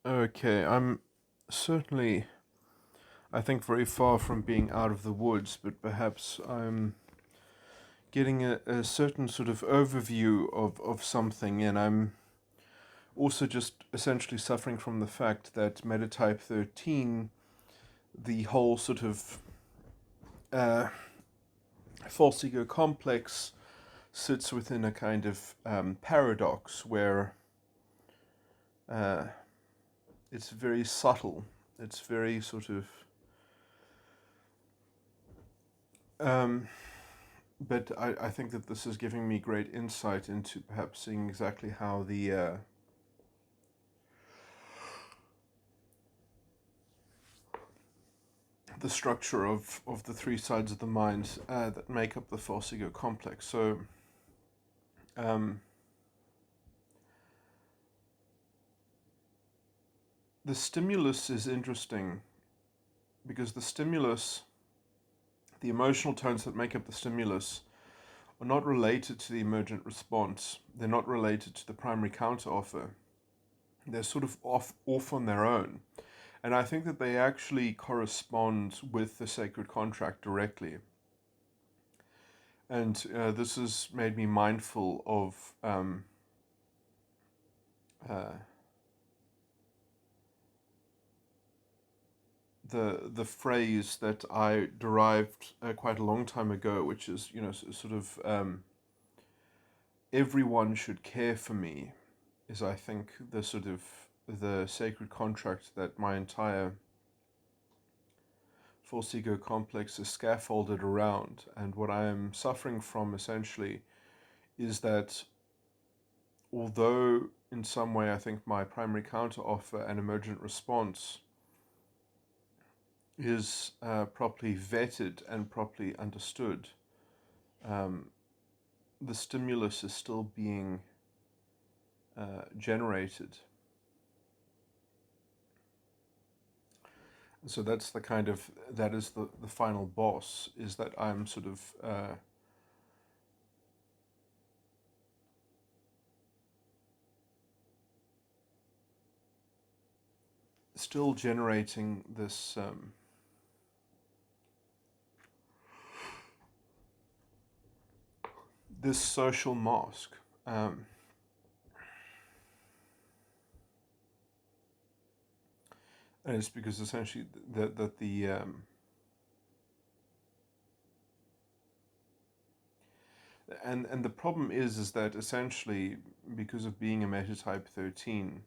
Okay, I'm certainly, I think, very far from being out of the woods, but perhaps I'm getting a certain sort of overview of something, and I'm also just essentially suffering from the fact that Metatype 13, the whole sort of uh, false ego complex, sits within a kind of paradox where uh, it's very subtle. It's very sort of um, but I think that this is giving me great insight into perhaps seeing exactly how the structure of the three sides of the mind that make up the false ego complex. So um, the stimulus is interesting because the emotional tones that make up the stimulus, are not related to the emergent response. They're not related to the primary counteroffer. They're sort of off on their own. And I think that they actually correspond with the sacred contract directly. And this has made me mindful of uh, the phrase that I derived quite a long time ago, which is, sort of everyone should care for me, is, I think, the sort of the sacred contract that my entire false ego complex is scaffolded around. And what I am suffering from essentially is that although in some way I think my primary counteroffer and emergent response is properly vetted and properly understood, um, the stimulus is still being generated. So that is the final boss, is that I'm sort of still generating this social mask. Um, and it's because essentially that and the problem is that essentially, because of being a metatype 13,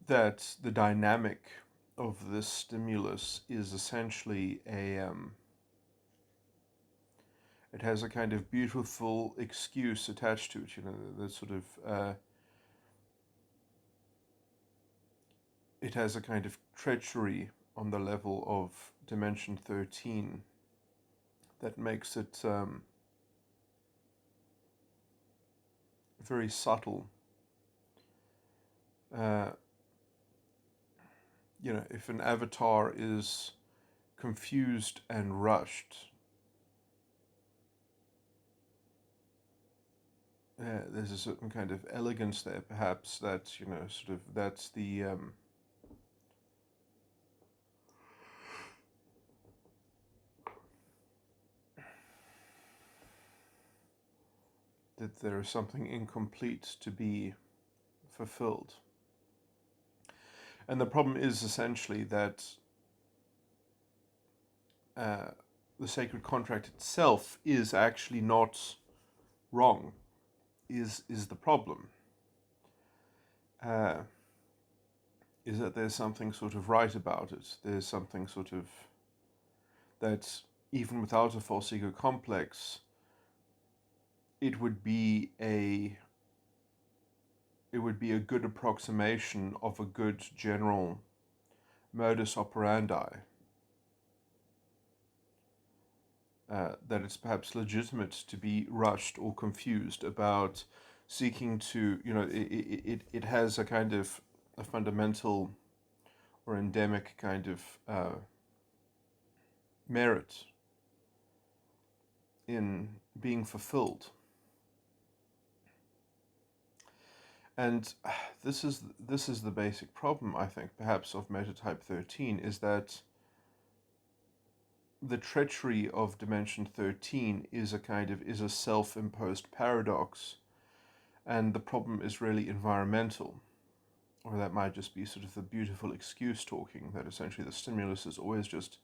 that the dynamic of this stimulus is essentially it has a kind of beautiful excuse attached to it, the sort of it has a kind of treachery on the level of dimension 13 that makes it very subtle. uh, if an avatar is confused and rushed, there's a certain kind of elegance there, perhaps, that, sort of, that's that there is something incomplete to be fulfilled. And the problem is essentially that uh, the sacred contract itself is actually not wrong, is the problem. Uh, is that there's something sort of right about it. There's something sort of that even without a false ego complex, it would be a good approximation of a good general modus operandi. That it's perhaps legitimate to be rushed or confused about seeking to, it has a kind of a fundamental or endemic kind of merit in being fulfilled. And this is the basic problem, I think, perhaps of Metatype 13, is that the treachery of Dimension 13 is a self-imposed paradox, and the problem is really environmental. Or that might just be sort of the beautiful excuse talking, that essentially the stimulus is always just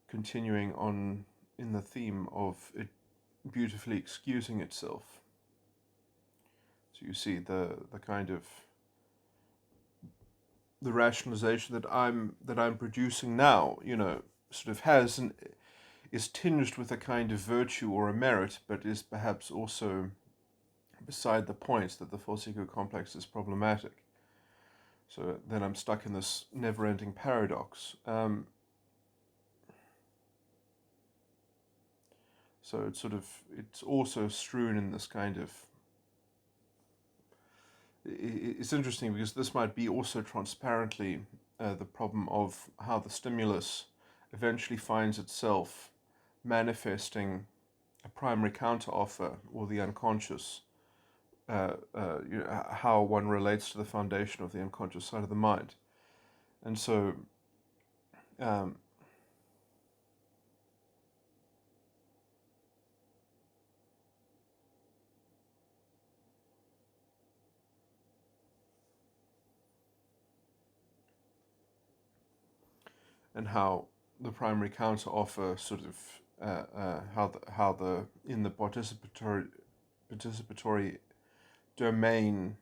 continuing on in the theme of it beautifully excusing itself. So you see the kind of the rationalization that I'm producing now, sort of is tinged with a kind of virtue or a merit, but is perhaps also beside the point that the false ego complex is problematic. So then I'm stuck in this never-ending paradox. So it's also strewn in this kind of. It's interesting because this might be also transparently the problem of how the stimulus eventually finds itself manifesting a primary counteroffer, or the unconscious, how one relates to the foundation of the unconscious side of the mind. And so and how the primary counteroffer sort of how the in the participatory domain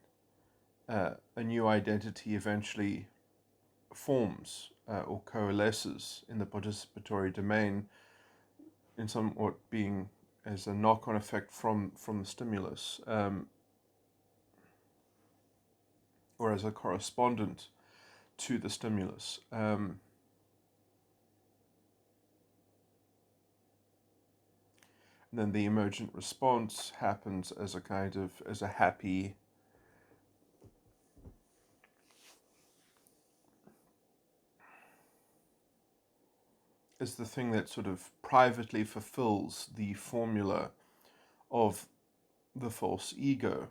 a new identity eventually forms or coalesces in the participatory domain, in somewhat being as a knock-on effect from the stimulus, or as a correspondent to the stimulus. And then the emergent response happens as a happy, as the thing that sort of privately fulfills the formula of the false ego,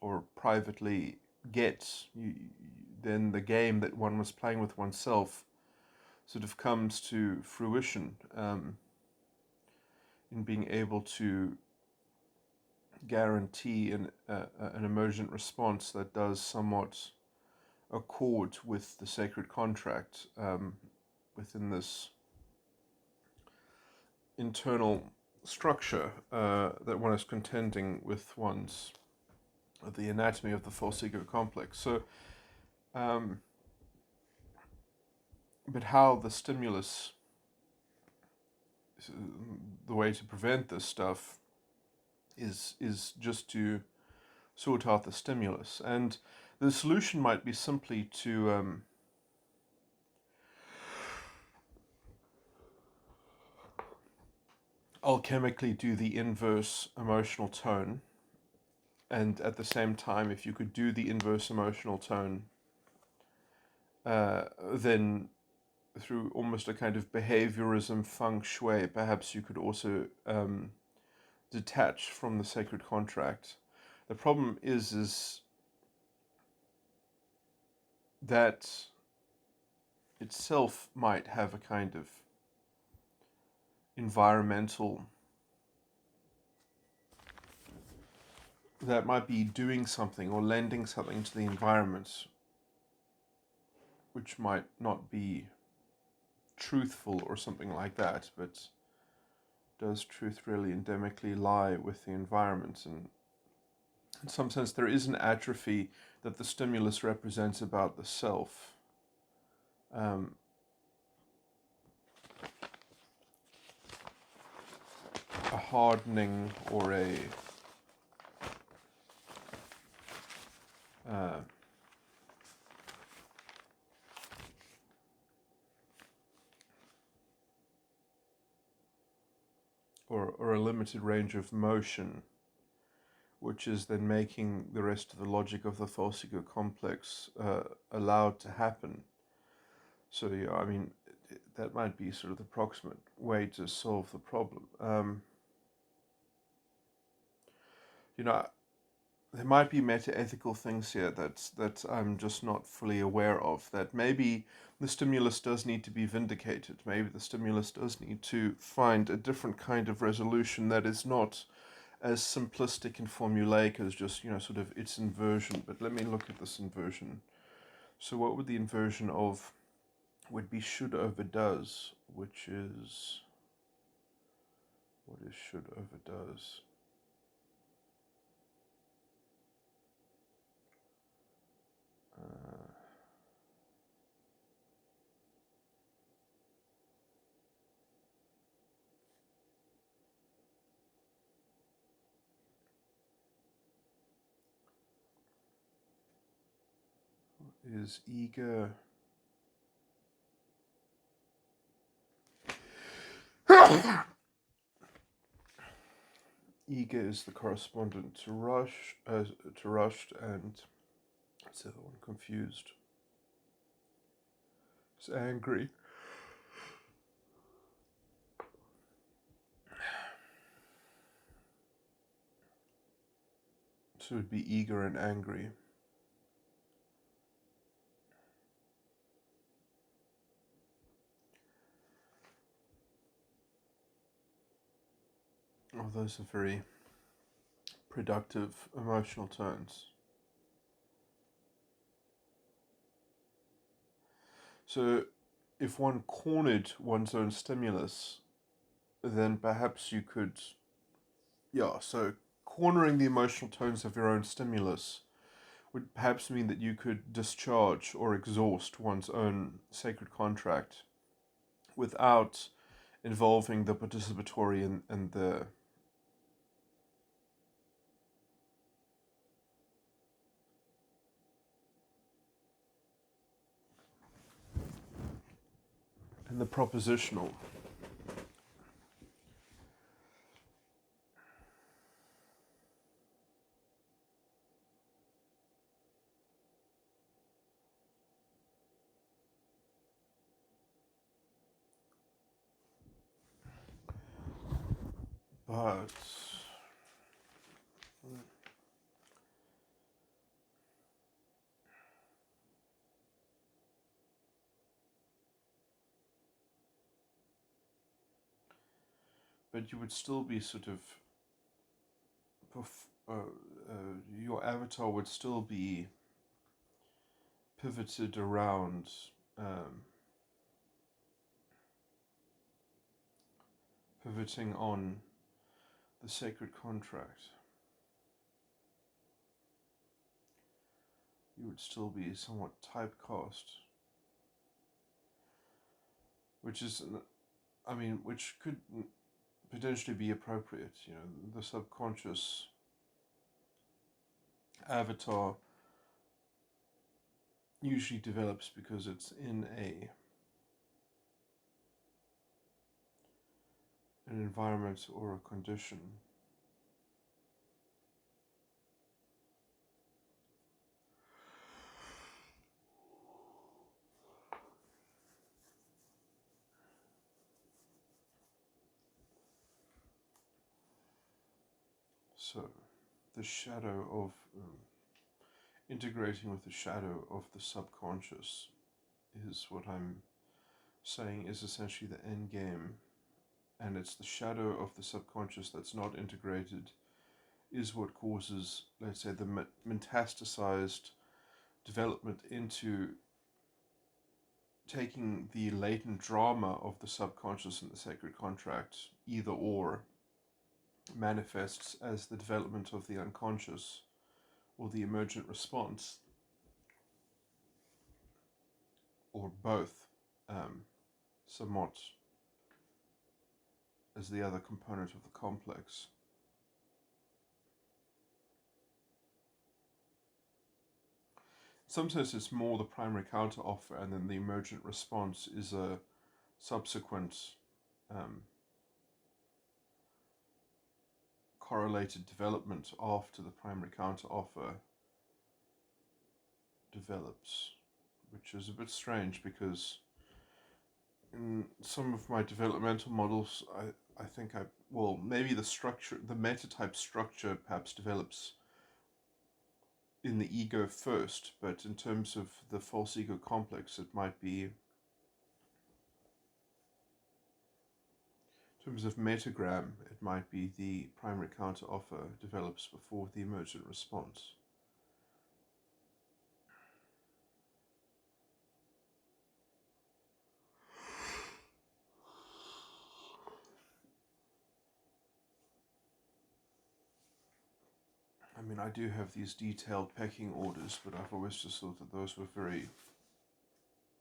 or privately gets, then the game that one was playing with oneself sort of comes to fruition, in being able to guarantee an emergent response that does somewhat accord with the sacred contract, within this internal structure that one is contending with the anatomy of the false ego complex. So, but how the stimulus, the way to prevent this stuff is just to sort out the stimulus. And the solution might be simply to alchemically do the inverse emotional tone. And at the same time, if you could do the inverse emotional tone, then through almost a kind of behaviorism feng shui, perhaps you could also detach from the sacred contract. The problem is that itself might have a kind of environmental, that might be doing something or lending something to the environment which might not be truthful or something like that, but does truth really endemically lie with the environment? And in some sense there is an atrophy that the stimulus represents about the self. A hardening or a limited range of motion, which is then making the rest of the logic of the false ego complex allowed to happen. So yeah, I mean, that might be sort of the approximate way to solve the problem. You know, there might be meta-ethical things here that I'm just not fully aware of. That maybe the stimulus does need to be vindicated. Maybe the stimulus does need to find a different kind of resolution that is not as simplistic and formulaic as just, sort of its inversion. But let me look at this inversion. So what would the inversion of would be should over does, which is, what is should over does? Is eager. Eager is the correspondent to rushed, and what's the other one? Confused. It's angry. So it'd be eager and angry. Oh, those are very productive emotional tones. So if one cornered one's own stimulus, then perhaps you could, so cornering the emotional tones of your own stimulus would perhaps mean that you could discharge or exhaust one's own sacred contract without involving the participatory and the propositional. But you would still be sort of your avatar would still be pivoted around pivoting on the sacred contract. You would still be somewhat typecast, which is, which could potentially be appropriate. The subconscious avatar usually develops because it's in an environment or a condition. So, the shadow of integrating with the shadow of the subconscious is what I'm saying is essentially the end game, and it's the shadow of the subconscious that's not integrated is what causes, let's say, the metastasized development into taking the latent drama of the subconscious and the sacred contract, either or, manifests as the development of the unconscious or the emergent response, or both, somewhat as the other component of the complex. Sometimes it's more the primary counteroffer, and then the emergent response is a subsequent correlated development after the primary counteroffer develops, which is a bit strange because in some of my developmental models, I think maybe the structure, the meta-type structure perhaps develops in the ego first, but in terms of the false ego complex, it might be, in terms of metagram, it might be the primary counteroffer develops before the emergent response. I mean, I do have these detailed pecking orders, but I've always just thought that those were very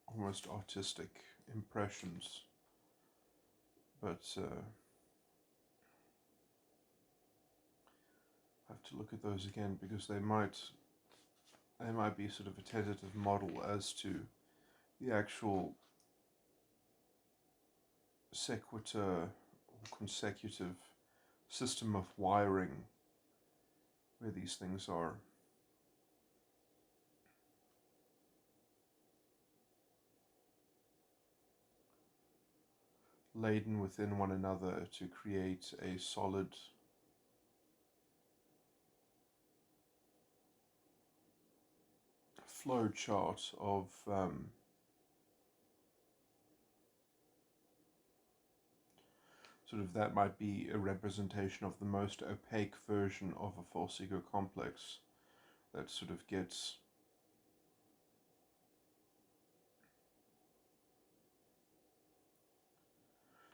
almost artistic impressions. But I have to look at those again because they might be sort of a tentative model as to the actual sequitur or consecutive system of wiring where these things are laden within one another to create a solid flow chart of sort of, that might be a representation of the most opaque version of a false ego complex that sort of gets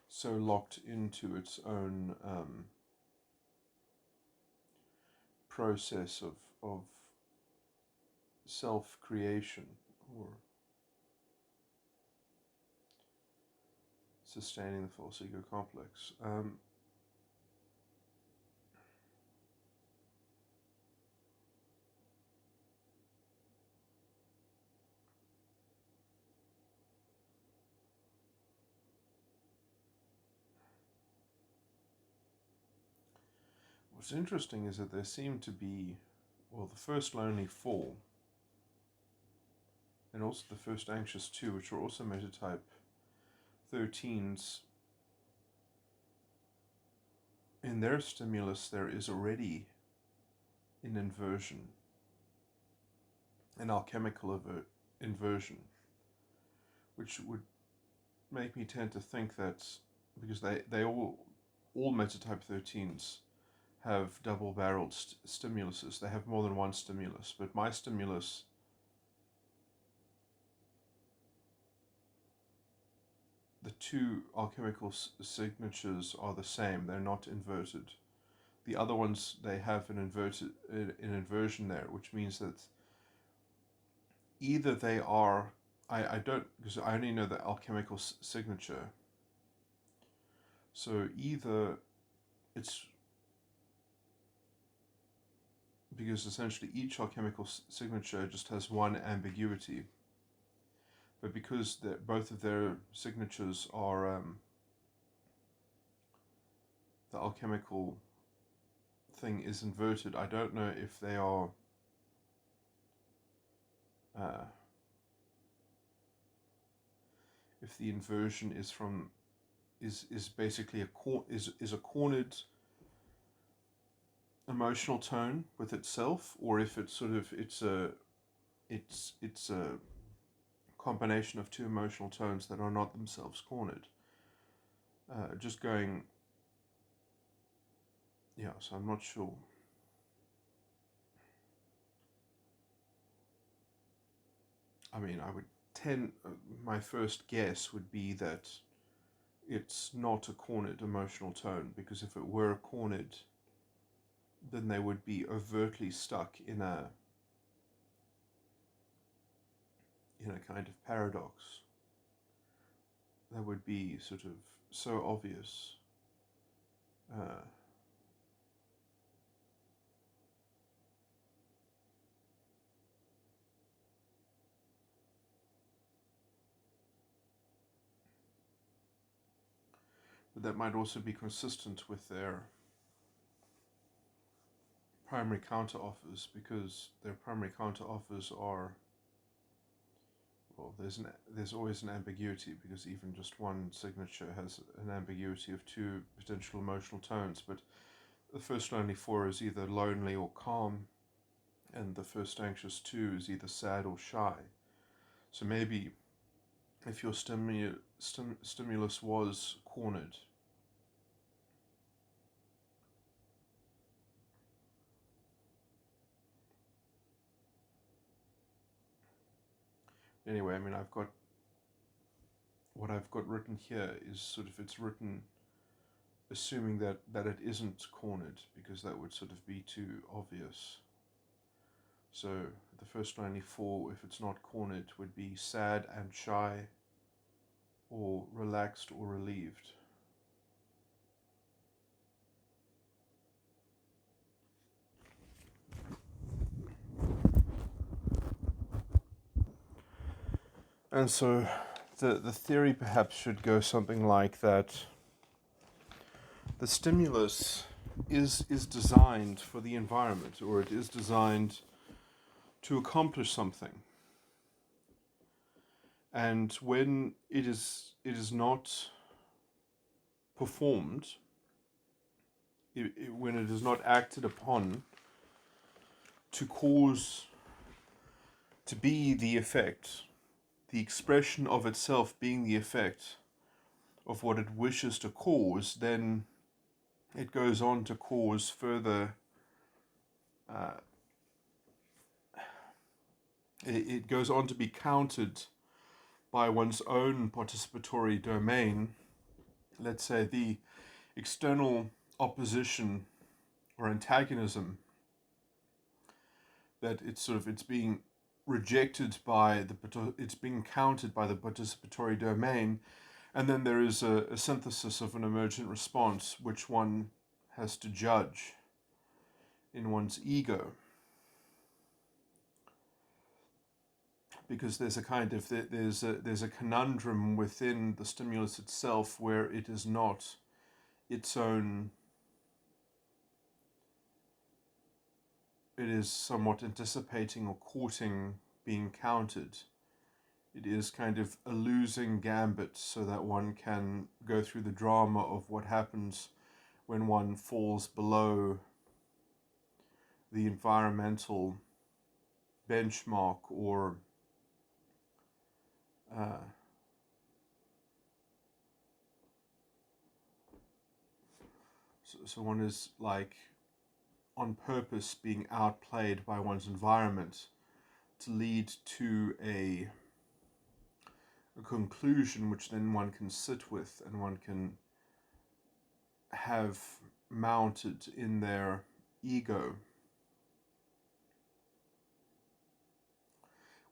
so locked into its own process of self-creation or sustaining the false ego complex. What's interesting is that there seem to be, well, the first lonely 4 and also the first anxious 2, which are also metatype 13s, in their stimulus there is already an inversion, an alchemical inversion, which would make me tend to think that, because they all metatype 13s have double-barreled stimuluses. They have more than one stimulus, but my stimulus, the 2 alchemical signatures are the same. They're not inverted. The other ones, they have an inversion there, which means that either they are, I don't, because I only know the alchemical signature. So either it's, because essentially each alchemical signature just has one ambiguity, but because both of their signatures are the alchemical thing is inverted, I don't know if they are if the inversion is from is basically a cornered emotional tone with itself, or if it's sort of it's a combination of 2 emotional tones that are not themselves cornered. Just going, yeah, so I'm not sure. I mean, my first guess would be that it's not a cornered emotional tone, because if it were cornered, then they would be overtly stuck in a kind of paradox. That would be sort of so obvious. But that might also be consistent with their primary counteroffers, because their primary counteroffers are, well, there's always an ambiguity, because even just one signature has an ambiguity of 2 potential emotional tones. But the first lonely 4 is either lonely or calm, and the first anxious 2 is either sad or shy. So maybe if your stimulus was cornered, anyway, I mean, what I've got written here is sort of, it's written assuming that it isn't cornered, because that would sort of be too obvious. So the first 94, if it's not cornered, would be sad and shy, or relaxed or relieved. And so the theory perhaps should go something like that. The stimulus is designed for the environment, or it is designed to accomplish something. And when it is not performed, when it is not acted upon to be the effect, the expression of itself being the effect of what it wishes to cause, then it goes on to cause further, it goes on to be countered by one's own participatory domain. Let's say the external opposition or antagonism, that it's being rejected by it's being countered by the participatory domain, and then there is a synthesis of an emergent response which one has to judge in one's ego, because there's a conundrum within the stimulus itself where it is not its own. It is somewhat anticipating or courting being counted. It is kind of a losing gambit, so that one can go through the drama of what happens when one falls below the environmental benchmark, or so one is like on purpose being outplayed by one's environment to lead to a conclusion which then one can sit with and one can have mounted in their ego,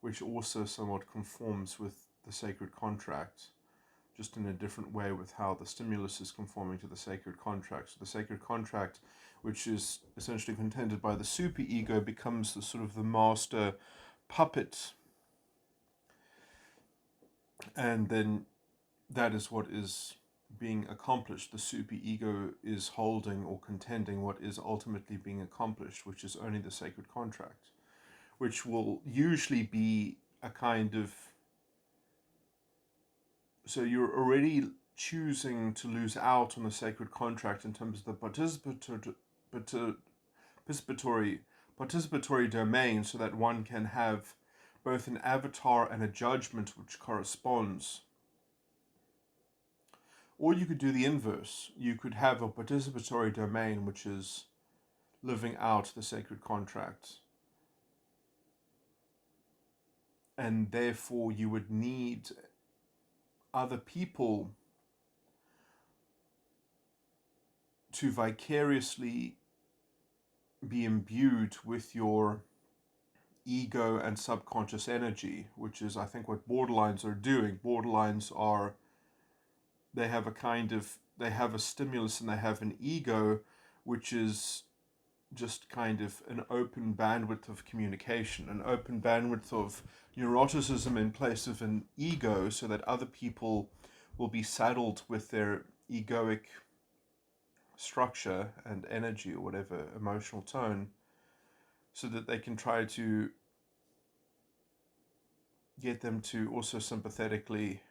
which also somewhat conforms with the sacred contract, just in a different way with how the stimulus is conforming to the sacred contract. So the sacred contract, which is essentially contended by the superego, becomes the sort of the master puppet, and then that is what is being accomplished. The superego is holding or contending what is ultimately being accomplished, which is only the sacred contract, which will usually be a kind of, so you're already choosing to lose out on the sacred contract in terms of the participatory domain, so that one can have both an avatar and a judgment which corresponds. Or you could do the inverse. You could have a participatory domain which is living out the sacred contract, and therefore you would need other people to vicariously be imbued with your ego and subconscious energy, which is, I think, what borderlines are doing. Borderlines are, they have a stimulus and they have an ego, which is just kind of an open bandwidth of communication, an open bandwidth of neuroticism in place of an ego, so that other people will be saddled with their egoic structure and energy, or whatever emotional tone, so that they can try to get them to also sympathetically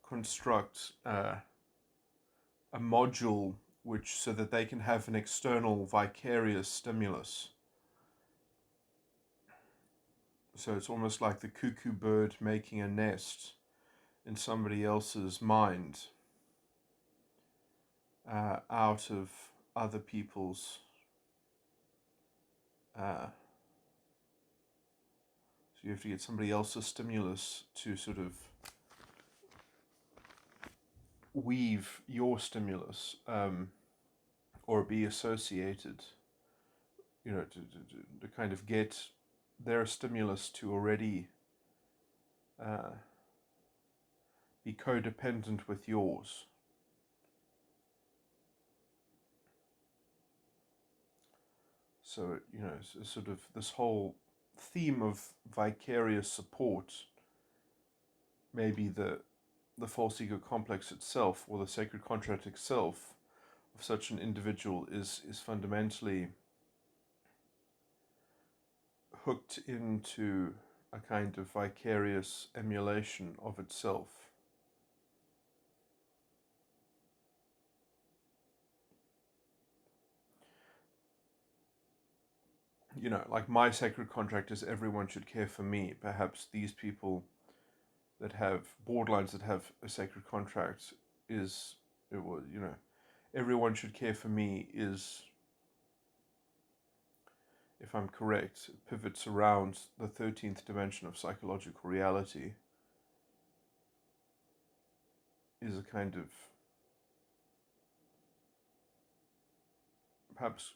construct a module which, so that they can have an external vicarious stimulus. So it's almost like the cuckoo bird making a nest in somebody else's mind, out of other people's. So you have to get somebody else's stimulus to sort of weave your stimulus, or be associated, to kind of get their stimulus to already be codependent with yours. So, it's sort of this whole theme of vicarious support, maybe the false ego complex itself, or the sacred contract itself of such an individual is fundamentally hooked into a kind of vicarious emulation of itself. Like my sacred contract is everyone should care for me. Perhaps these people that have borderlines that have a sacred contract everyone should care for me is, if I'm correct, pivots around the 13th dimension of psychological reality, is a kind of, perhaps,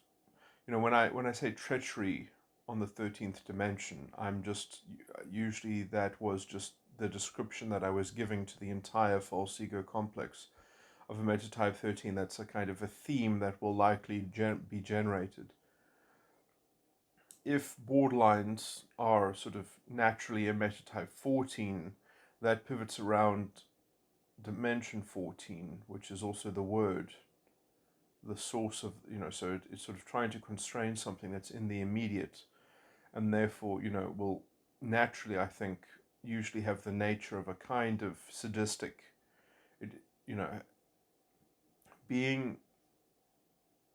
when I say treachery on the 13th dimension, I'm just, usually that was just the description that I was giving to the entire false ego complex of a metatype 13. That's a kind of a theme that will likely be generated. If borderlines are sort of naturally a metatype 14, that pivots around dimension 14, which is also the word, the source of, so it's sort of trying to constrain something that's in the immediate, and therefore, will naturally, I think, usually have the nature of a kind of sadistic,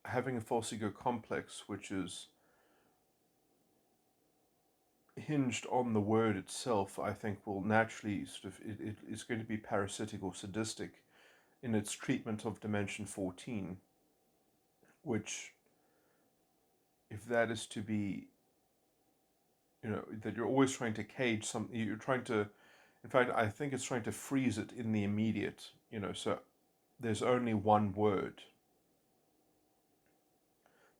having a false ego complex, which is hinged on the word itself, I think will naturally sort of, it's going to be parasitic or sadistic in its treatment of dimension 14, which, if that is to be, that you're always trying to cage something, you're trying to, in fact, I think it's trying to freeze it in the immediate, so there's only one word.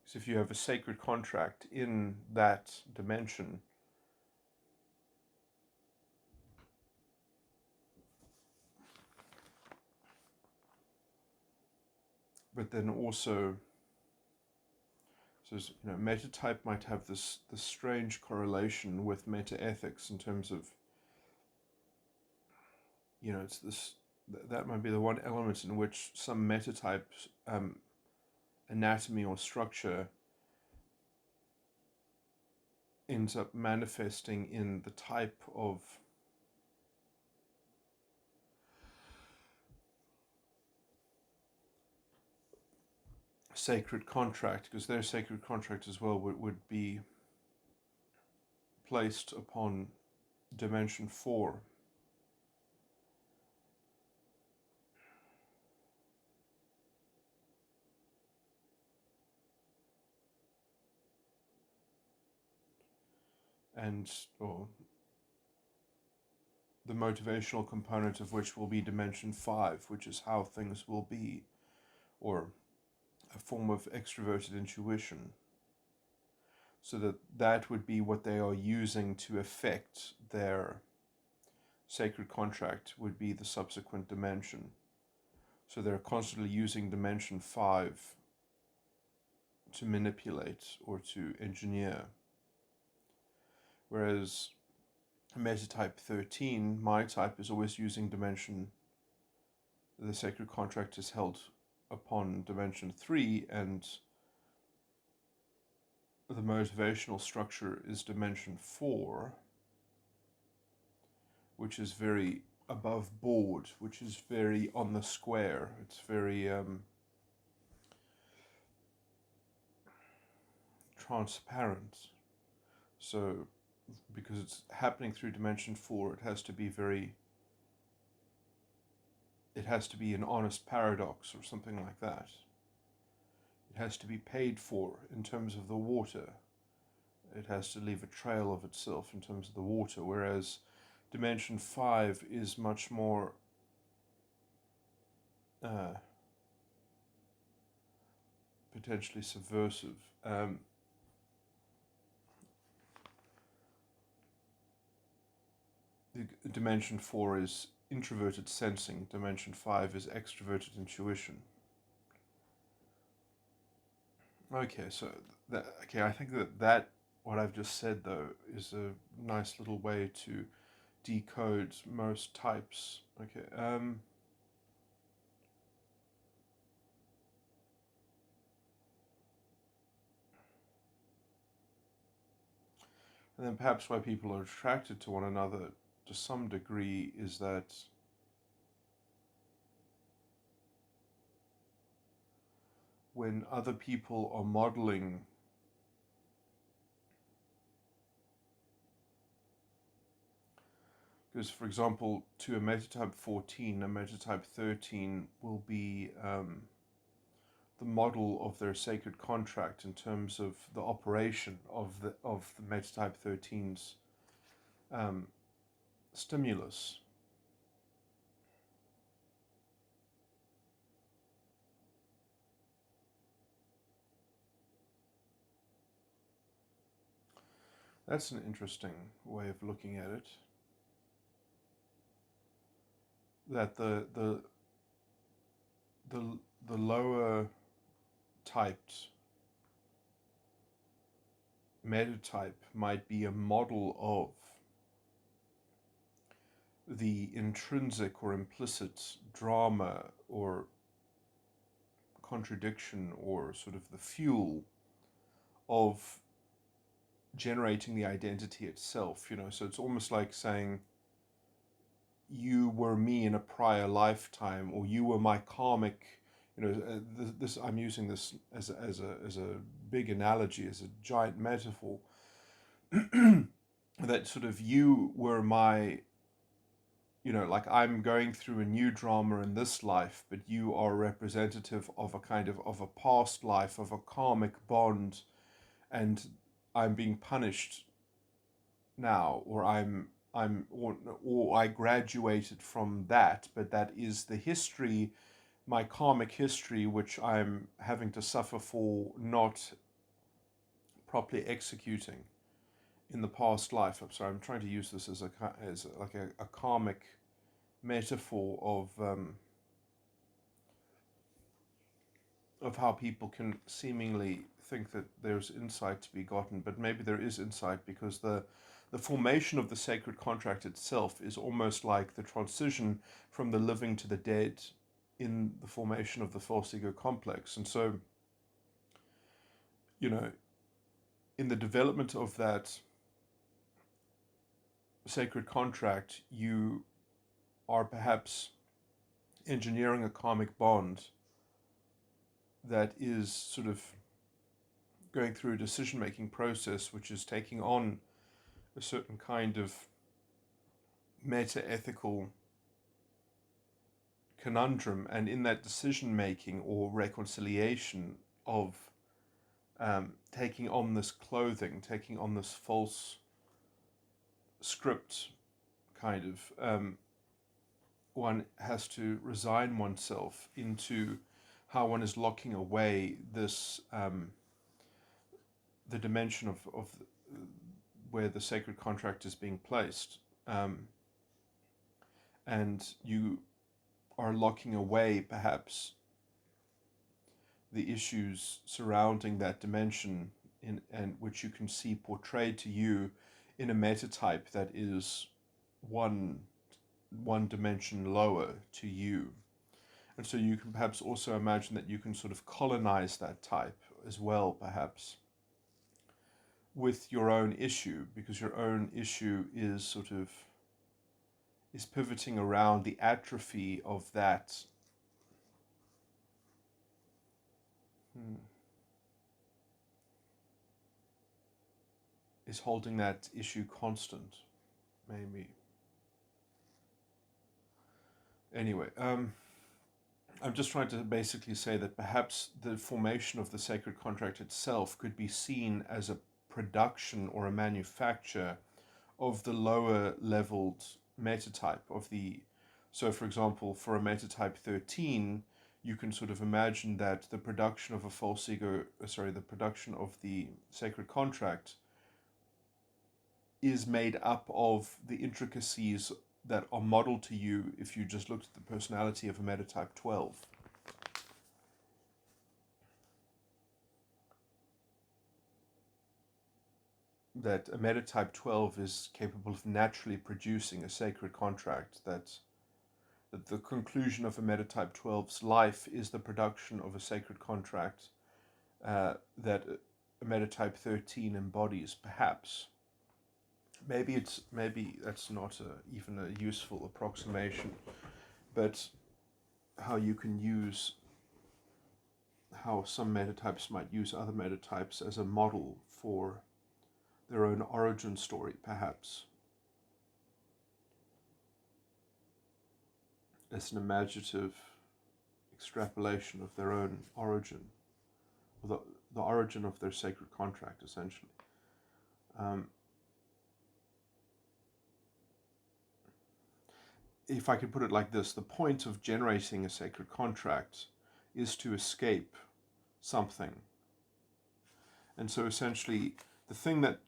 So if you have a sacred contract in that dimension, but then also, so metatype might have this strange correlation with metaethics in terms of, it's this, that might be the one element in which some metatypes, anatomy or structure ends up manifesting in the type of sacred contract, because their sacred contract as well would be placed upon dimension 4. And, or the motivational component of which will be dimension 5, which is how things will be, or a form of extroverted intuition. So that would be what they are using to affect their sacred contract, would be the subsequent dimension. So they're constantly using dimension 5 to manipulate or to engineer. Whereas metatype 13, my type, is always using dimension, the sacred contract is held upon dimension 3, and the motivational structure is dimension 4, which is very above board, which is very on the square. It's very transparent. So because it's happening through dimension 4, it has to be an honest paradox or something like that. It has to be paid for in terms of the water. It has to leave a trail of itself in terms of the water, whereas dimension 5 is much more potentially subversive. Dimension 4 is introverted sensing, dimension 5 is extroverted intuition. Okay, so I think that what I've just said, though, is a nice little way to decode most types. Okay, and then perhaps why people are attracted to one another to some degree is that when other people are modeling because, for example, to a metatype 14, a metatype 13 will be the model of their sacred contract in terms of the operation of the metatype 13's stimulus. That's an interesting way of looking at it. That the lower typed metatype might be a model of the intrinsic or implicit drama or contradiction or sort of the fuel of generating the identity itself, so it's almost like saying you were me in a prior lifetime, or you were my karmic, this I'm using this as a big analogy, as a giant metaphor, that sort of you were my, like I'm going through a new drama in this life, but you are representative of a kind of a past life, of a karmic bond, and I'm being punished now, or or I graduated from that, but that is the history, my karmic history, which I'm having to suffer for not properly executing in the past life. I'm sorry, I'm trying to use this as like a karmic metaphor of how people can seemingly think that there's insight to be gotten, but maybe there is insight because the formation of the sacred contract itself is almost like the transition from the living to the dead in the formation of the false ego complex. And so, in the development of that sacred contract, you are perhaps engineering a karmic bond that is sort of going through a decision-making process, which is taking on a certain kind of meta-ethical conundrum, and in that decision-making or reconciliation of taking on this clothing, taking on this false script, kind of, one has to resign oneself into how one is locking away this the dimension of where the sacred contract is being placed, and you are locking away perhaps the issues surrounding that dimension and which you can see portrayed to you in a metatype that is one dimension lower to you. And so you can perhaps also imagine that you can sort of colonize that type as well, perhaps, with your own issue, because your own issue is pivoting around the atrophy of that is holding that issue constant, maybe. Anyway, I'm just trying to basically say that perhaps the formation of the sacred contract itself could be seen as a production or a manufacture of the lower leveled metatype of the. So for example, for a metatype 13, you can sort of imagine that the production of a false ego, the production of the sacred contract is made up of the intricacies that are modeled to you if you just looked at the personality of a metatype 12. That a metatype 12 is capable of naturally producing a sacred contract, that the conclusion of a metatype 12's life is the production of a sacred contract that a metatype 13 embodies, perhaps. Maybe that's not even a useful approximation, but how some metatypes might use other metatypes as a model for their own origin story, perhaps, as an imaginative extrapolation of their own origin, or the origin of their sacred contract, essentially. If I could put it like this, the point of generating a sacred contract is to escape something. And so essentially, the thing that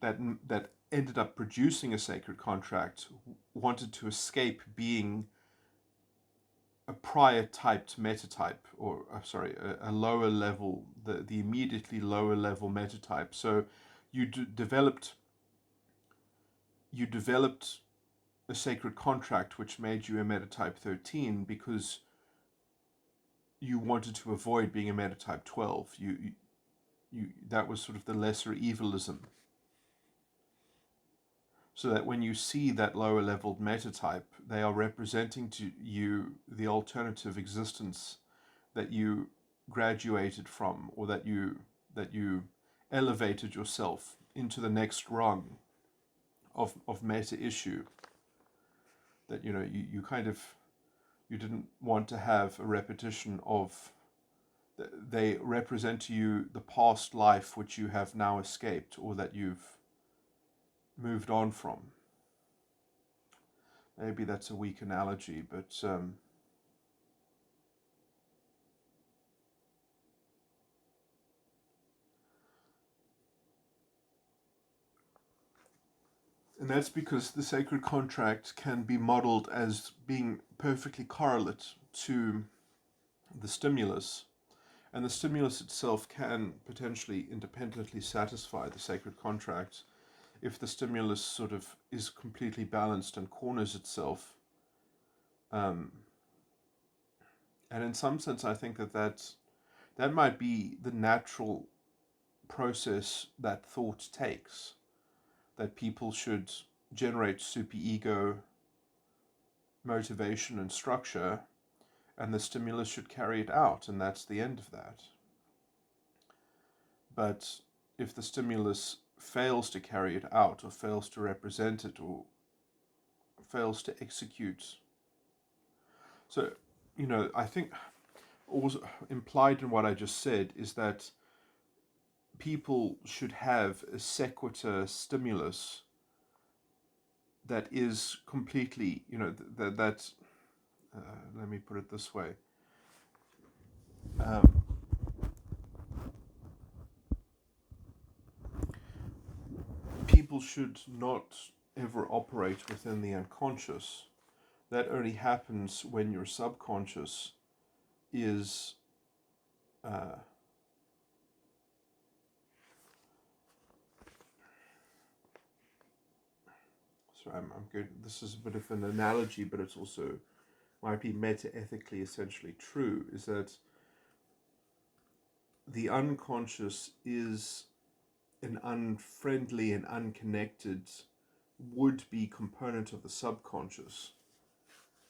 ended up producing a sacred contract wanted to escape being a prior typed metatype, or a lower level, the immediately lower level metatype. So you developed a sacred contract which made you a metatype 13 because you wanted to avoid being a metatype 12. That was sort of the lesser evilism. So that when you see that lower leveled metatype, they are representing to you the alternative existence that you graduated from, or that you elevated yourself into the next rung of meta issue. That you kind of, you didn't want to have a repetition of. They represent to you the past life which you have now escaped, or that you've moved on from. Maybe that's a weak analogy, but and that's because the sacred contract can be modeled as being perfectly correlate to the stimulus, and the stimulus itself can potentially independently satisfy the sacred contract if the stimulus sort of is completely balanced and corners itself. And in some sense, I think that might be the natural process that thought takes, that people should generate superego, motivation, and structure, and the stimulus should carry it out, and that's the end of that. But if the stimulus fails to carry it out, or fails to represent it, or fails to execute. So, I think also implied in what I just said is that people should have a sequitur stimulus that is completely, let me put it this way. People should not ever operate within the unconscious. That only happens when your subconscious is sorry, I'm good. This is a bit of an analogy, but it's also might be meta-ethically essentially true, is that the unconscious is an unfriendly and unconnected would-be component of the subconscious.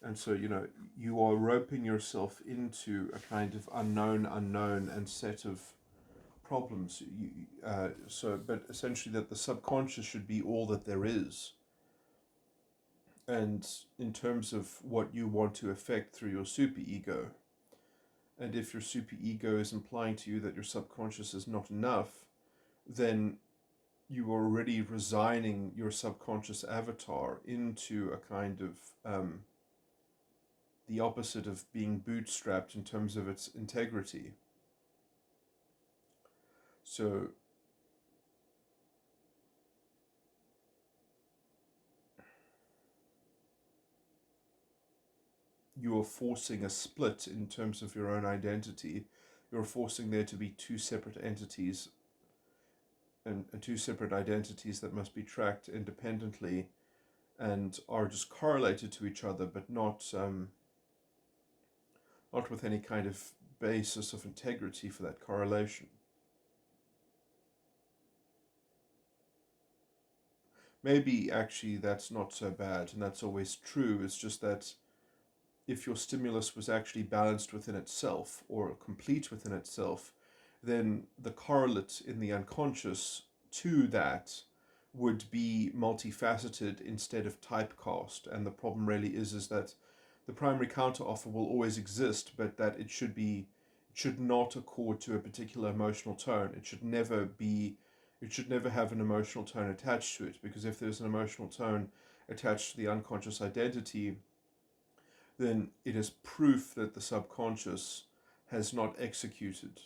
And so, you are roping yourself into a kind of unknown and set of problems. But essentially that the subconscious should be all that there is. And in terms of what you want to affect through your superego, and if your superego is implying to you that your subconscious is not enough, then you are already resigning your subconscious avatar into a kind of the opposite of being bootstrapped in terms of its integrity. So you are forcing a split in terms of your own identity. You're forcing there to be two separate entities and two separate identities that must be tracked independently and are just correlated to each other, but not with any kind of basis of integrity for that correlation. Maybe actually that's not so bad, and that's always true. It's just that if your stimulus was actually balanced within itself or complete within itself, then the correlate in the unconscious to that would be multifaceted instead of typecast. And the problem really is that the primary counteroffer will always exist, but that it should not accord to a particular emotional tone. It should never have an emotional tone attached to it, because if there's an emotional tone attached to the unconscious identity, then it is proof that the subconscious has not executed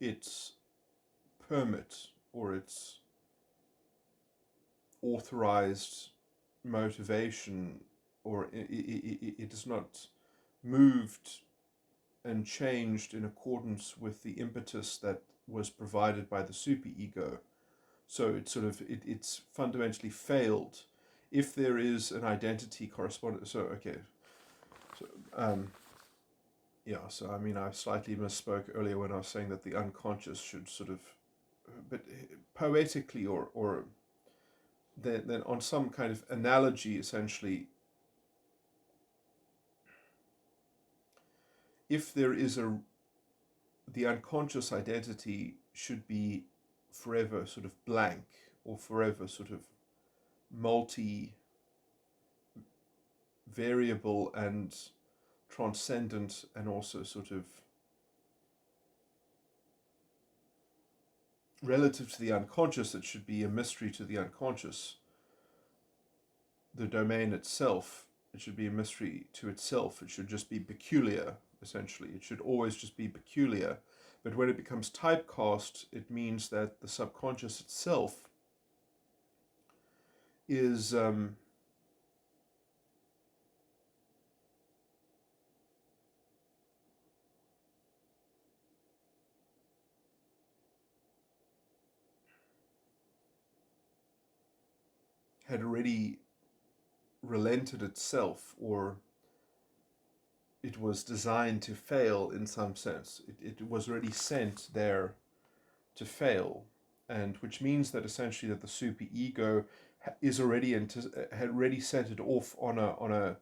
its permit or its authorized motivation, or it is not moved and changed in accordance with the impetus that was provided by the superego. So it's fundamentally failed. If there is an identity correspondent, so I mean, I slightly misspoke earlier when I was saying that the unconscious should sort of, but poetically or then on some kind of analogy, essentially, if there is the unconscious identity should be forever sort of blank, or forever sort of multi-variable and transcendent, and also sort of relative to the unconscious. It should be a mystery to the unconscious. The domain itself, it should be a mystery to itself. It should just be peculiar, essentially. It should always just be peculiar. But when it becomes typecast, it means that the subconscious itself is had already relented itself, or it was designed to fail in some sense. It was already sent there to fail, and which means that essentially that the superego is already had already set it off on a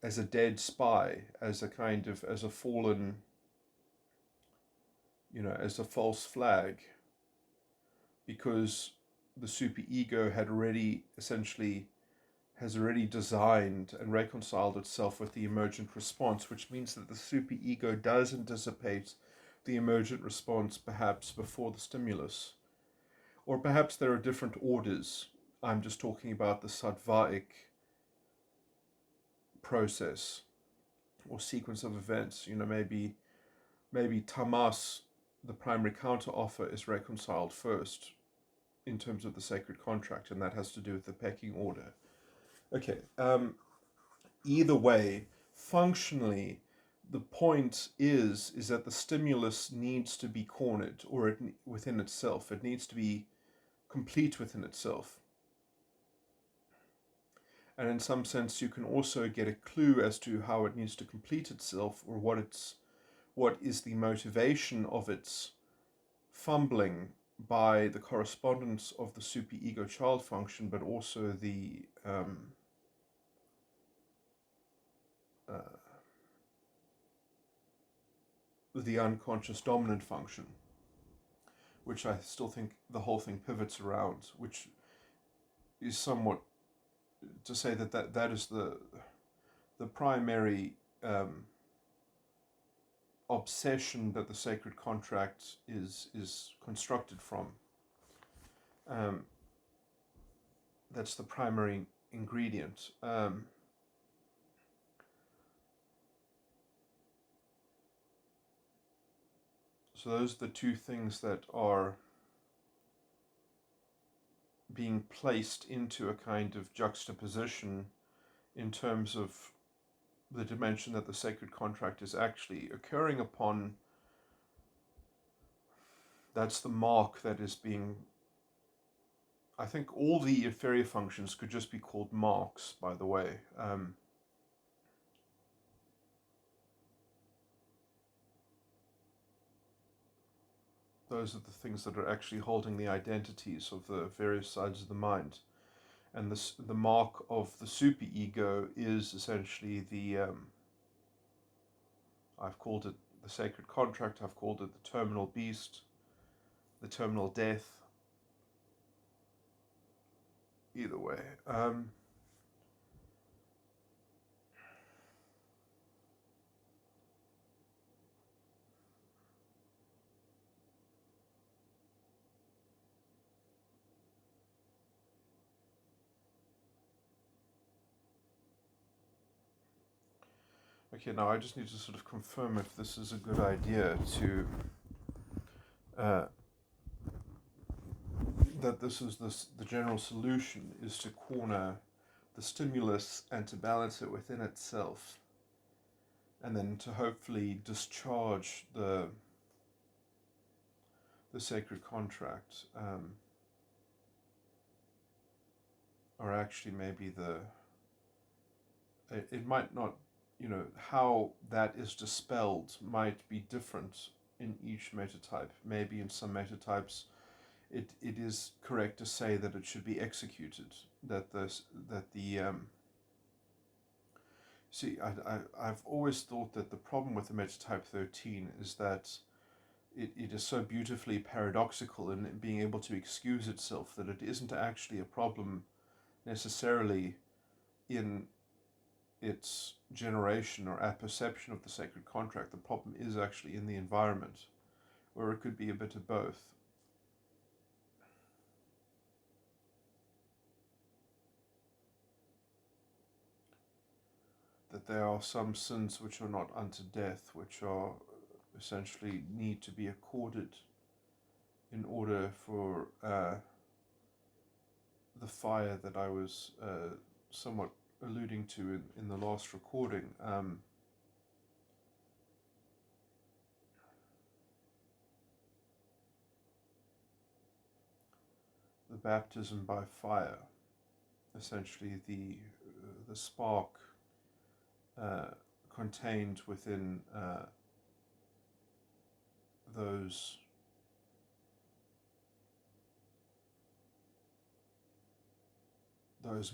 as a dead spy, as a kind of, as a fallen, as a false flag, because the superego has already designed and reconciled itself with the emergent response, which means that the superego does anticipate the emergent response perhaps before the stimulus. Or perhaps there are different orders. I'm just talking about the sadvaic process or sequence of events. Maybe tamas, the primary counteroffer, is reconciled first in terms of the sacred contract, and that has to do with the pecking order. Okay, either way, functionally, the point is that the stimulus needs to be cornered, or within itself. It needs to be complete within itself. And in some sense, you can also get a clue as to how it needs to complete itself, or what is the motivation of its fumbling, by the correspondence of the superego child function, but also the the unconscious dominant function, which I still think the whole thing pivots around, which is somewhat to say that is the primary obsession that the sacred contract is constructed from. That's the primary ingredient. So those are the two things that are being placed into a kind of juxtaposition in terms of the dimension that the sacred contract is actually occurring upon. That's the mark that is being... I think all the inferior functions could just be called marks, by the way. Those are the things that are actually holding the identities of the various sides of the mind. And the mark of the superego is essentially the... I've called it the sacred contract, I've called it the terminal beast, the terminal death. Either way. Okay, now I just need to sort of confirm if this is a good idea to... that this is the general solution is to corner the stimulus and to balance it within itself, and then to hopefully discharge the sacred contract, or actually maybe it might not, how that is dispelled might be different in each metatype. Maybe in some metatypes it is correct to say that it should be executed, see, I've always thought that the problem with the metatype 13 is that it is so beautifully paradoxical in being able to excuse itself that it isn't actually a problem necessarily in its generation or apperception of the sacred contract. The problem is actually in the environment, where it could be a bit of both. That there are some sins which are not unto death, which are essentially need to be accorded in order for the fire that I was somewhat alluding to in the last recording. The baptism by fire, essentially the spark contained within those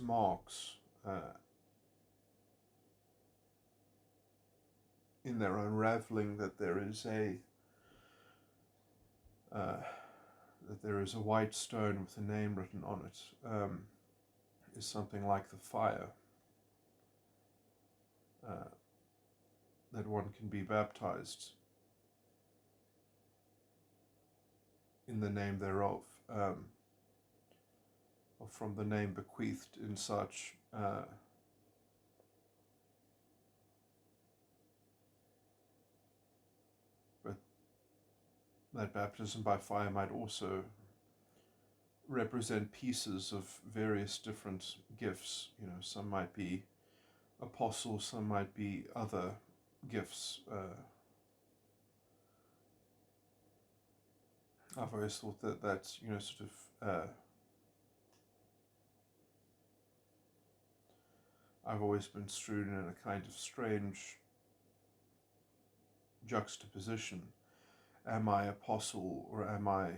marks in their unraveling, that there is a white stone with a name written on it, is something like the fire, that one can be baptized in the name thereof, or from the name bequeathed in such. But that baptism by fire might also represent pieces of various different gifts. Some might be apostles, some might be other gifts. I've always thought that that's, sort of... I've always been strewn in a kind of strange juxtaposition. Am I apostle, or am I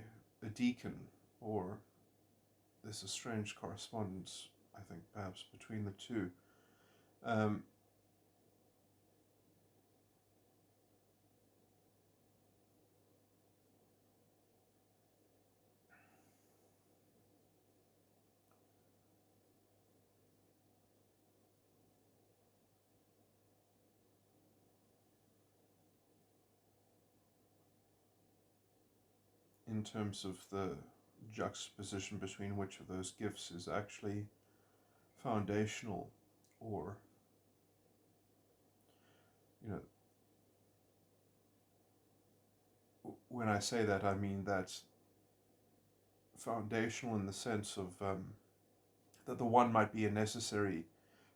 a deacon? Or there's a strange correspondence, I think, perhaps between the two. in terms of the juxtaposition between which of those gifts is actually foundational, or, you know, when I say that, I mean that foundational in the sense of that the one might be a necessary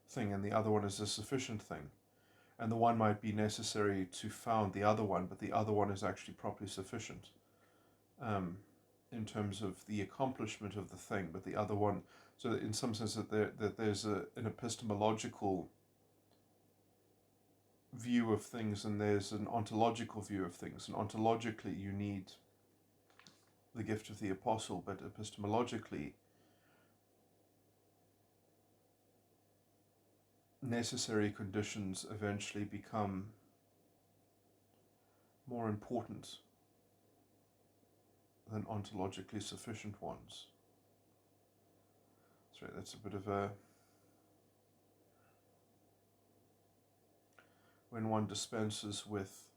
thing and the other one is a sufficient thing. And the one might be necessary to found the other one, but the other one is actually properly sufficient in terms of the accomplishment of the thing, but the other one, so in some sense that there's an epistemological view of things and there's an ontological view of things. And ontologically you need the gift of the apostle, but epistemologically necessary conditions eventually become more important than ontologically sufficient ones. Sorry, that's a bit of a... When one dispenses with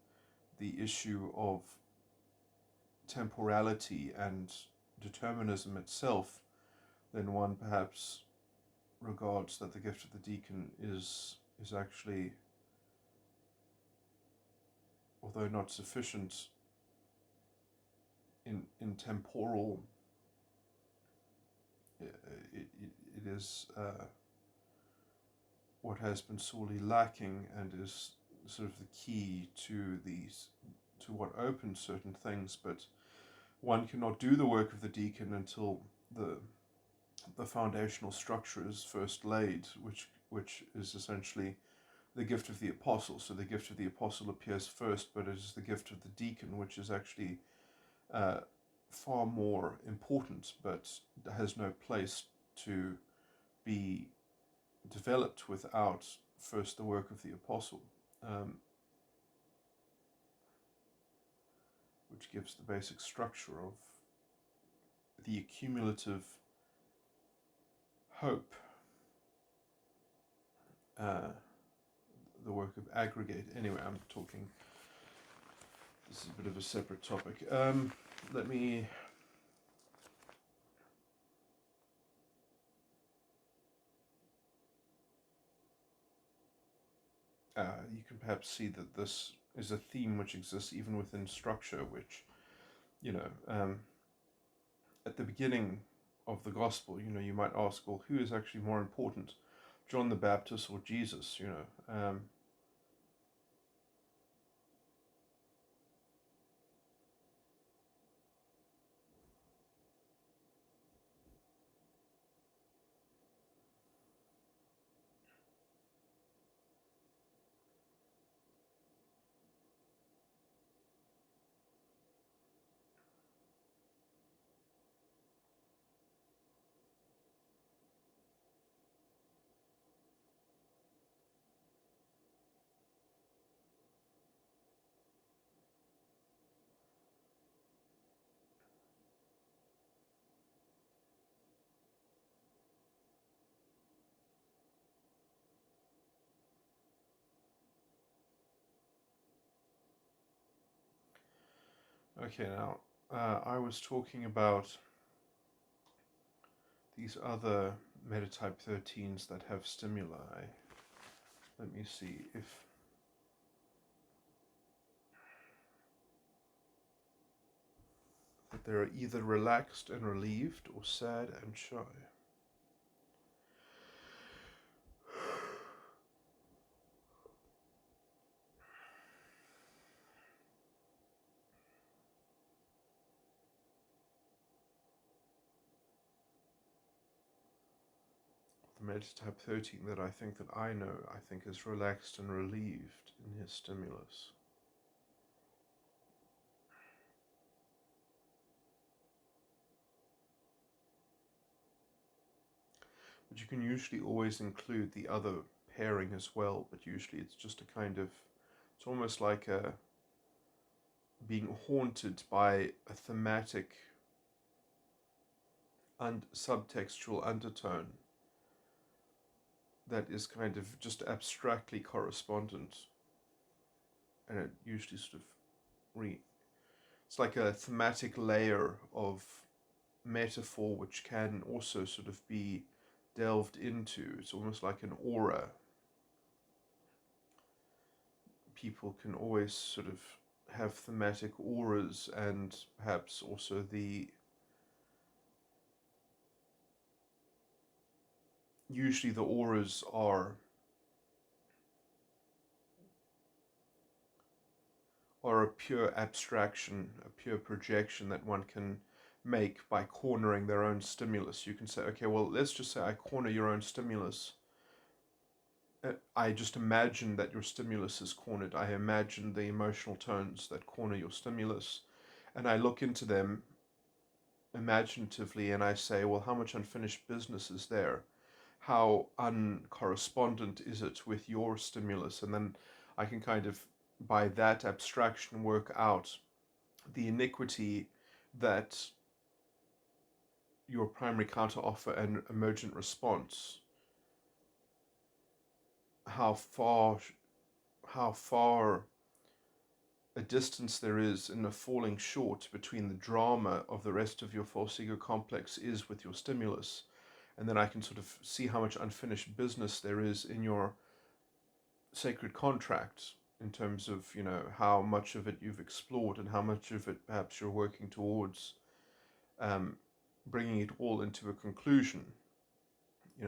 the issue of temporality and determinism itself, then one perhaps regards that the gift of the deacon is actually, although not sufficient in temporal, it is what has been sorely lacking and is sort of the key to what opens certain things. But one cannot do the work of the deacon until the foundational structure is first laid, which is essentially the gift of the apostle. So the gift of the apostle appears first, but it is the gift of the deacon which is actually far more important, but has no place to be developed without first the work of the apostle, which gives the basic structure of the accumulative hope, the work of aggregate. Anyway, I'm talking, this is a bit of a separate topic. Let me... you can perhaps see that this is a theme which exists even within structure, which, you know, at the beginning of the gospel, you know, you might ask, well, who is actually more important, John the Baptist or Jesus, you know? Okay, now, I was talking about these other metatype 13s that have stimuli. Let me see if... that they're either relaxed and relieved or sad and shy. The metatype 13 that I know, I think is relaxed and relieved in his stimulus. But you can usually always include the other pairing as well, but usually it's just a kind of, it's almost like a being haunted by a thematic and subtextual undertone that is kind of just abstractly correspondent, and it usually sort of it's like a thematic layer of metaphor which can also sort of be delved into. It's almost like an aura. People can always sort of have thematic auras, and perhaps also usually the auras are a pure abstraction, a pure projection that one can make by cornering their own stimulus. You can say, okay, well, let's just say I corner your own stimulus. I just imagine that your stimulus is cornered. I imagine the emotional tones that corner your stimulus, and I look into them imaginatively and I say, well, how much unfinished business is there? How uncorrespondent is it with your stimulus? And then I can kind of, by that abstraction, work out the iniquity that your primary counteroffer and emergent response, how far a distance there is in the falling short between the drama of the rest of your false ego complex is with your stimulus. And then I can sort of see how much unfinished business there is in your sacred contract, in terms of, how much of it you've explored and how much of it perhaps you're working towards bringing it all into a conclusion.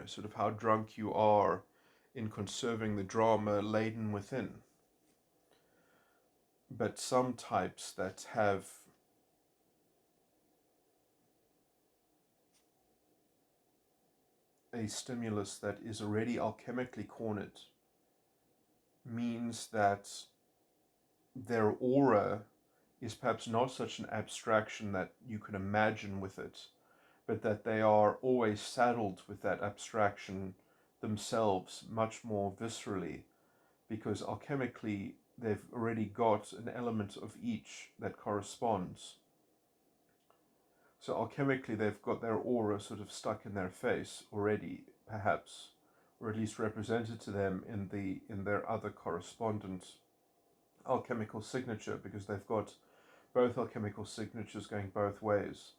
Sort of how drunk you are in conserving the drama laden within. But some types that have a stimulus that is already alchemically cornered means that their aura is perhaps not such an abstraction that you can imagine with it, but that they are always saddled with that abstraction themselves much more viscerally, because alchemically they've already got an element of each that corresponds. So alchemically they've got their aura sort of stuck in their face already, perhaps, or at least represented to them in their other correspondent alchemical signature, because they've got both alchemical signatures going both ways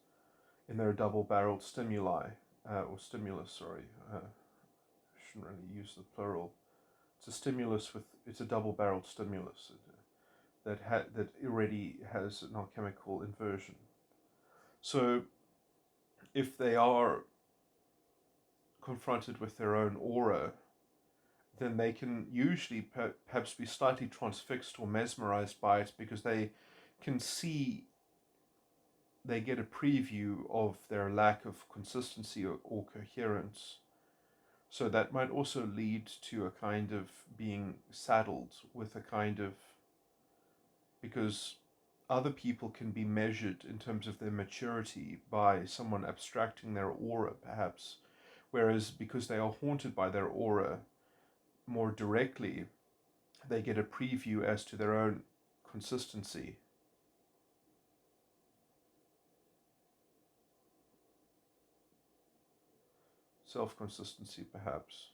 in their double-barreled stimuli, or stimulus, sorry. Shouldn't really use the plural. It's a double-barreled stimulus that already has an alchemical inversion. So if they are confronted with their own aura, then they can usually perhaps be slightly transfixed or mesmerized by it, because they can see, they get a preview of their lack of consistency or coherence. So that might also lead to a kind of being saddled with a kind of, because other people can be measured in terms of their maturity by someone abstracting their aura, perhaps, whereas because they are haunted by their aura more directly, they get a preview as to their own consistency. Self-consistency, perhaps.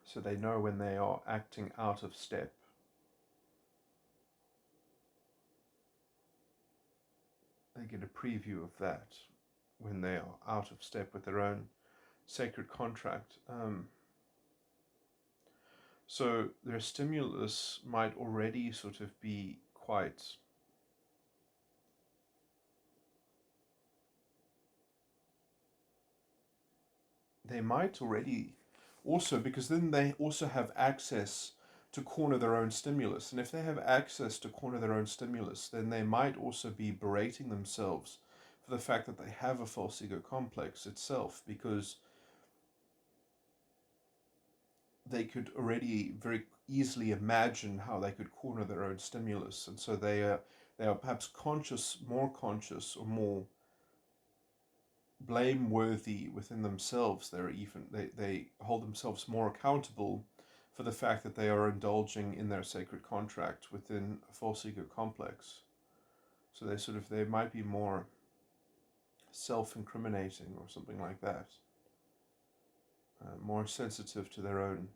So they know when they are acting out of step. They get a preview of that when they are out of step with their own sacred contract. So their stimulus might already sort of be quite they might already also, because then they also have access to corner their own stimulus. And if they have access to corner their own stimulus, then they might also be berating themselves for the fact that they have a false ego complex itself, because they could already very easily imagine how they could corner their own stimulus. And so they are perhaps more conscious, or more blameworthy within themselves. They hold themselves more accountable for the fact that they are indulging in their sacred contract within a false ego complex. So they might be more self-incriminating or something like that, more sensitive to their own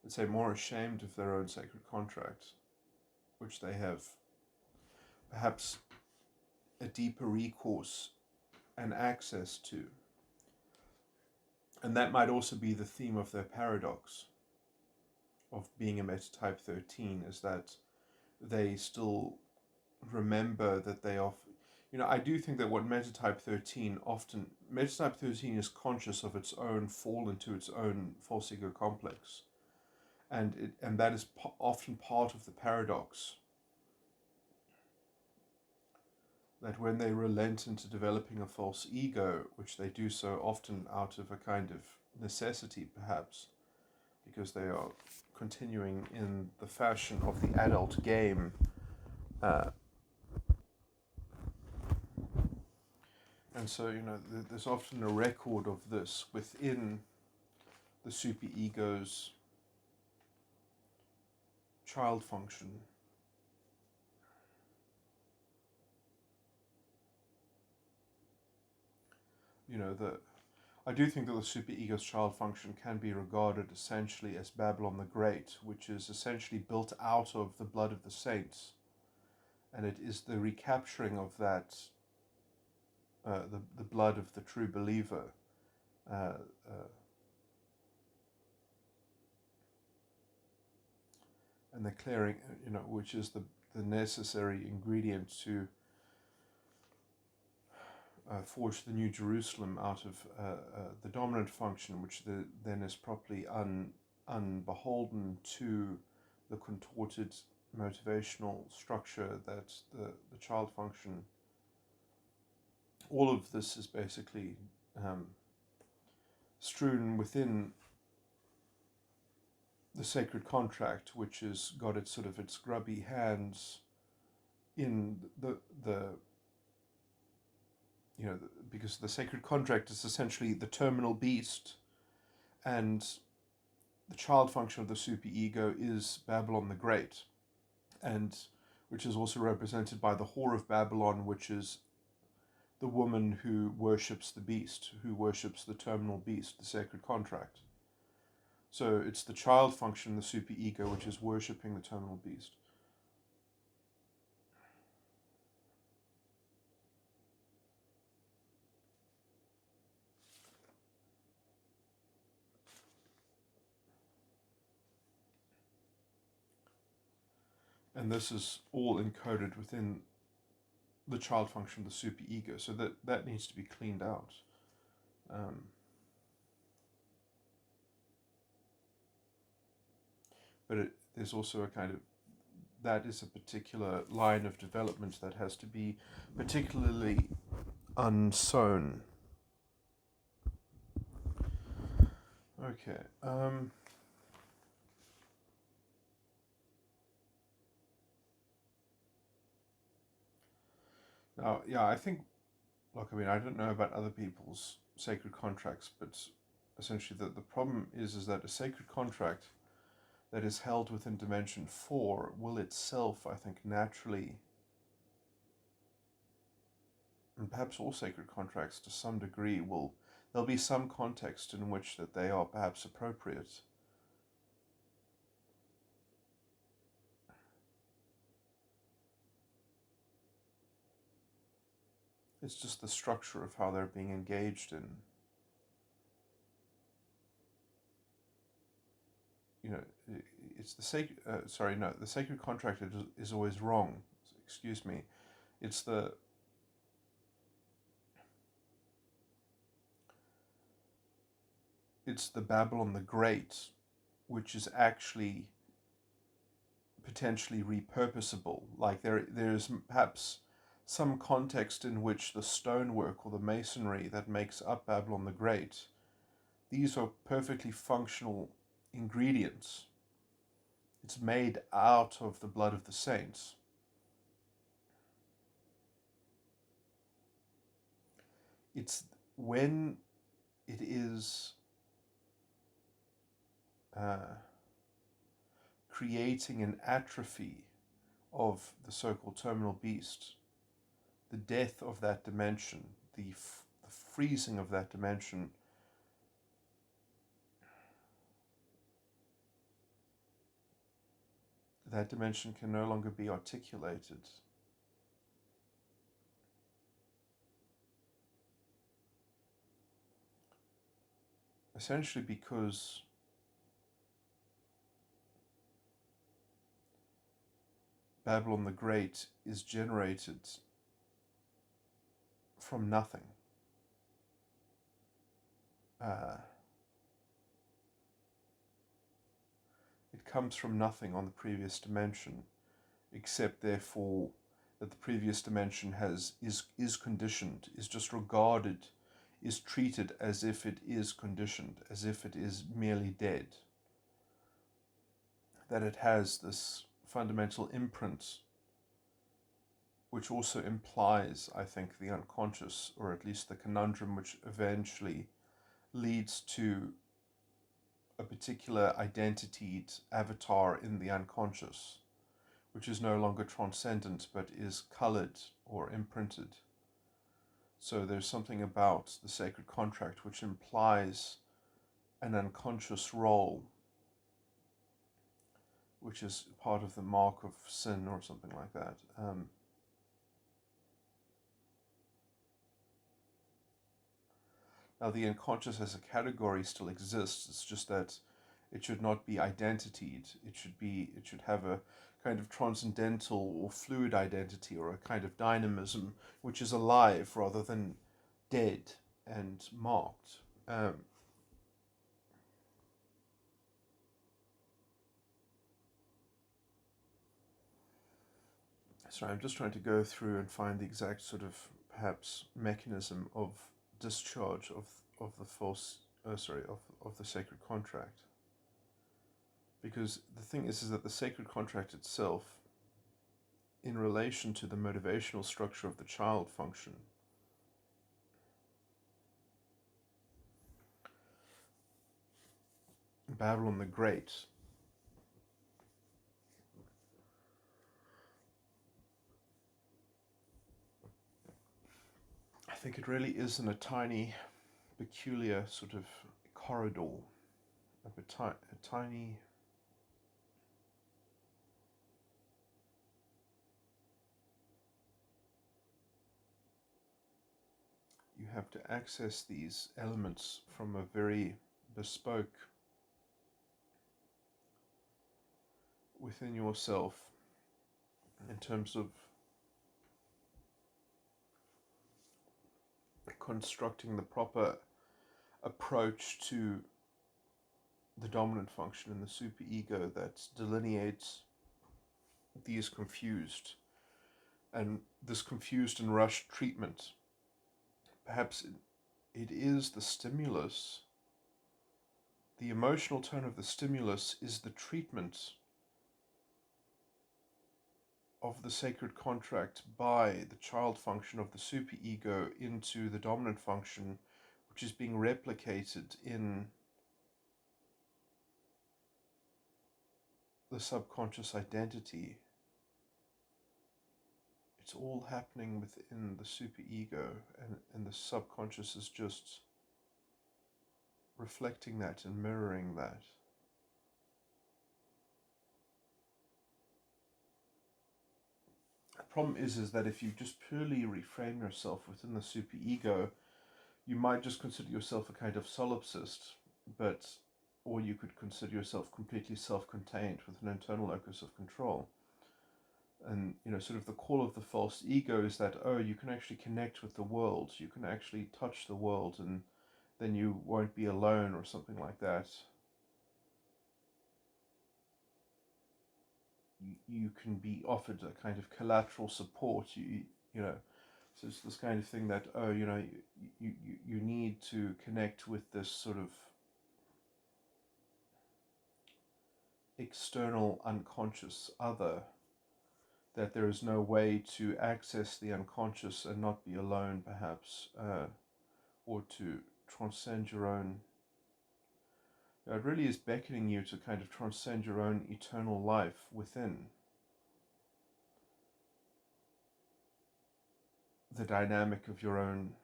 let's say, more ashamed of their own sacred contract, which they have perhaps a deeper recourse and access to. And that might also be the theme of their paradox of being a metatype 13, is that they still remember that they are, I do think that what metatype 13 is conscious of its own fall into its own false ego complex. And that is often part of the paradox. That when they relent into developing a false ego, which they do so often out of a kind of necessity perhaps, because they are continuing in the fashion of the adult game, and so, there's often a record of this within the superego's child function. I do think that the superego's child function can be regarded essentially as Babylon the Great, which is essentially built out of the blood of the saints, and it is the recapturing of that, the blood of the true believer, and the clearing, which is the necessary ingredient to forge the New Jerusalem out of the dominant function, which then is properly unbeholden to the contorted motivational structure that the child function. All of this is basically strewn within the sacred contract, which has got its grubby hands in the because the sacred contract is essentially the terminal beast, and the child function of the superego is Babylon the Great, and which is also represented by the whore of Babylon, which is the woman who worships the beast, who worships the terminal beast, the sacred contract. So it's the child function, the superego, which is worshipping the terminal beast. And this is all encoded within the child function of the superego, so that needs to be cleaned out. But there's also a kind of, that is a particular line of development that has to be particularly unsown. Okay. Now, yeah, I think, look, I don't know about other people's sacred contracts, but essentially the problem is that a sacred contract that is held within Dimension 4 will itself, I think, naturally, and perhaps all sacred contracts to some degree, there'll be some context in which that they are perhaps appropriate. It's just the structure of how they're being engaged in. It's the sacred. The sacred contract is always wrong. Excuse me. It's the Babylon the Great, which is actually potentially repurposable. Like there's perhaps some context in which the stonework or the masonry that makes up Babylon the Great, these are perfectly functional ingredients. It's made out of the blood of the saints. It's when it is creating an atrophy of the so-called terminal beast, the death of that dimension, the freezing of that dimension, that dimension can no longer be articulated. Essentially because Babylon the Great is generated from nothing. It comes from nothing on the previous dimension, except therefore that the previous dimension is conditioned, is just regarded, is treated as if it is conditioned, as if it is merely dead. That it has this fundamental imprint, which also implies, I think, the unconscious, or at least the conundrum which eventually leads to a particular identitied avatar in the unconscious, which is no longer transcendent but is colored or imprinted. So there's something about the sacred contract which implies an unconscious role, which is part of the mark of sin or something like that. Now, the unconscious as a category still exists. It's just that it should not be identitied. It should have a kind of transcendental or fluid identity, or a kind of dynamism which is alive rather than dead and marked. So I'm just trying to go through and find the exact sort of perhaps mechanism of discharge of the false, of the sacred contract. Because the thing is that the sacred contract itself, in relation to the motivational structure of the child function, Babylon the Great, I think it really is in a tiny, peculiar sort of corridor, a tiny you have to access these elements from a very bespoke within yourself in terms of constructing the proper approach to the dominant function in the superego that delineates these confused and this confused and rushed treatment. Perhaps it is the stimulus. The emotional tone of the stimulus is the treatment of the sacred contract by the child function of the superego into the dominant function, which is being replicated in the subconscious identity. It's all happening within the superego, and the subconscious is just reflecting that and mirroring that. The problem is that if you just purely reframe yourself within the superego, you might just consider yourself a kind of solipsist, or you could consider yourself completely self-contained with an internal locus of control. And sort of the call of the false ego is that, you can actually connect with the world, you can actually touch the world, and then you won't be alone, or something like that. You can be offered a kind of collateral support. So it's this kind of thing that you need to connect with this sort of external unconscious other, that there is no way to access the unconscious and not be alone, perhaps, or to transcend your own. It really is beckoning you to kind of transcend your own eternal life within the dynamic of your own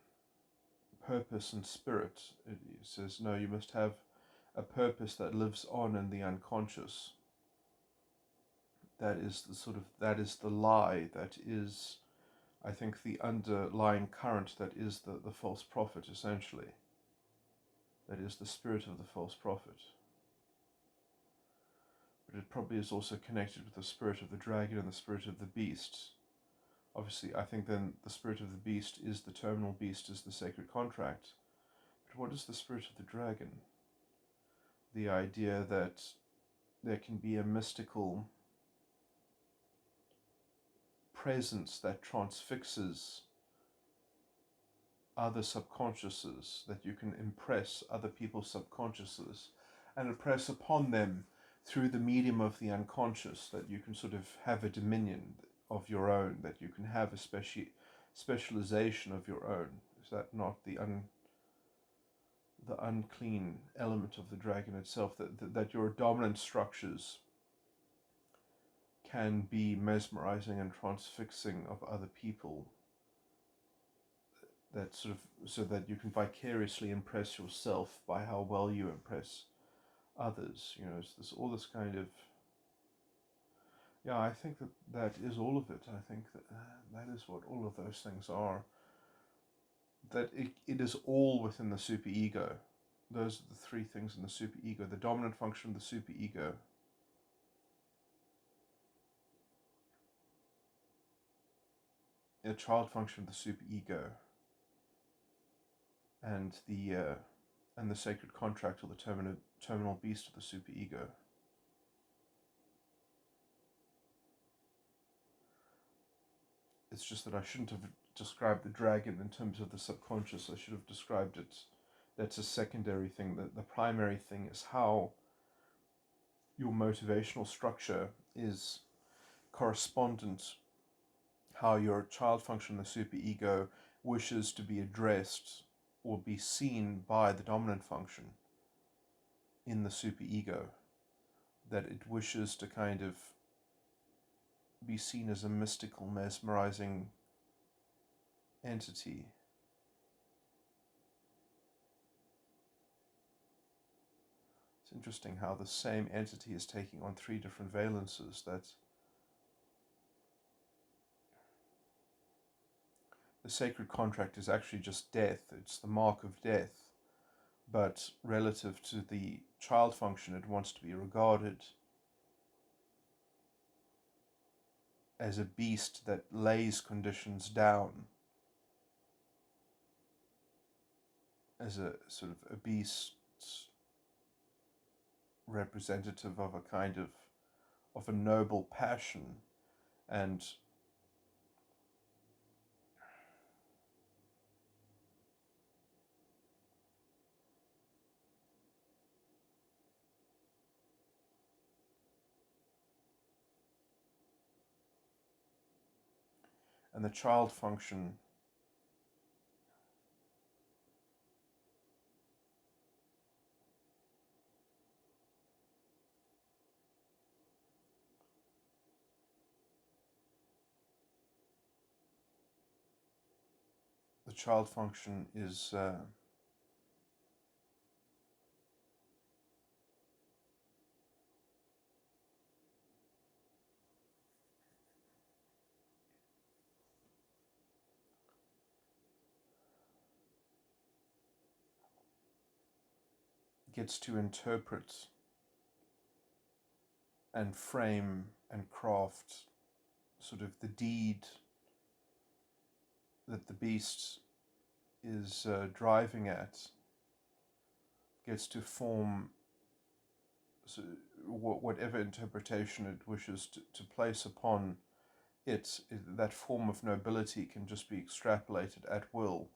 purpose and spirit. It says, no, you must have a purpose that lives on in the unconscious. that is the lie, that is, I think, the underlying current, that is the false prophet, essentially. That is the spirit of the false prophet. But it probably is also connected with the spirit of the dragon and the spirit of the beast. Obviously, I think then the spirit of the beast is the terminal beast, is the sacred contract. But what is the spirit of the dragon? The idea that there can be a mystical presence that transfixes other subconsciouses, that you can impress other people's subconsciouses and impress upon them through the medium of the unconscious, that you can sort of have a dominion of your own, that you can have a specialization of your own. Is that not the unclean element of the dragon itself, that your dominant structures can be mesmerizing and transfixing of other people, that sort of, so that you can vicariously impress yourself by how well you impress others. It's all this kind of, I think that is all of it. I think that is what all of those things are. That it is all within the superego. Those are the three things in the superego: the dominant function of the superego, the child function of the superego, and the sacred contract, or the terminal beast of the superego. It's just that I shouldn't have described the dragon in terms of the subconscious. I should have described it. That's a secondary thing. The primary thing is how your motivational structure is correspondent, how your child function, the superego, wishes to be addressed or be seen by the dominant function in the superego, that it wishes to kind of be seen as a mystical, mesmerizing entity. It's interesting how the same entity is taking on three different valences, that the sacred contract is actually just death. It's the mark of death. But relative to the child function, it wants to be regarded as a beast that lays conditions down, as a sort of a beast representative of a kind of a noble passion, and the child function is gets to interpret and frame and craft sort of the deed that the beast is driving at, gets to form whatever interpretation it wishes to place upon it. That form of nobility can just be extrapolated at will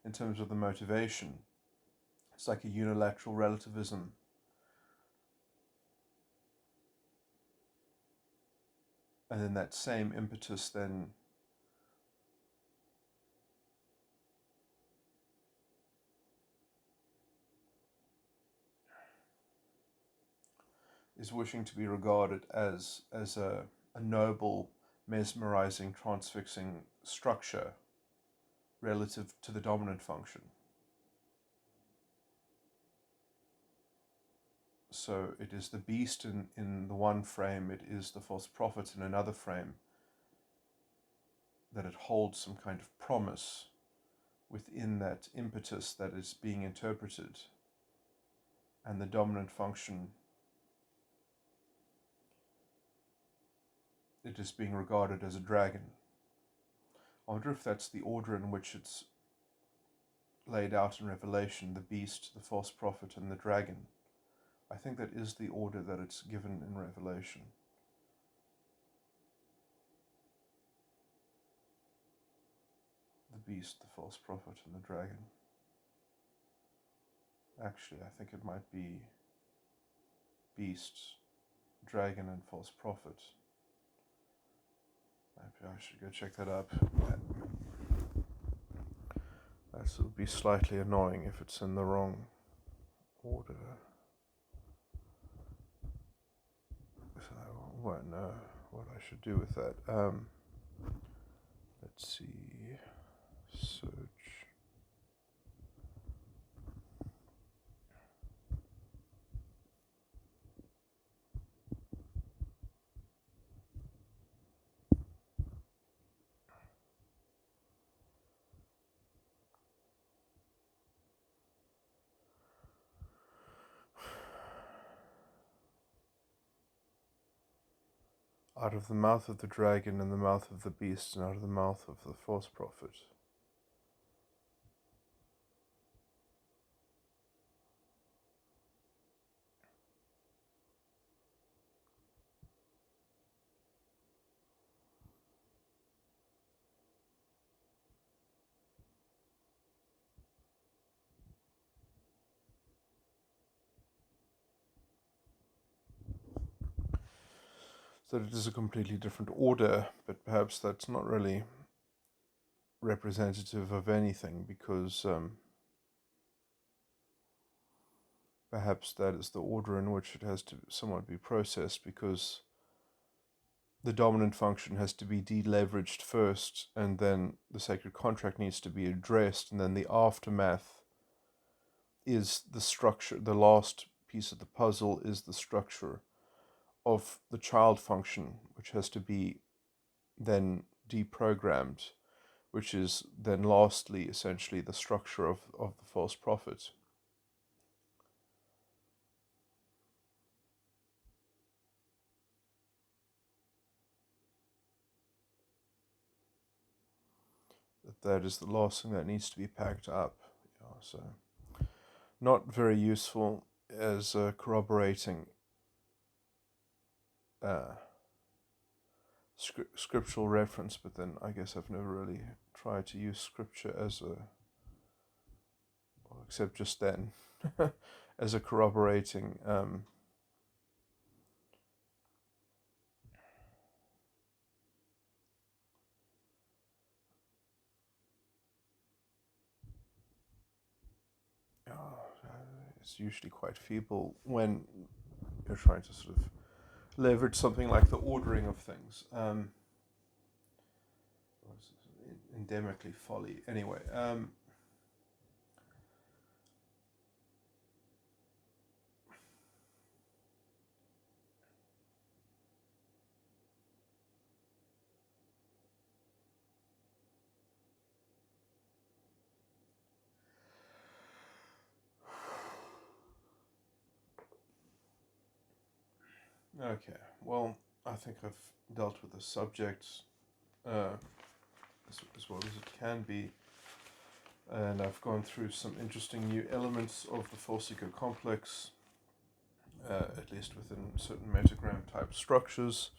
in terms of the motivation. It's like a unilateral relativism. And then that same impetus then is wishing to be regarded as a noble, mesmerizing, transfixing structure relative to the dominant function. So it is the beast in the one frame, it is the false prophet in another frame, that it holds some kind of promise within that impetus that is being interpreted, and the dominant function, it is being regarded as a dragon. I wonder if that's the order in which it's laid out in Revelation: the beast, the false prophet, and the dragon. I think that is the order that it's given in Revelation. The beast, the false prophet, and the dragon. Actually, I think it might be beast, dragon, and false prophet. Maybe I should go check that up. That would be slightly annoying if it's in the wrong order. So I won't know what I should do with that. Let's see. Search. Out of the mouth of the dragon, and the mouth of the beast, and out of the mouth of the false prophet. So it is a completely different order, but perhaps that's not really representative of anything, because perhaps that is the order in which it has to somewhat be processed, because the dominant function has to be deleveraged first, and then the sacred contract needs to be addressed, and then the aftermath is the structure. The last piece of the puzzle is the structure of the child function, which has to be then deprogrammed, which is then lastly essentially the structure of the false prophet. That is the last thing that needs to be packed up. So not very useful as corroborating scriptural reference, but then I guess I've never really tried to use scripture as except just then, as a corroborating it's usually quite feeble when you're trying to sort of leverage something like the ordering of things. Endemically folly. Anyway, okay, well, I think I've dealt with the subject as well as it can be, and I've gone through some interesting new elements of the false ego complex, at least within certain metagram type structures.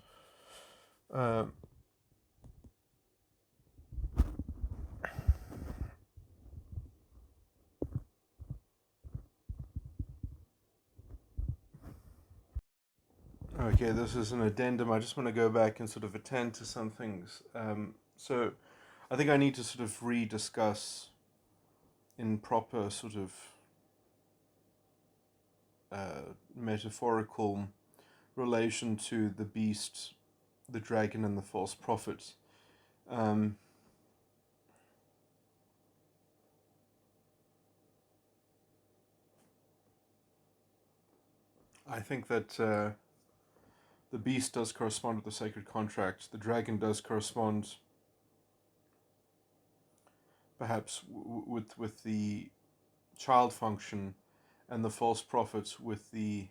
Okay, this is an addendum. I just want to go back and sort of attend to some things. So I think I need to sort of rediscuss in proper sort of metaphorical relation to the beast, the dragon, and the false prophet. I think that the beast does correspond with the sacred contract. The dragon does correspond, perhaps, with the child function, and the false prophet with the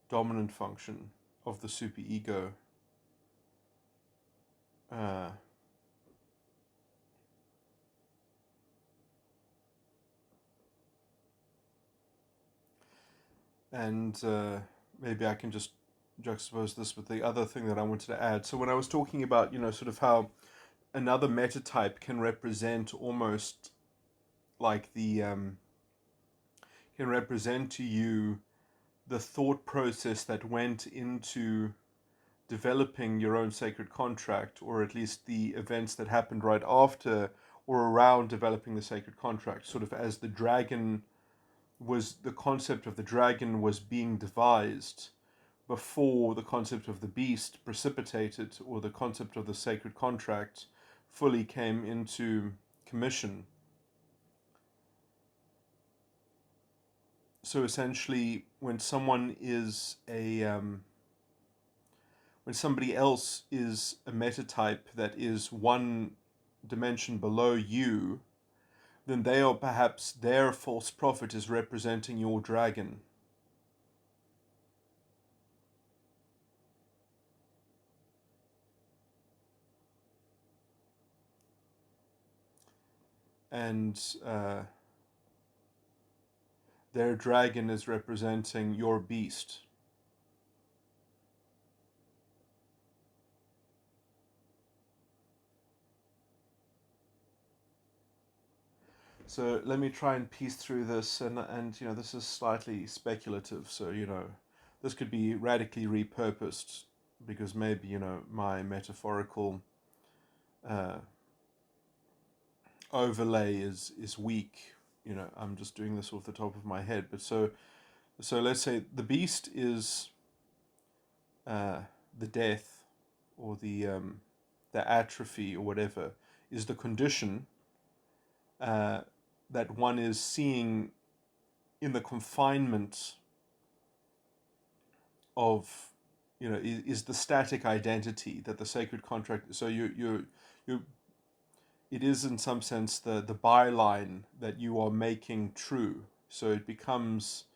dominant function of the superego. Uh, and maybe I can just juxtapose this with the other thing that I wanted to add. So when I was talking about, sort of how another metatype can represent almost like can represent to you the thought process that went into developing your own sacred contract, or at least the events that happened right after or around developing the sacred contract, sort of as the concept of the dragon was being devised before the concept of the beast precipitated, or the concept of the sacred contract fully came into commission. So essentially, when somebody else is a metatype that is one dimension below you, then they are perhaps, their false prophet is representing your dragon. And their dragon is representing your beast. So let me try and piece through this, and this is slightly speculative. So this could be radically repurposed, because maybe my metaphorical overlay is weak. I'm just doing this off the top of my head. But so let's say the beast is the death, or the atrophy, or whatever, is the condition that one is seeing in the confinement of, is the static identity that the sacred contract. So you it is in some sense the byline that you are making true. So it becomes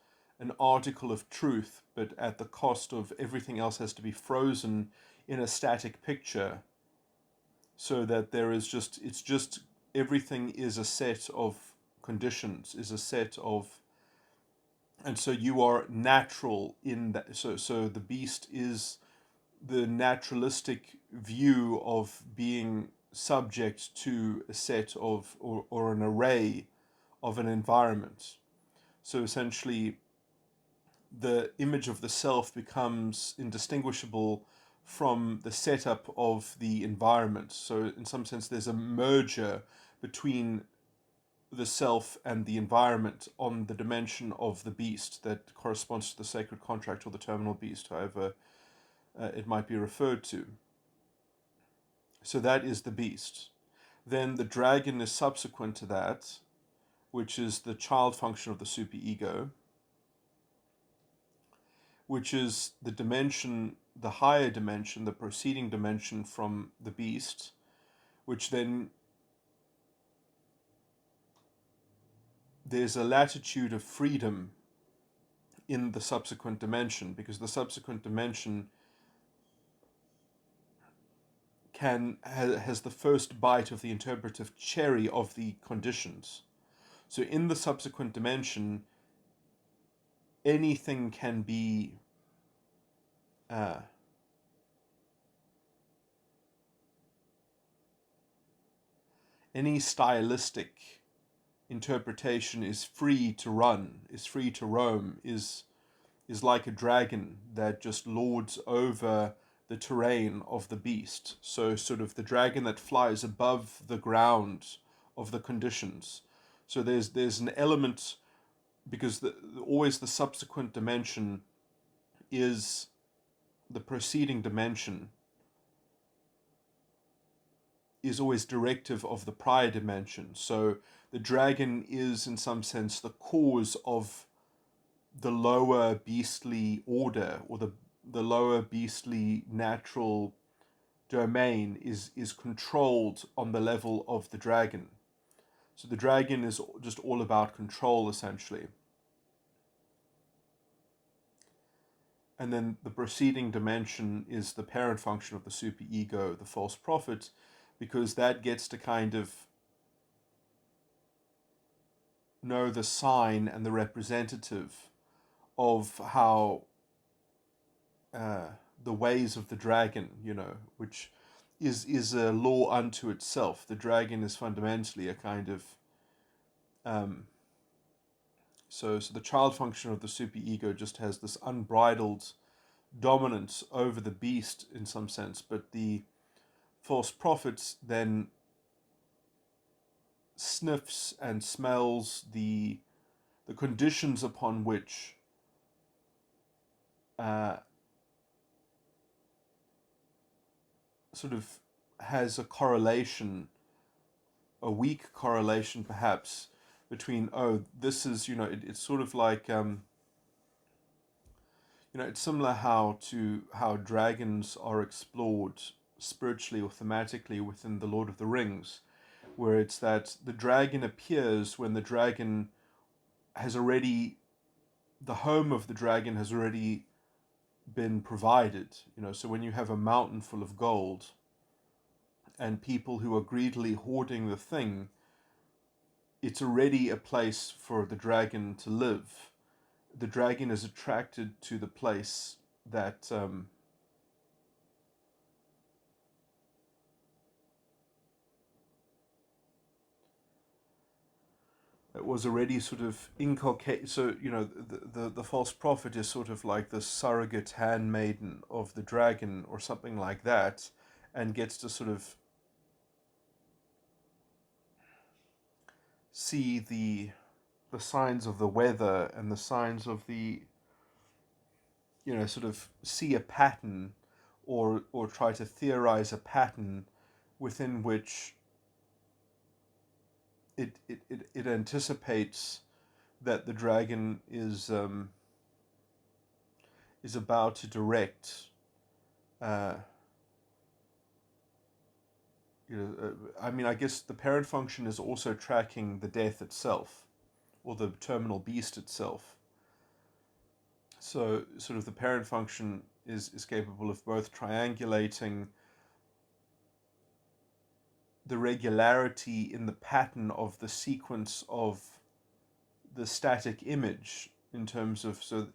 an article of truth, but at the cost of everything else has to be frozen in a static picture, so that it's just everything is a set of conditions, is a set of, and so you are natural in that. So the beast is the naturalistic view of being subject to a set of, or an array of an environment. So essentially, the image of the self becomes indistinguishable from the setup of the environment. So in some sense, there's a merger between the self and the environment on the dimension of the beast that corresponds to the sacred contract, or the terminal beast, however it might be referred to. So that is the beast. Then the dragon is subsequent to that, which is the child function of the superego, which is the dimension, the higher dimension, the proceeding dimension from the beast, which then there's a latitude of freedom in the subsequent dimension, because the subsequent dimension has the first bite of the interpretive cherry of the conditions. So in the subsequent dimension, anything can be any stylistic interpretation is free to run, is free to roam, is like a dragon that just lords over the terrain of the beast. So sort of the dragon that flies above the ground of the conditions. So there's an element, because always the subsequent dimension is the preceding dimension, is always directive of the prior dimension. So the dragon is in some sense the cause of the lower beastly order, or the lower beastly natural domain is controlled on the level of the dragon. So the dragon is just all about control, essentially. And then the preceding dimension is the parent function of the superego, the false prophet, because that gets to kind of know the sign and the representative of how the ways of the dragon, which is a law unto itself. The dragon is fundamentally a kind of so the child function of the superego just has this unbridled dominance over the beast in some sense, but the false prophet then sniffs and smells the conditions upon which uh, sort of has a correlation, a weak correlation perhaps, between, oh, this is, it's sort of like, it's similar how dragons are explored spiritually or thematically within the Lord of the Rings, where it's that the dragon appears when the dragon has already, the home of the dragon has already been provided. So when you have a mountain full of gold and people who are greedily hoarding the thing, it's already a place for the dragon to live. The dragon is attracted to the place that that was already sort of inculcated. So the false prophet is sort of like the surrogate handmaiden of the dragon or something like that, and gets to sort of see the signs of the weather and the signs of the, sort of see a pattern, or try to theorize a pattern within which it anticipates that the dragon is about to direct. Uh, I mean, I guess the parent function is also tracking the death itself, or the terminal beast itself. So, sort of, the parent function is capable of both triangulating the regularity in the pattern of the sequence of the static image, in terms of, so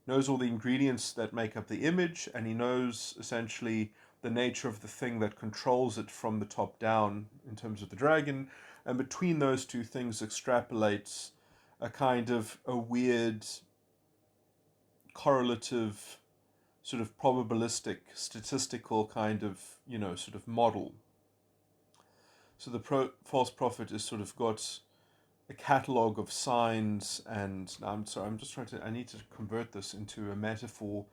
knows all the ingredients that make up the image, and he knows essentially the nature of the thing that controls it from the top down in terms of the dragon, and between those two things extrapolates a kind of a weird correlative, sort of probabilistic statistical kind of, sort of model. So the false prophet is sort of got a catalog of signs, and now I'm sorry, I need to convert this into a metaphor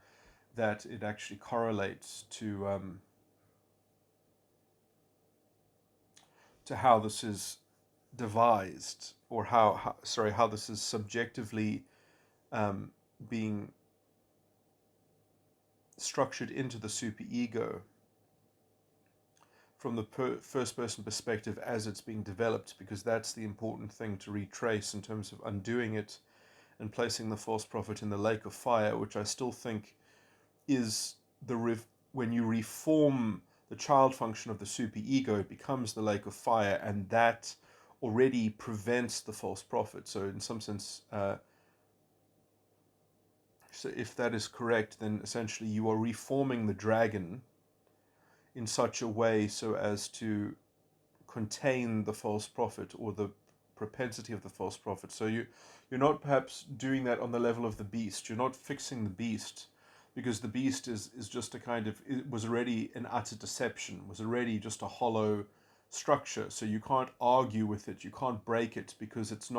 that it actually correlates to how this is devised, or how this is subjectively being structured into the superego from the first person perspective as it's being developed, because that's the important thing to retrace in terms of undoing it and placing the false prophet in the lake of fire, which I still think is when you reform the child function of the superego, it becomes the lake of fire, and that already prevents the false prophet. So in some sense, so if that is correct, then essentially you are reforming the dragon in such a way so as to contain the false prophet, or the propensity of the false prophet. So you're not perhaps doing that on the level of the beast. You're not fixing the beast, because the beast is just a kind of, it was already an utter deception, was already just a hollow structure. So you can't argue with it, you can't break it, because it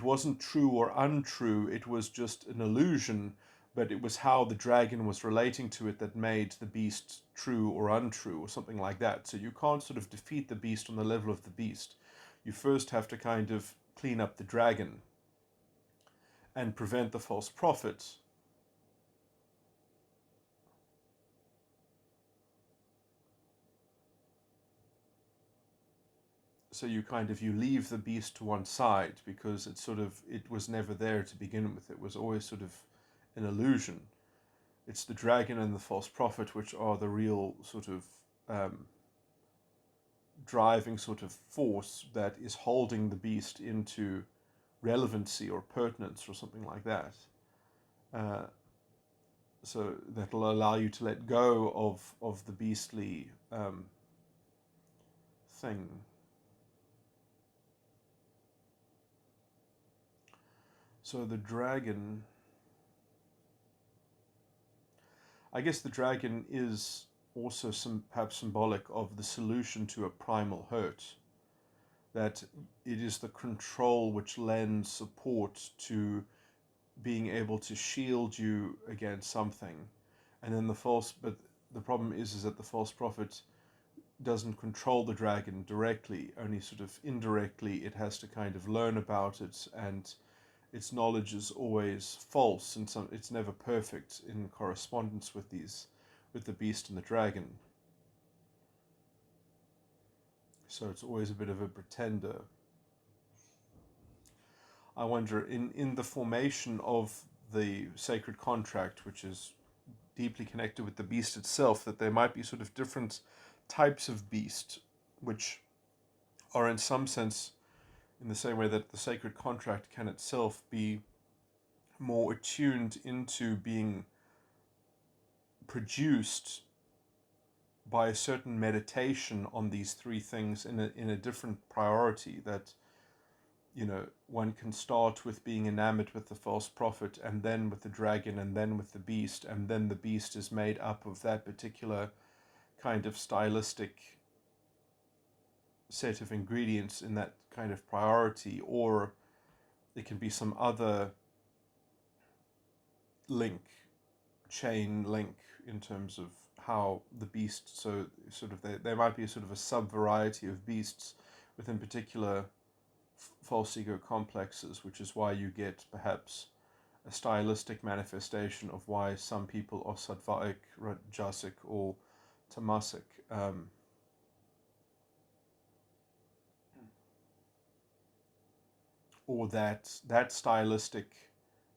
wasn't true or untrue, it was just an illusion, but it was how the dragon was relating to it that made the beast true or untrue, or something like that. So you can't sort of defeat the beast on the level of the beast. You first have to kind of clean up the dragon. and prevent the false prophet. So you leave the beast to one side, because it was never there to begin with. It was always sort of an illusion. It's the dragon and the false prophet which are the real sort of driving sort of force that is holding the beast into relevancy or pertinence or something like that. So that'll allow you to let go of the beastly thing. So the dragon, I guess the dragon is also perhaps symbolic of the solution to a primal hurt. That it is the control which lends support to being able to shield you against something. And then but the problem is that the false prophet doesn't control the dragon directly, only sort of indirectly. It has to kind of learn about it, and its knowledge is always false, and it's never perfect in correspondence with the beast and the dragon. So it's always a bit of a pretender. I wonder, in the formation of the sacred contract, which is deeply connected with the beast itself, that there might be sort of different types of beast, which are in some sense, in the same way that the sacred contract can itself be more attuned into being produced by a certain meditation on these three things in a different priority. That, one can start with being enamored with the false prophet, and then with the dragon, and then with the beast, and then the beast is made up of that particular kind of stylistic set of ingredients in that kind of priority. Or it can be some other chain link in terms of how the beast, so sort of there might be sort of a sub-variety of beasts within particular false ego complexes, which is why you get perhaps a stylistic manifestation of why some people are sattvic, rajasic, or tamasic. Or that stylistic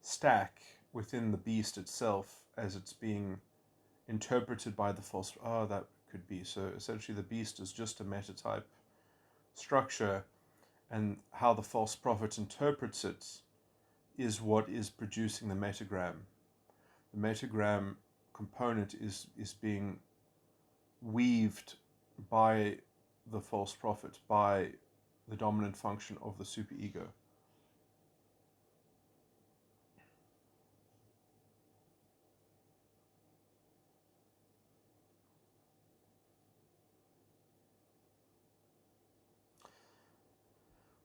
stack within the beast itself, as it's being interpreted by the false. That could be. So essentially the beast is just a metatype structure, and how the false prophet interprets it is what is producing the metagram. The metagram component is being weaved by the false prophet, by the dominant function of the superego.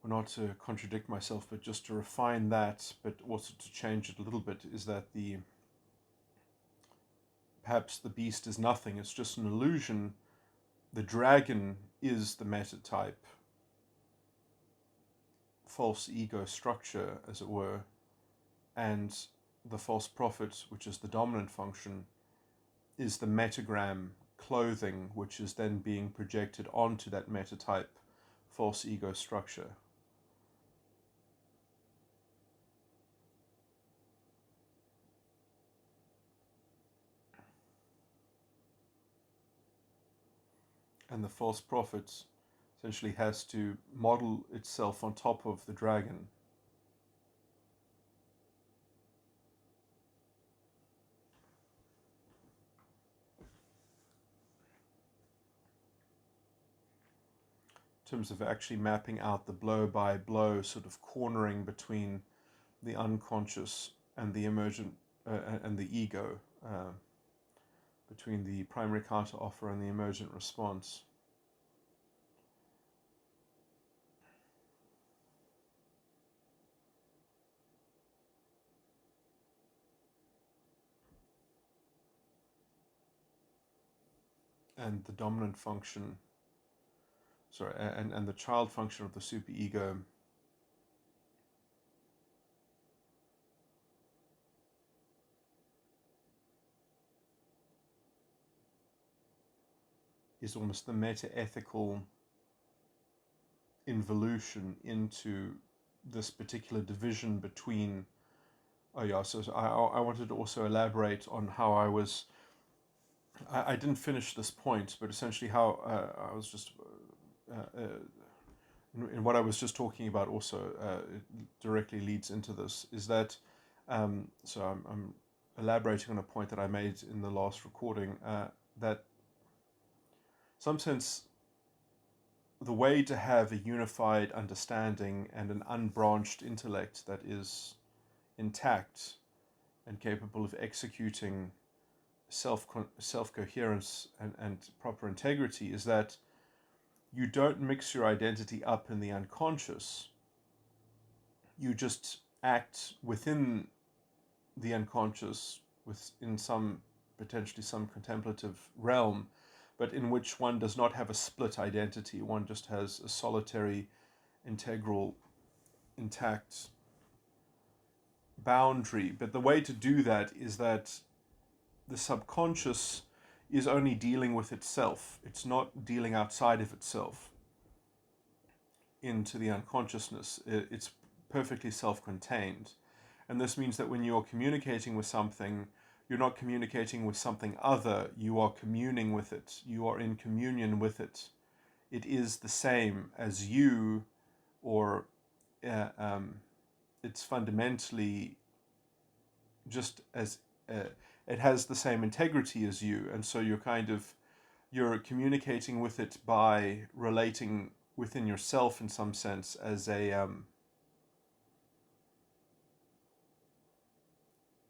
Not to contradict myself, but just to refine that, but also to change it a little bit, is that perhaps the beast is nothing, it's just an illusion. The dragon is the metatype, false ego structure, as it were, and the false prophet, which is the dominant function, is the metagram clothing, which is then being projected onto that metatype false ego structure. And the false prophet essentially has to model itself on top of the dragon. In terms of actually mapping out the blow by blow sort of cornering between the unconscious and the emergent and the ego, between the primary counter offer and the emergent response. And the dominant function, and the child function of the superego is almost the meta-ethical involution into this particular division between. Oh yeah, so I wanted to also elaborate on how I didn't finish this point, but essentially how I was just in what I was just talking about also it directly leads into this, is that so I'm elaborating on a point that I made in the last recording, that some sense the way to have a unified understanding and an unbranched intellect that is intact and capable of executing self coherence and proper integrity is that you don't mix your identity up in the unconscious. You just act within the unconscious, within some potentially some contemplative realm, but in which one does not have a split identity. One just has a solitary, integral, intact boundary. But the way to do that is that the subconscious is only dealing with itself. It's not dealing outside of itself into the unconsciousness. It's perfectly self-contained. And this means that when you're communicating with something, you're not communicating with something other, you are communing with it. You are in communion with it. It is the same as you, or it's fundamentally just as it has the same integrity as you, and so you're communicating with it by relating within yourself in some sense as a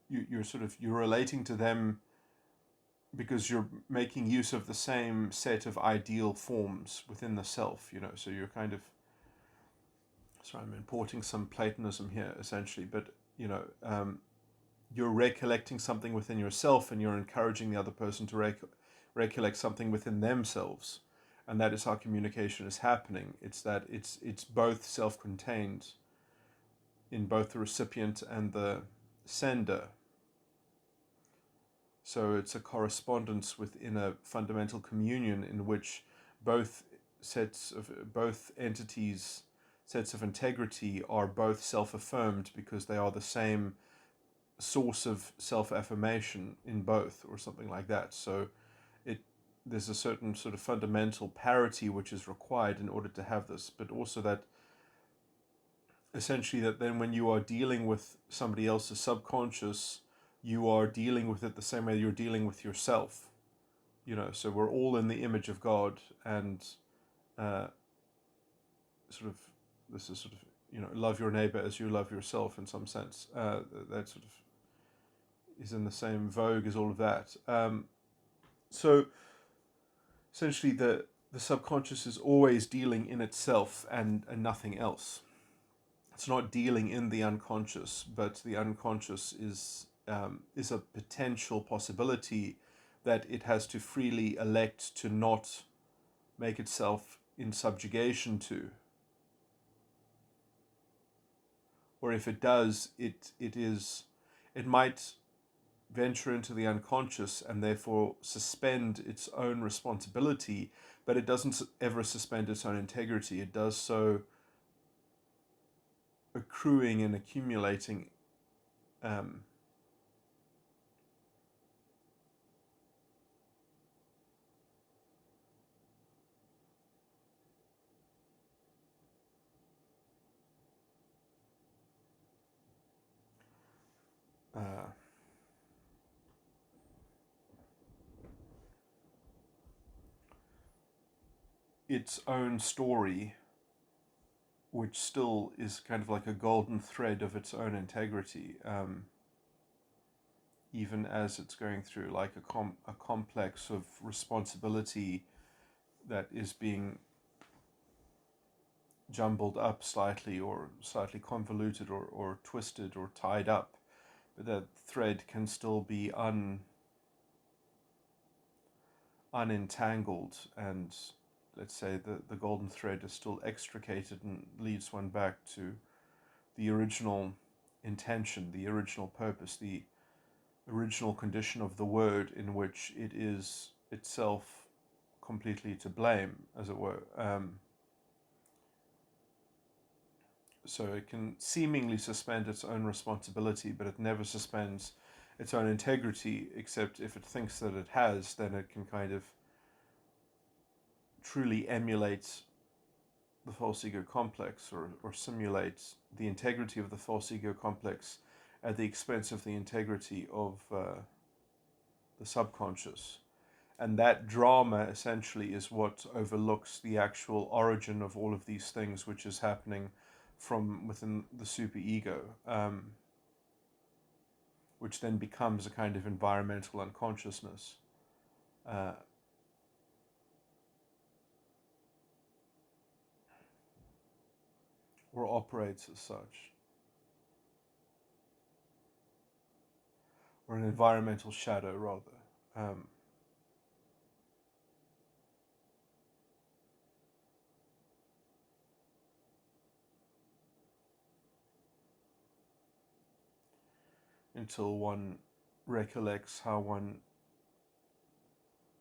you're relating to them because you're making use of the same set of ideal forms within the self, so you're sorry, I'm importing some Platonism here essentially, but you're recollecting something within yourself and you're encouraging the other person to recollect something within themselves, and that is how communication is happening. It's that it's both self-contained in both the recipient and the sender. So it's a correspondence within a fundamental communion in which both entities, sets of integrity, are both self-affirmed because they are the same source of self-affirmation in both, or something like that. So there's a certain sort of fundamental parity which is required in order to have this, but also that essentially that then when you are dealing with somebody else's subconscious, you are dealing with it the same way you're dealing with yourself. So we're all in the image of God, and sort of this is sort of love your neighbor as you love yourself in some sense. That sort of is in the same vogue as all of that. So essentially the subconscious is always dealing in itself and nothing else. It's not dealing in the unconscious, but the unconscious is a potential possibility that it has to freely elect to not make itself in subjugation to. Or if it does, it might venture into the unconscious and therefore suspend its own responsibility, but it doesn't ever suspend its own integrity. It does so accruing and accumulating its own story, which still is kind of like a golden thread of its own integrity, even as it's going through like a complex of responsibility that is being jumbled up slightly, or slightly convoluted, or twisted, or tied up, but that thread can still be unentangled, and let's say the golden thread is still extricated and leads one back to the original intention, the original purpose, the original condition of the word, in which it is itself completely to blame, as it were. So it can seemingly suspend its own responsibility, but it never suspends its own integrity, except if it thinks that it has, then it can kind of truly emulate the false ego complex, or simulate the integrity of the false ego complex at the expense of the integrity of the subconscious. And that drama essentially is what overlooks the actual origin of all of these things, which is happening from within the superego, which then becomes a kind of environmental unconsciousness. Or operates as such. Or an environmental shadow, rather. Until one recollects how one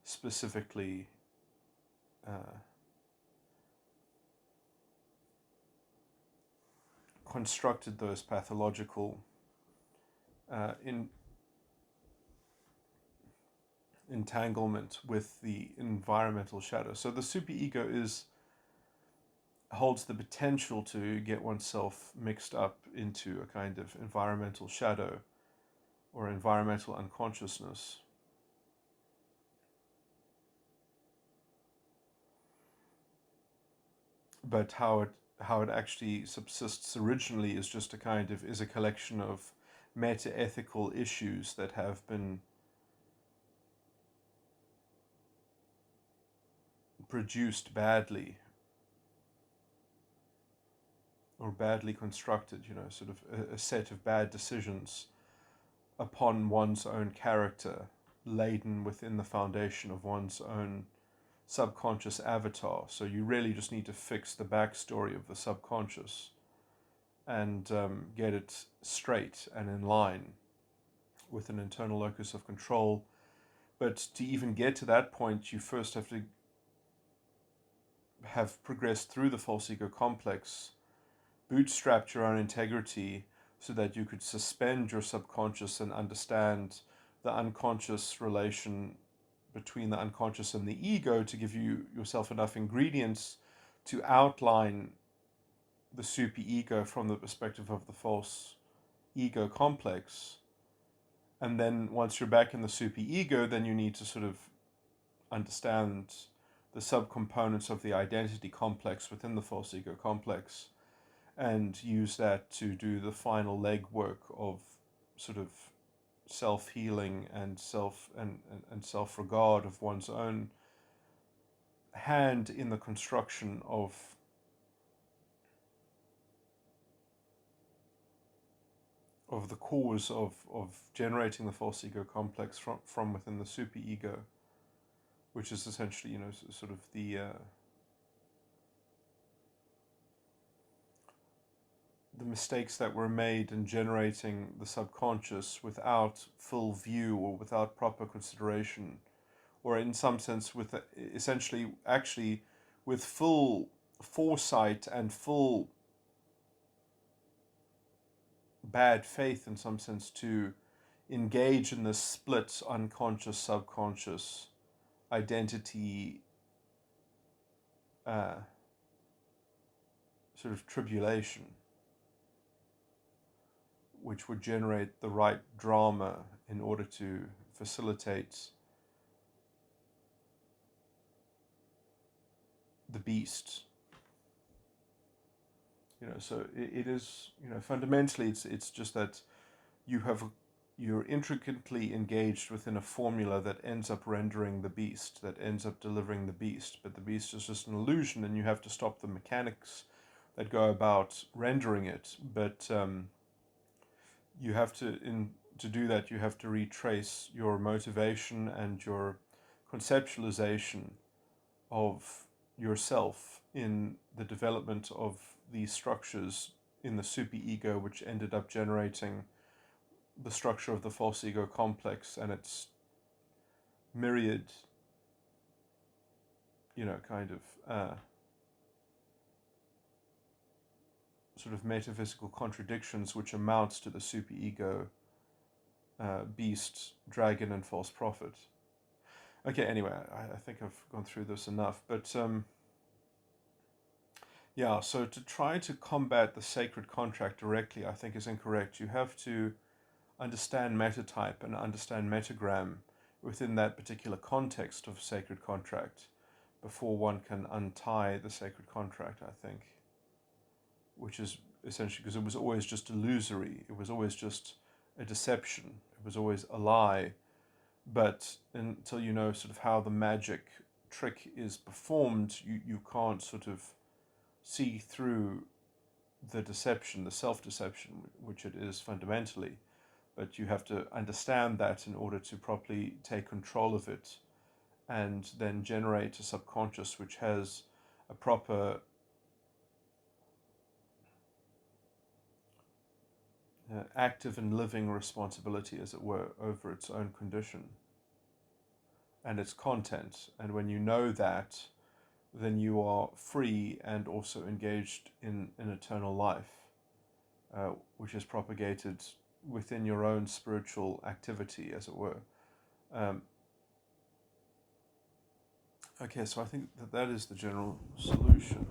specifically constructed those pathological entanglement with the environmental shadow. So the superego holds the potential to get oneself mixed up into a kind of environmental shadow or environmental unconsciousness. But how it actually subsists originally is just a collection of meta-ethical issues that have been produced badly, or badly constructed, sort of a set of bad decisions upon one's own character, laden within the foundation of one's own subconscious avatar. So you really just need to fix the backstory of the subconscious and get it straight and in line with an internal locus of control. But to even get to that point, you first have to have progressed through the false ego complex, bootstrapped your own integrity so that you could suspend your subconscious and understand the unconscious relation between the unconscious and the ego to give yourself enough ingredients to outline the superego from the perspective of the false ego complex. And then once you're back in the superego, then you need to sort of understand the subcomponents of the identity complex within the false ego complex and use that to do the final legwork of sort of self-healing and self-regard of one's own hand in the construction of the cause of generating the false ego complex from within the superego, which is essentially, sort of the mistakes that were made in generating the subconscious without full view or without proper consideration, or in some sense with essentially actually with full foresight and full bad faith in some sense to engage in this split unconscious subconscious identity sort of tribulation, which would generate the right drama in order to facilitate the beast. So it is, fundamentally it's just that you're intricately engaged within a formula that ends up rendering the beast, that ends up delivering the beast, but the beast is just an illusion, and you have to stop the mechanics that go about rendering it. But you have to do that, you have to retrace your motivation and your conceptualization of yourself in the development of these structures in the superego, which ended up generating the structure of the false ego complex and its myriad kind of sort of metaphysical contradictions which amounts to the superego, beast, dragon, and false prophet. Okay, anyway, I think I've gone through this enough, but yeah, so to try to combat the sacred contract directly, I think is incorrect. You have to understand metatype and understand metagram within that particular context of sacred contract before one can untie the sacred contract, I think, which is essentially because it was always just illusory. It was always just a deception. It was always a lie. But until you know sort of how the magic trick is performed, you can't sort of see through the deception, the self-deception, which it is fundamentally. But you have to understand that in order to properly take control of it and then generate a subconscious which has a proper active and living responsibility, as it were, over its own condition and its content. And when you know that, then you are free and also engaged in eternal life, which is propagated within your own spiritual activity, as it were. Okay, so I think that is the general solution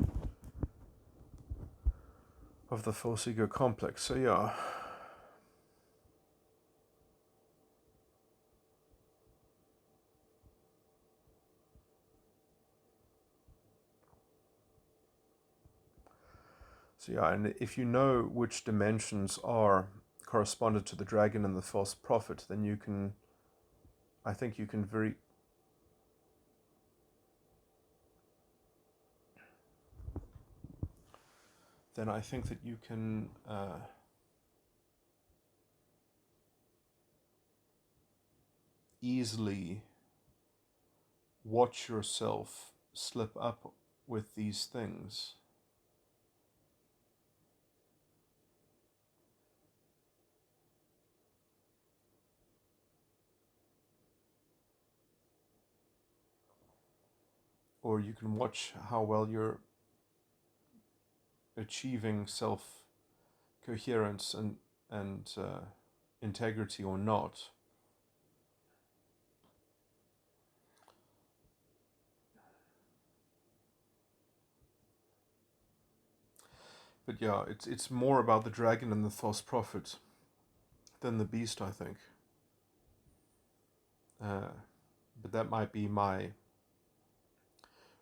of the false ego complex. So yeah. So yeah, and if you know which dimensions are corresponded to the dragon and the false prophet, then you can, I think you can then I think that you can easily watch yourself slip up with these things. Or you can watch how well you're achieving self-coherence and integrity or not. But yeah, it's more about the dragon and the false prophet than the beast, I think. But that might be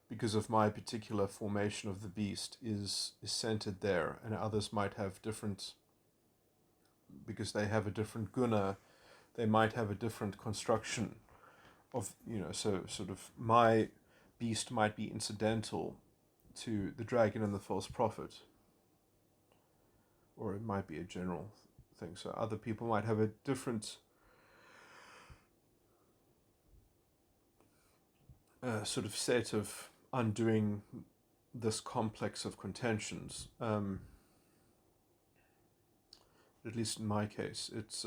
because of my particular formation of the beast is centered there, and others might have different, because they have a different guna, they might have a different construction of, so sort of my beast might be incidental to the dragon and the false prophet, or it might be a general thing. So other people might have a different sort of set of undoing this complex of contentions. At least in my case, it's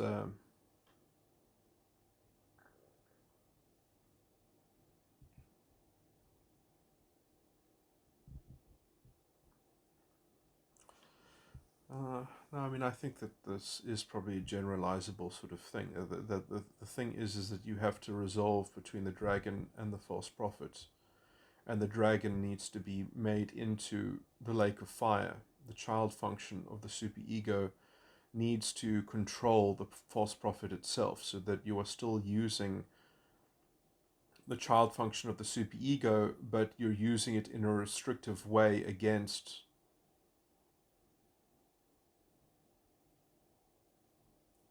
no, I mean, I think that this is probably a generalizable sort of thing. The thing is that you have to resolve between the dragon and the false prophet, and the dragon needs to be made into the lake of fire. The child function of the superego needs to control the false prophet itself, so that you are still using the child function of the superego, but you're using it in a restrictive way against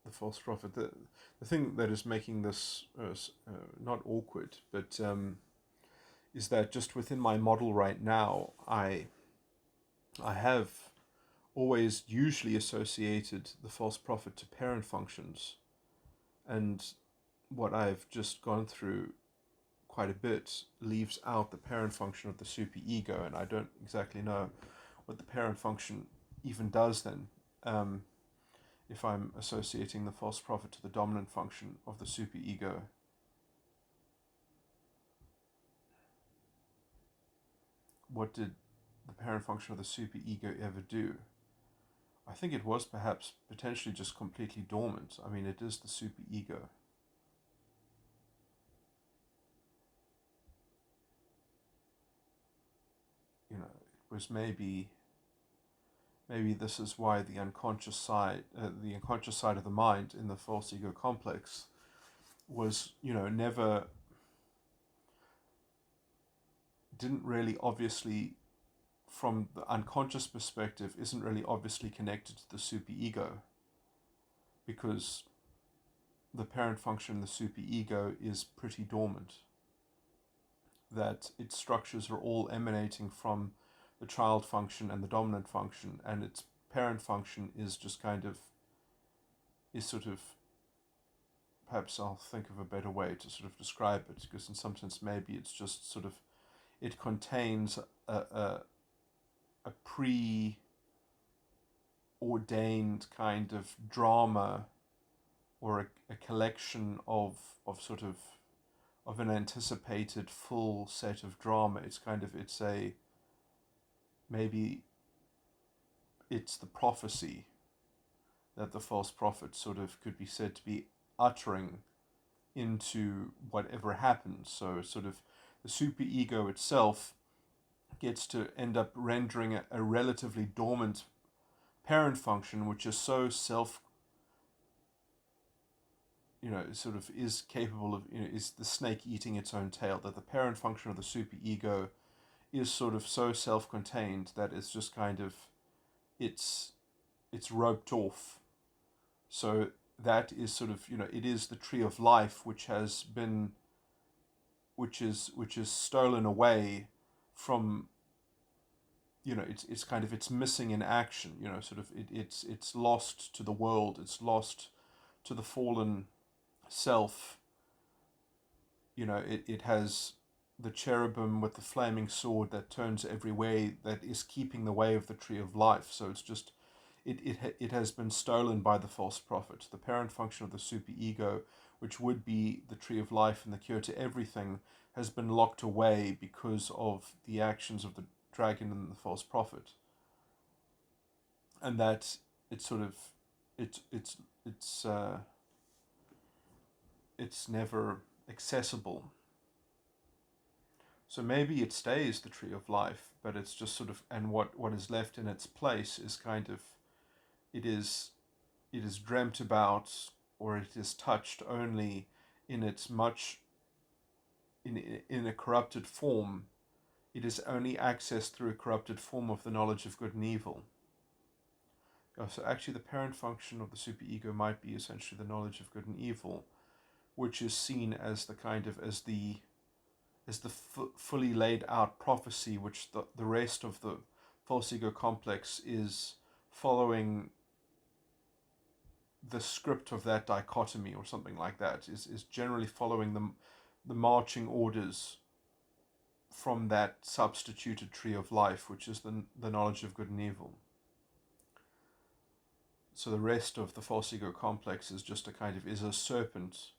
the false prophet. The thing that is making this not awkward, but is that just within my model right now, I have always usually associated the false prophet to parent functions, and what I've just gone through quite a bit leaves out the parent function of the superego, and I don't exactly know what the parent function even does then, if I'm associating the false prophet to the dominant function of the superego. what did the parent function of the superego ever do? I think it was perhaps potentially just completely dormant. I mean, it is the superego. You know, it was maybe this is why the unconscious side of the mind in the false ego complex was, never, didn't really obviously, from the unconscious perspective, isn't really obviously connected to the superego, because the parent function in the superego is pretty dormant. That its structures are all emanating from the child function and the dominant function, and its parent function is just sort of, perhaps I'll think of a better way to sort of describe it, because in some sense maybe it's just sort of, it contains a preordained kind of drama, or a collection of sort of an anticipated full set of drama. Maybe it's the prophecy that the false prophet sort of could be said to be uttering into whatever happens. So sort of the superego itself gets to end up rendering a relatively dormant parent function, which is so sort of is capable of, is the snake eating its own tail, that the parent function of the superego is sort of so self-contained that it's just kind of, it's roped off. So that is sort of, it is the tree of life which has been, which is stolen away from, it's kind of, it's missing in action, sort of, it's lost to the world, it's lost to the fallen self. It has the cherubim with the flaming sword that turns every way, that is keeping the way of the tree of life. So it's just, it has been stolen by the false prophet. The parent function of the superego, which would be the tree of life and the cure to everything, has been locked away because of the actions of the dragon and the false prophet. And that it's sort of, it's never accessible. So maybe it stays the tree of life, but it's just sort of, and what is left in its place is kind of, it is dreamt about, or it is touched only in its much, in a corrupted form. It is only accessed through a corrupted form of the knowledge of good and evil. So actually the parent function of the superego might be essentially the knowledge of good and evil, which is seen as the kind of, as the fully laid out prophecy, which the rest of the false ego complex is following the script of that dichotomy, or something like that, is generally following the marching orders from that substituted tree of life, which is the knowledge of good and evil. So the rest of the false ego complex is just is a serpent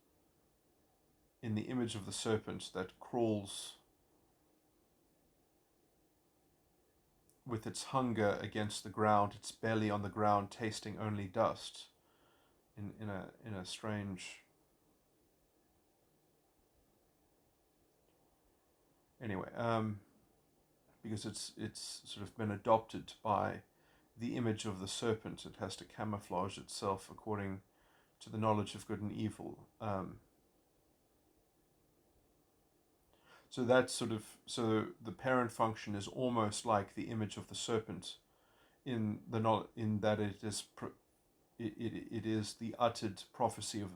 in the image of the serpent that crawls with its hunger against the ground, its belly on the ground, tasting only dust, in a strange. Anyway, because it's sort of been adopted by the image of the serpent, it has to camouflage itself according to the knowledge of good and evil. So that's sort of, so the parent function is almost like the image of the serpent, in that it is the uttered prophecy of,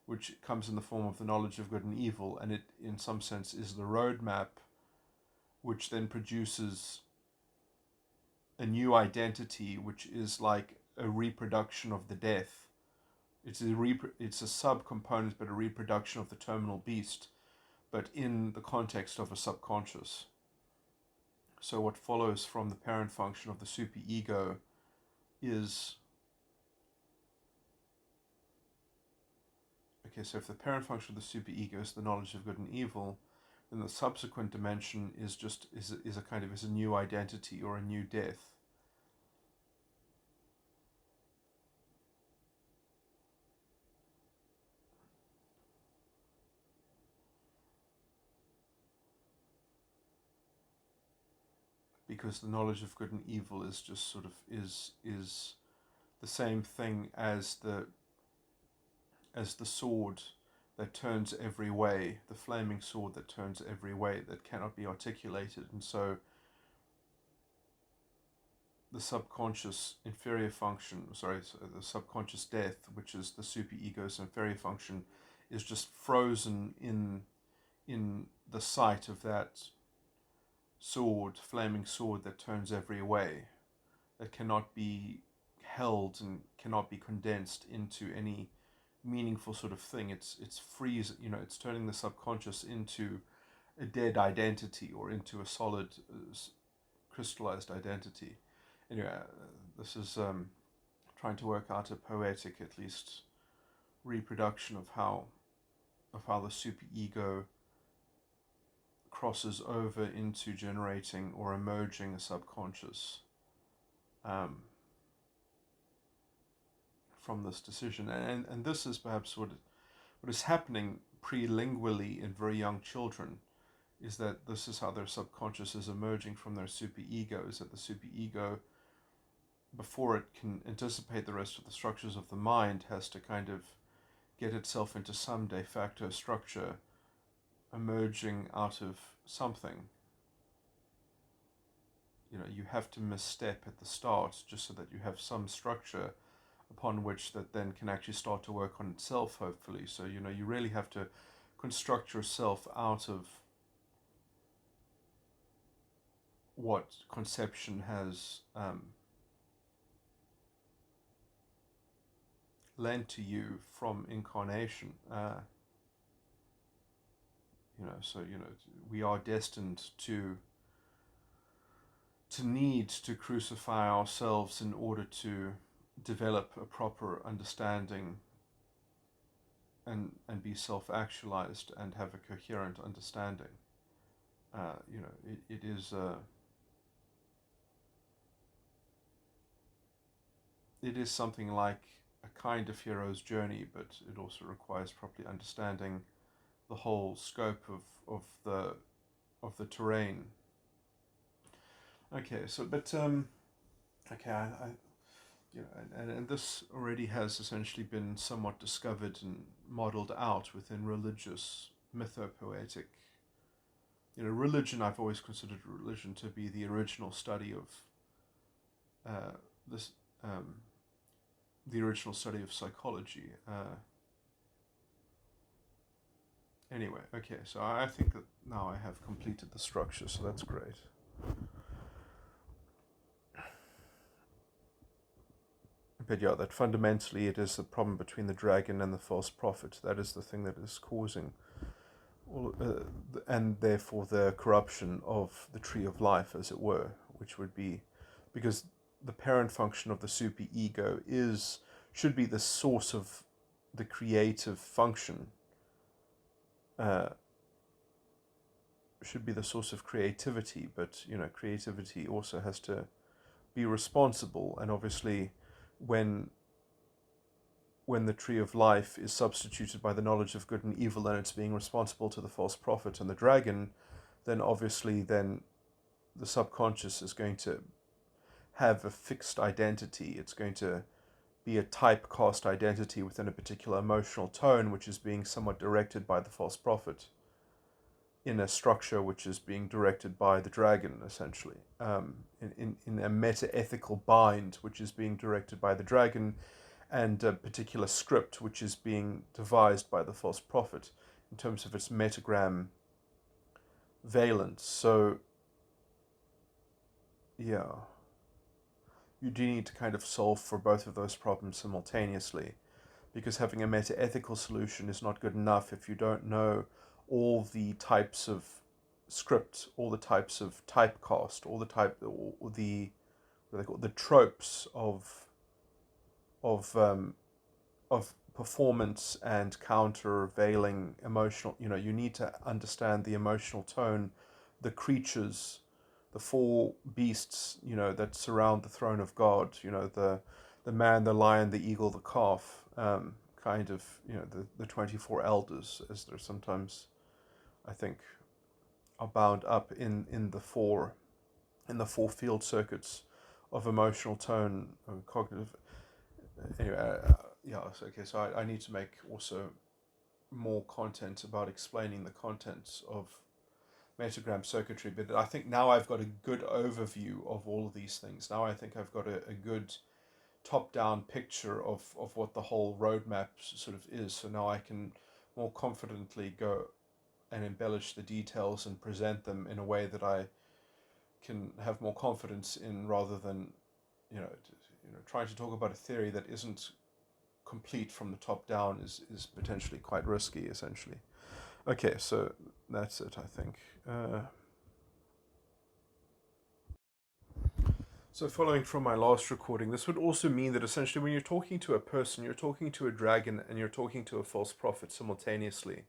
which comes in the form of the knowledge of good and evil, and it in some sense is the roadmap, which then produces a new identity, which is like a reproduction of the death. It's a subcomponent, but a reproduction of the terminal beast, but in the context of a subconscious. So what follows from the parent function of the superego is, okay, so if the parent function of the superego is the knowledge of good and evil, then the subsequent dimension is a kind of is a new identity or a new death. Because the knowledge of good and evil is just sort of is the same thing as the sword that turns every way, the flaming sword that turns every way, that cannot be articulated. And so the subconscious inferior function, the subconscious death, which is the superego's inferior function, is just frozen in the sight of that sword, flaming sword that turns every way, that cannot be held and cannot be condensed into any meaningful sort of thing. It's freeze, it's turning the subconscious into a dead identity or into a solid, crystallized identity. Anyway, this is trying to work out a poetic, at least, reproduction of how the superego crosses over into generating or emerging a subconscious from this decision. And this is perhaps what is happening pre-lingually in very young children, is that this is how their subconscious is emerging from their superego, is that the superego, before it can anticipate the rest of the structures of the mind, has to kind of get itself into some de facto structure emerging out of something. You have to misstep at the start just so that you have some structure upon which that then can actually start to work on itself, hopefully. So, you really have to construct yourself out of what conception has lent to you from incarnation. So, we are destined to need to crucify ourselves in order to develop a proper understanding and be self-actualized and have a coherent understanding. It is something like a kind of hero's journey, but it also requires properly understanding the whole scope of the terrain. Okay, so and this already has essentially been somewhat discovered and modeled out within religious mythopoetic. Religion, I've always considered religion to be the original study of the original study of psychology. Anyway, okay, so I think that now I have completed the structure, so that's great. But yeah, that fundamentally it is the problem between the dragon and the false prophet. That is the thing that is causing, and therefore the corruption of the tree of life, as it were, which would be, because the parent function of the superego should be the source of the creative function, should be the source of creativity, but creativity also has to be responsible, and obviously when the tree of life is substituted by the knowledge of good and evil, and it's being responsible to the false prophet and the dragon, then obviously then the subconscious is going to have a fixed identity. It's going to be a typecast identity within a particular emotional tone, which is being somewhat directed by the false prophet, in a structure which is being directed by the dragon, essentially, in a meta-ethical bind which is being directed by the dragon, and a particular script which is being devised by the false prophet in terms of its metagram valence. So, yeah, you do need to kind of solve for both of those problems simultaneously, because having a meta-ethical solution is not good enough if you don't know all the types of script, all the types of typecast, all the what are they called, the tropes of performance and countervailing emotional, you need to understand the emotional tone, the creatures, the four beasts, that surround the throne of God, the man, the lion, the eagle, the calf, kind of, the 24 elders, as they're sometimes, I think, are bound up in the four field circuits of emotional tone, cognitive. Anyway, yeah. Okay. So I need to make also more content about explaining the contents of metagram circuitry. But I think now I've got a good overview of all of these things. Now I think I've got a good top-down picture of what the whole roadmap sort of is. So now I can more confidently go and embellish the details and present them in a way that I can have more confidence in, rather than trying to talk about a theory that isn't complete from the top down is potentially quite risky, essentially. Okay, so that's it, I think. So following from my last recording, this would also mean that essentially when you're talking to a person, you're talking to a dragon and you're talking to a false prophet simultaneously.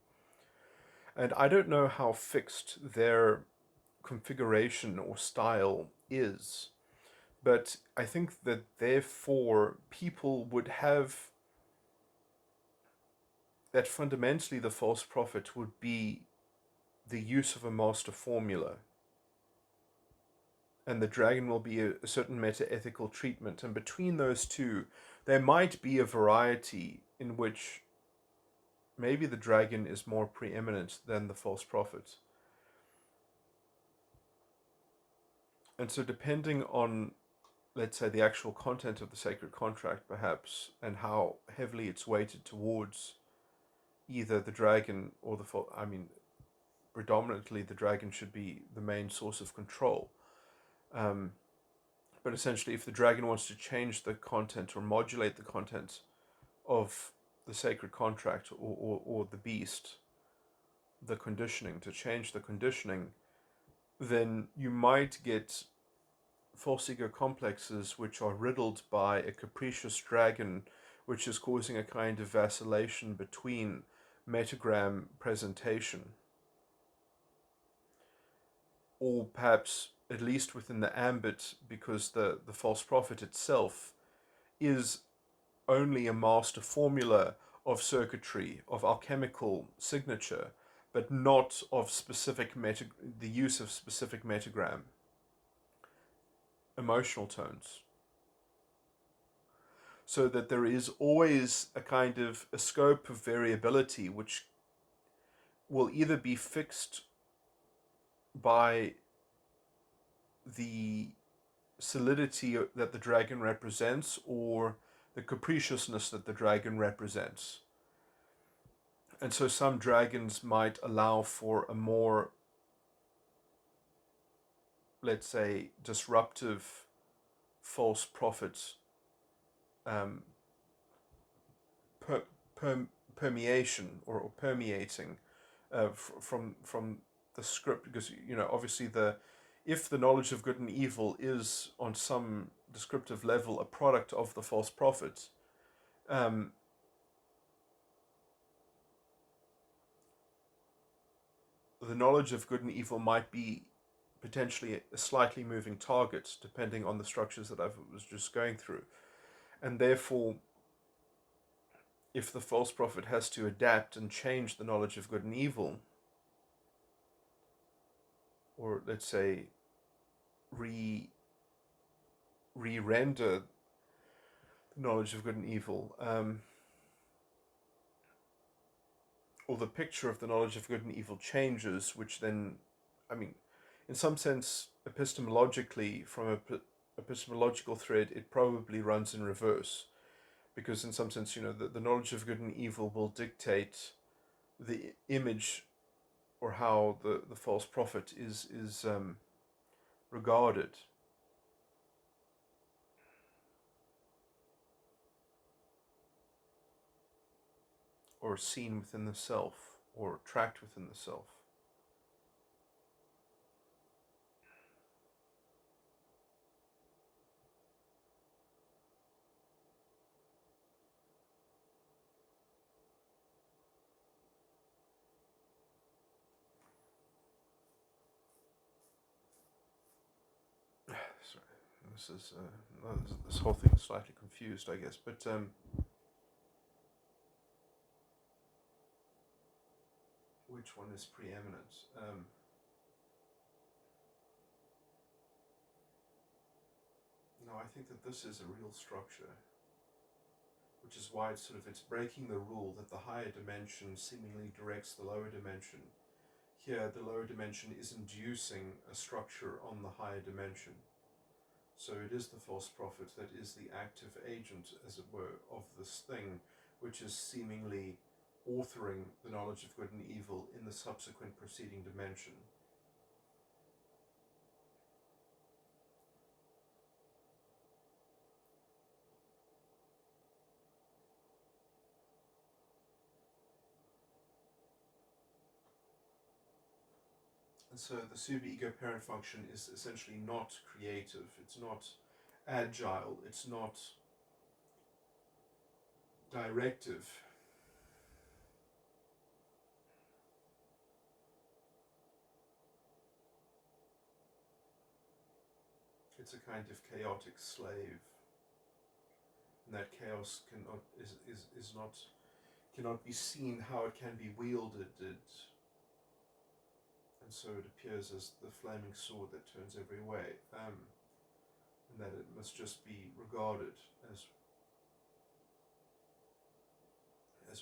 And I don't know how fixed their configuration or style is, but I think that therefore people would have that fundamentally the false prophet would be the use of a master formula, and the dragon will be a certain meta-ethical treatment. And between those two, there might be a variety in which maybe the dragon is more preeminent than the false prophet. And so depending on, let's say, the actual content of the sacred contract, perhaps, and how heavily it's weighted towards either the dragon or the false, predominantly the dragon should be the main source of control. But essentially, if the dragon wants to change the content or modulate the content of the sacred contract or the beast, the conditioning, to change the conditioning, then you might get false ego complexes which are riddled by a capricious dragon, which is causing a kind of vacillation between metagram presentation, or perhaps at least within the ambit, because the false prophet itself is only a master formula of circuitry, of alchemical signature, but not of the use of specific metagram, emotional tones. So that there is always a kind of a scope of variability which will either be fixed by the solidity that the dragon represents or the capriciousness that the dragon represents. And so some dragons might allow for a more, let's say, disruptive false prophet permeation or permeating from the script, because obviously if the knowledge of good and evil is on some descriptive level a product of the false prophet, the knowledge of good and evil might be potentially a slightly moving target depending on the structures that I was just going through. And therefore, if the false prophet has to adapt and change the knowledge of good and evil, or let's say re-render the knowledge of good and evil, or the picture of the knowledge of good and evil changes, which then, in some sense, epistemologically, from a epistemological thread, it probably runs in reverse, because in some sense, the knowledge of good and evil will dictate the image or how the false prophet is regarded or seen within the self or tracked within the self. this whole thing is slightly confused, I guess. But which one is preeminent? No, I think that this is a real structure, which is why it's breaking the rule that the higher dimension seemingly directs the lower dimension. Here, the lower dimension is inducing a structure on the higher dimension. So it is the false prophet that is the active agent, as it were, of this thing, which is seemingly authoring the knowledge of good and evil in the subsequent preceding dimension. And so the superego parent function is essentially not creative, it's not agile, it's not directive. It's a kind of chaotic slave. And that chaos cannot be seen how it can be wielded. And so it appears as the flaming sword that turns every way, and that it must just be regarded as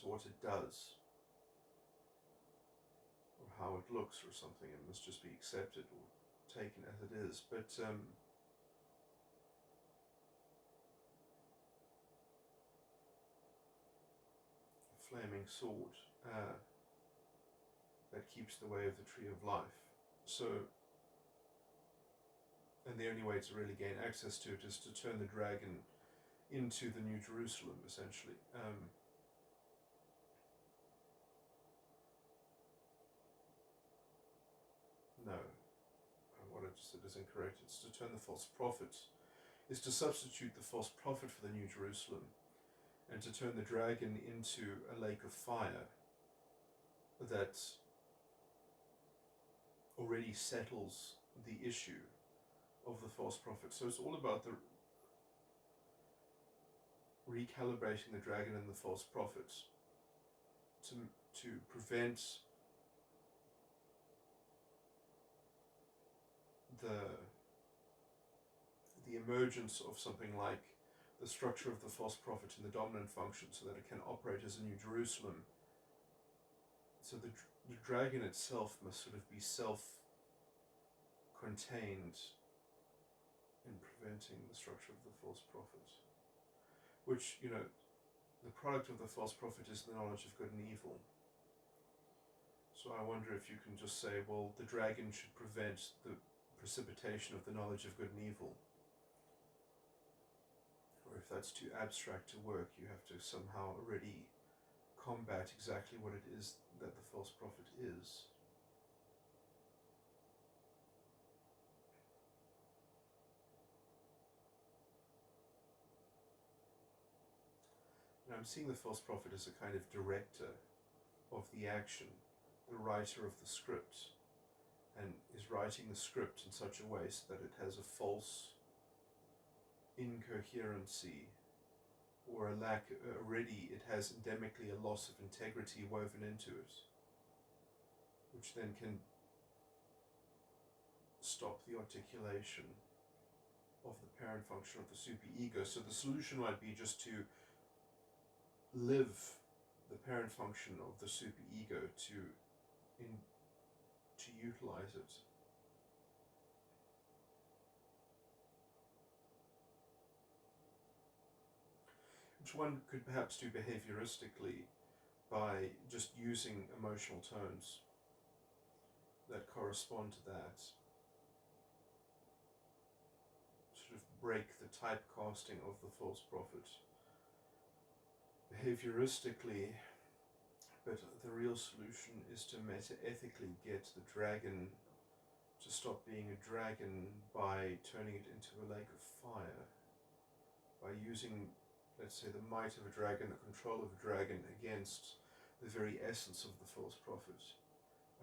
what it does, or how it looks, or something. It must just be accepted or taken as it is. But flaming sword that keeps the way of the tree of life. So, and the only way to really gain access to it is to turn the dragon into the New Jerusalem, essentially. No, what I just said is incorrect. It's to turn the false prophet, is to substitute the false prophet for the New Jerusalem, and to turn the dragon into a lake of fire that already settles the issue of the false prophet. So it's all about the recalibrating the dragon and the false prophet to prevent the emergence of something like the structure of the false prophet in the dominant function, so that it can operate as a New Jerusalem. So the dragon itself must sort of be self-contained in preventing the structure of the false prophet, which, the product of the false prophet is the knowledge of good and evil. So I wonder if you can just say, well, the dragon should prevent the precipitation of the knowledge of good and evil. Or if that's too abstract to work, you have to somehow already combat exactly what it is that the false prophet is. And I'm seeing the false prophet as a kind of director of the action, the writer of the script, and is writing the script in such a way so that it has a false incoherency, or a lack, already it has endemically a loss of integrity woven into it, which then can stop the articulation of the parent function of the superego. So the solution might be just to live the parent function of the superego, to utilize it. Which one could perhaps do behavioristically by just using emotional tones that correspond to that. Sort of break the typecasting of the false prophet behavioristically. But the real solution is to meta-ethically get the dragon to stop being a dragon by turning it into a lake of fire, by using, let's say, the might of a dragon, the control of a dragon against the very essence of the false prophet,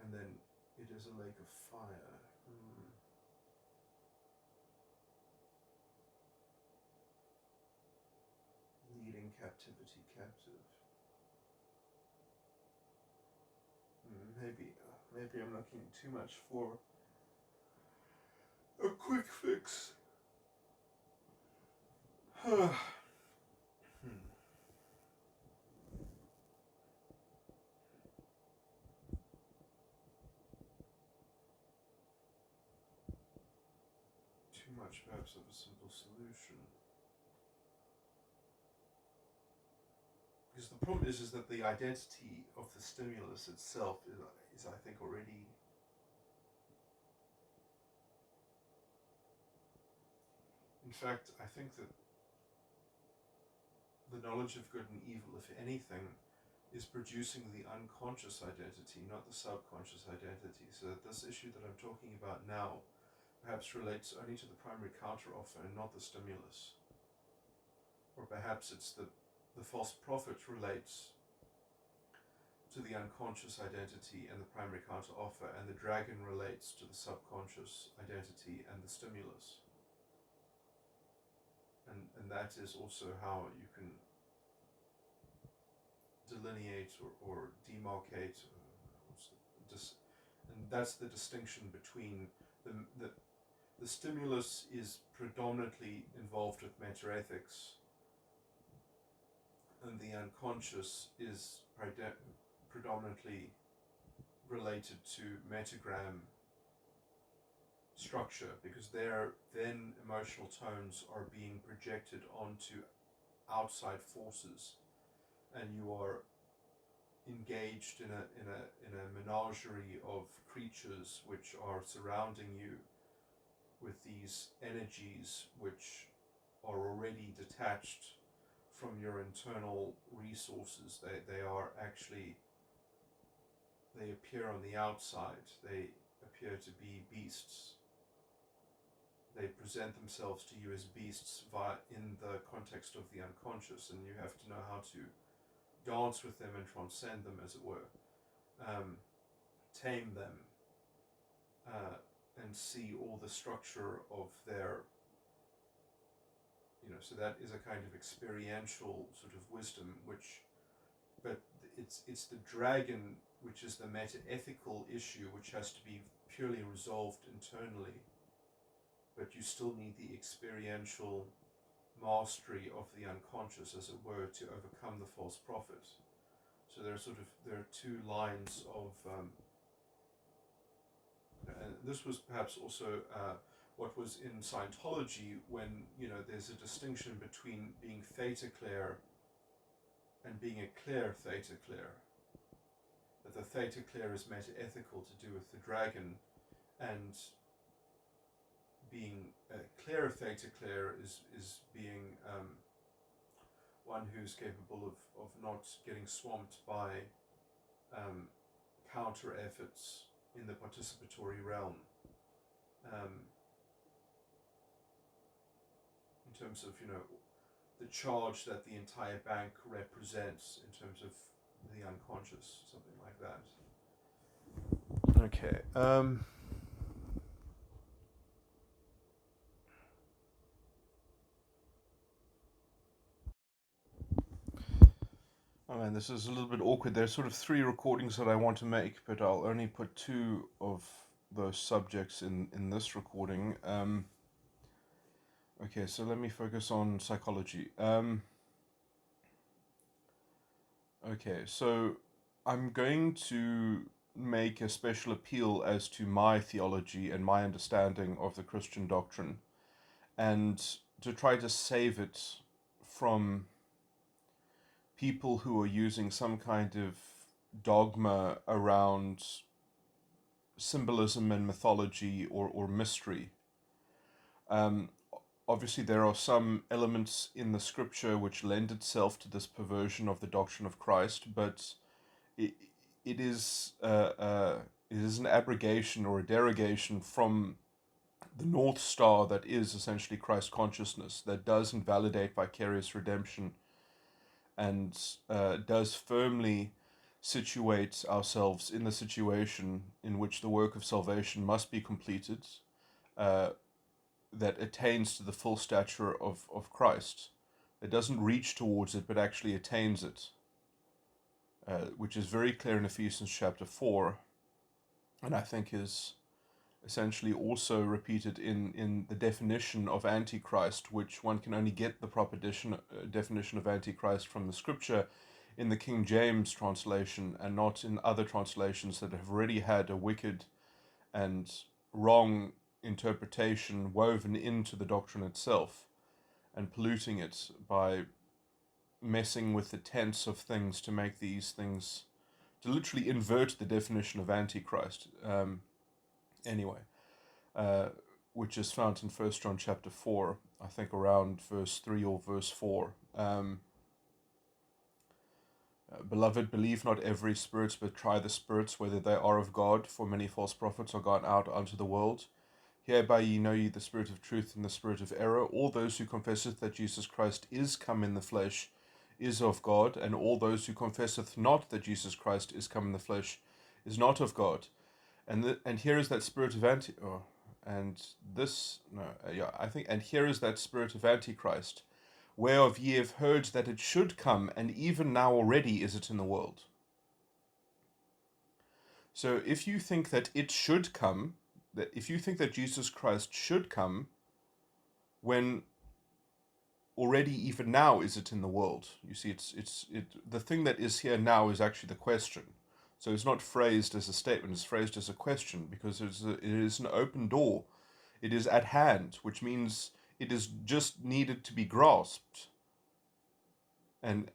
and then it is a lake of fire. leading captivity captive. Maybe I'm looking too much for a quick fix. Too much perhaps of a simple solution. Because the problem is that the identity of the stimulus itself is I think already in fact I think that the knowledge of good and evil, if anything, is producing the unconscious identity, not the subconscious identity. So that this issue that I'm talking about now perhaps relates only to the primary counteroffer and not the stimulus. Or perhaps it's the false prophet relates to the unconscious identity and the primary counteroffer, and the dragon relates to the subconscious identity and the stimulus. And that is also how you can delineate or demarcate, and that's the distinction between the stimulus is predominantly involved with metaethics, and the unconscious is predominantly related to metagram structure, because there then emotional tones are being projected onto outside forces, and you are engaged in a menagerie of creatures which are surrounding you with these energies which are already detached from your internal resources. They are actually, they appear on the outside, they appear to be beasts. They present themselves to you as beasts in the context of the unconscious, and you have to know how to dance with them and transcend them, as it were, tame them, and see all the structure of their, so that is a kind of experiential sort of wisdom, but it's the dragon which is the meta-ethical issue, which has to be purely resolved internally, but you still need the experiential mastery of the unconscious, as it were, to overcome the false prophet. So there are two lines of, and this was perhaps also what was in Scientology, when there's a distinction between being theta clear and being a clear theta clear. That the theta clear is meta-ethical to do with the dragon, and being a clear theta clear is being one who's capable of not getting swamped by counter efforts in the participatory realm, in terms of the charge that the entire bank represents in terms of the unconscious, something like that. Okay. Oh man, this is a little bit awkward. There's sort of 3 recordings that I want to make, but I'll only put 2 of those subjects in this recording. Okay, so let me focus on psychology. Okay, so I'm going to make a special appeal as to my theology and my understanding of the Christian doctrine, and to try to save it from people who are using some kind of dogma around symbolism and mythology or mystery. Obviously, there are some elements in the scripture which lend itself to this perversion of the doctrine of Christ, but it is an abrogation or a derogation from the North Star that is essentially Christ consciousness, that does invalidate vicarious redemption, and does firmly situate ourselves in the situation in which the work of salvation must be completed, that attains to the full stature of Christ, that doesn't reach towards it but actually attains it, which is very clear in Ephesians chapter 4, and I think is essentially also repeated in the definition of Antichrist, which one can only get the proper definition of Antichrist from the scripture in the King James translation, and not in other translations that have already had a wicked and wrong interpretation woven into the doctrine itself and polluting it by messing with the tense of things to make these things, to literally invert the definition of Antichrist. Anyway, which is found in 1 John chapter 4, I think around verse 3 or verse 4. Beloved, believe not every spirit, but try the spirits, whether they are of God, for many false prophets are gone out unto the world. Hereby ye know ye the spirit of truth and the spirit of error. All those who confesseth that Jesus Christ is come in the flesh is of God, and all those who confesseth not that Jesus Christ is come in the flesh is not of God. And here is that spirit of and here is that spirit of Antichrist, whereof ye have heard that it should come, and even now already is it in the world. So if you think that it should come, that if you think that Jesus Christ should come, when already even now is it in the world, you see, the thing that is here now is actually the question. So it's not phrased as a statement, it's phrased as a question, because it is an open door. It is at hand, which means it is just needed to be grasped. And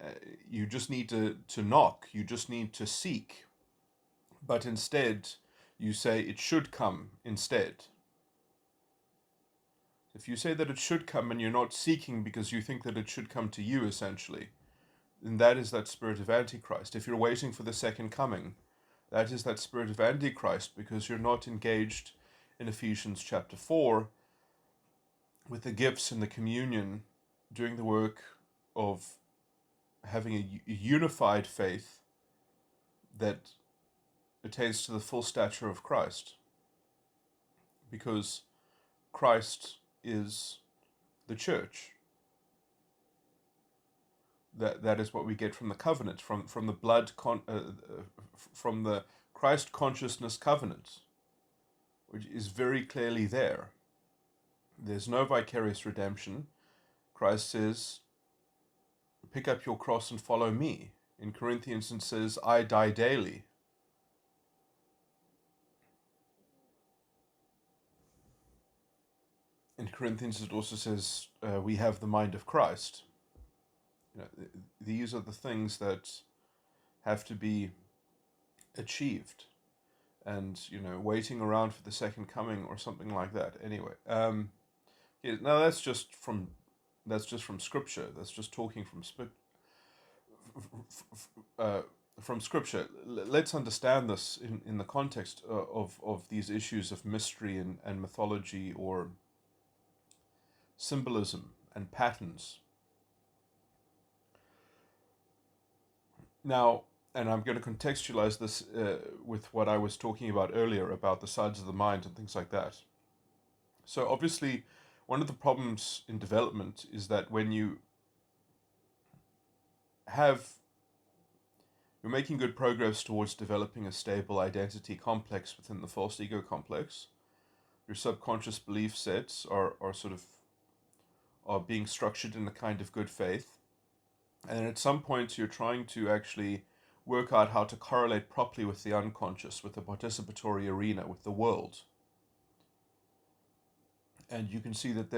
you just need to knock, you just need to seek. But instead, you say it should come instead. If you say that it should come and you're not seeking because you think that it should come to you, essentially, then that is that spirit of Antichrist. If you're waiting for the second coming, that is that spirit of Antichrist, because you're not engaged in Ephesians chapter 4 with the gifts and the communion, doing the work of having a unified faith that attains to the full stature of Christ. Because Christ is the church. That is what we get from the covenant, from the from the Christ consciousness covenant, which is very clearly there. There's no vicarious redemption. Christ says, pick up your cross and follow me. In Corinthians it says, I die daily. In Corinthians it also says, we have the mind of Christ. You know, these are the things that have to be achieved, and waiting around for the second coming or something like that. Anyway, now that's just from Scripture. That's just talking from Scripture. Let's understand this in the context of these issues of mystery and mythology, or symbolism and patterns. Now, and I'm going to contextualize this with what I was talking about earlier about the sides of the mind and things like that. So obviously, one of the problems in development is that when you're making good progress towards developing a stable identity complex within the false ego complex, your subconscious belief sets are being structured in a kind of good faith. And at some point, you're trying to actually work out how to correlate properly with the unconscious, with the participatory arena, with the world. And you can see that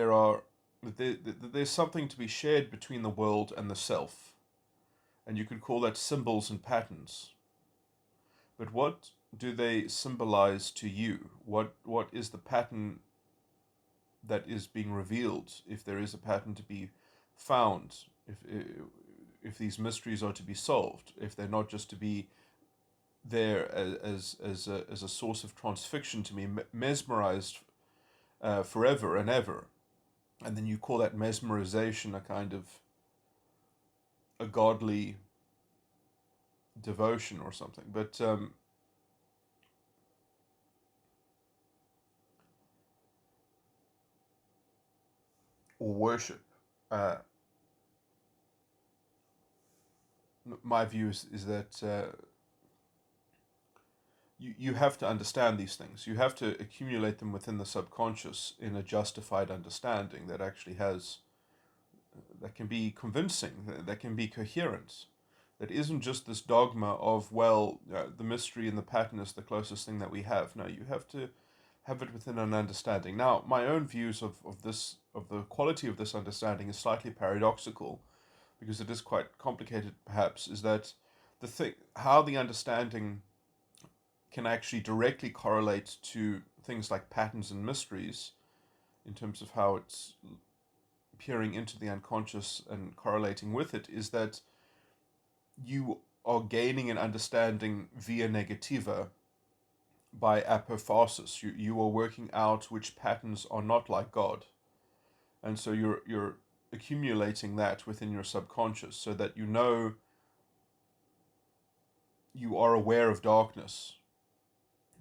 there's something to be shared between the world and the self. And you could call that symbols and patterns. But what do they symbolize to you? What is the pattern that is being revealed, if there is a pattern to be found? If these mysteries are to be solved, if they're not just to be there as a source of transfixion, to be mesmerized forever and ever, and then you call that mesmerization a kind of a godly devotion or something, but or worship. my view is that you have to understand these things. You have to accumulate them within the subconscious in a justified understanding that actually has, that can be convincing, that can be coherent, that isn't just this dogma of, well, the mystery and the pattern is the closest thing that we have. No, you have to have it within an understanding. Now, my own views of this, of the quality of this understanding, is slightly paradoxical, because it is quite complicated perhaps, is that the thing, how the understanding can actually directly correlate to things like patterns and mysteries, in terms of how it's peering into the unconscious and correlating with it, is that you are gaining an understanding via negativa by apophasis. You are working out which patterns are not like God. And so you're accumulating that within your subconscious, so that you know, you are aware of darkness.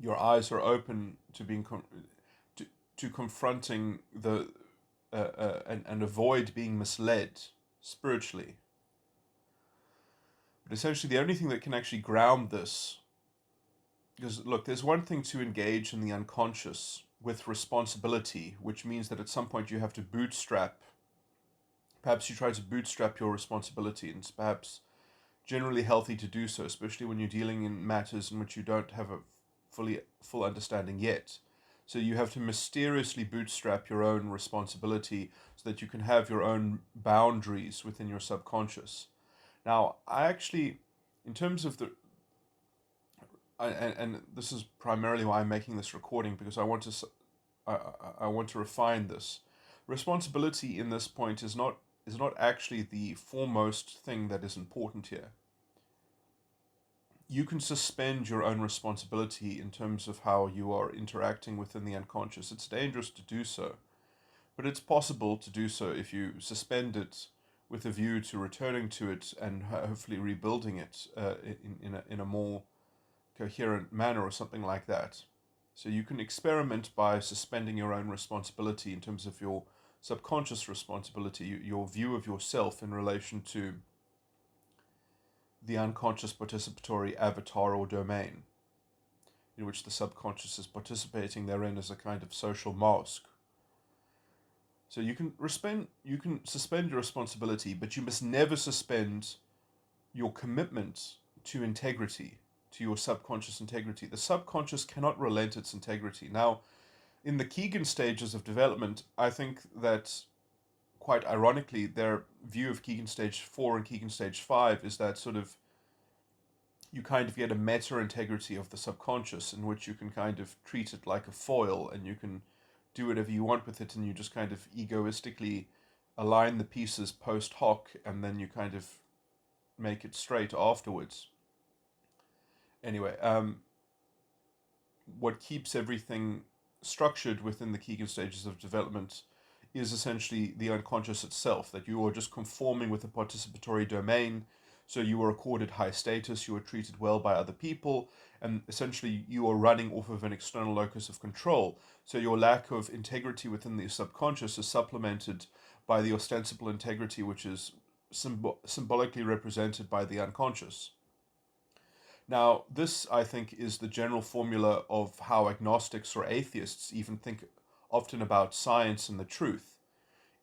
Your eyes are open to being to confronting the and avoid being misled spiritually. But essentially, the only thing that can actually ground this, because look, there's one thing to engage in the unconscious with responsibility, which means that at some point you have to bootstrap. Perhaps you try to bootstrap your responsibility, and it's perhaps generally healthy to do so, especially when you're dealing in matters in which you don't have a full understanding yet. So you have to mysteriously bootstrap your own responsibility so that you can have your own boundaries within your subconscious. Now, I actually, in terms of the, and this is primarily why I'm making this recording, because I want to refine this. Responsibility in this point is not actually the foremost thing that is important here. You can suspend your own responsibility in terms of how you are interacting within the unconscious. It's dangerous to do so, but it's possible to do so if you suspend it with a view to returning to it and hopefully rebuilding it in a more coherent manner or something like that. So you can experiment by suspending your own responsibility in terms of your subconscious responsibility, your view of yourself in relation to the unconscious participatory avatar or domain, in which the subconscious is participating therein as a kind of social mask. So you can suspend your responsibility, but you must never suspend your commitment to integrity, to your subconscious integrity. The subconscious cannot relent its integrity. Now, in the Keegan stages of development, I think that, quite ironically, their view of Keegan stage 4 and Keegan stage 5 is that sort of you kind of get a meta integrity of the subconscious, in which you can kind of treat it like a foil and you can do whatever you want with it, and you just kind of egoistically align the pieces post hoc, and then you kind of make it straight afterwards. Anyway, what keeps everything structured within the Keegan stages of development is essentially the unconscious itself, that you are just conforming with the participatory domain. So you are accorded high status, you are treated well by other people, and essentially you are running off of an external locus of control. So your lack of integrity within the subconscious is supplemented by the ostensible integrity, which is symbolically represented by the unconscious. Now, this, I think, is the general formula of how agnostics or atheists even think often about science and the truth,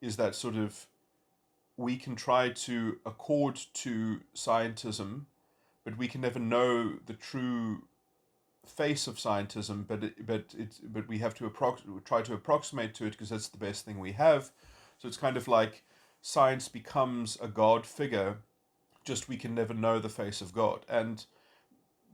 is that sort of we can try to accord to scientism, but we can never know the true face of scientism, but we have to try to approximate to it because that's the best thing we have. So it's kind of like science becomes a God figure, just we can never know the face of God. And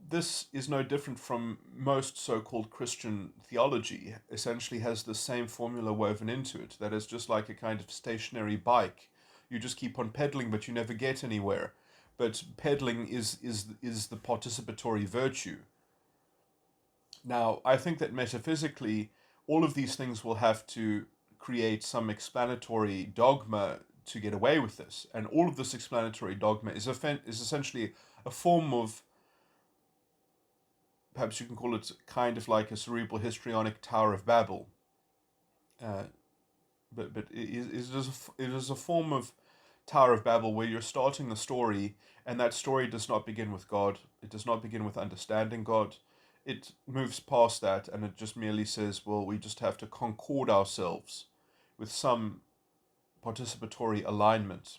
this is no different from most so-called Christian theology. Essentially has the same formula woven into it, that is just like a kind of stationary bike. You just keep on pedaling, but you never get anywhere. But pedaling is the participatory virtue. Now, I think that metaphysically, all of these things will have to create some explanatory dogma to get away with this. And all of this explanatory dogma is essentially a form of, perhaps you can call it kind of like a cerebral histrionic Tower of Babel. But it is a form of Tower of Babel, where you're starting the story, and that story does not begin with God. It does not begin with understanding God. It moves past that, and it just merely says, well, we just have to concord ourselves with some participatory alignment.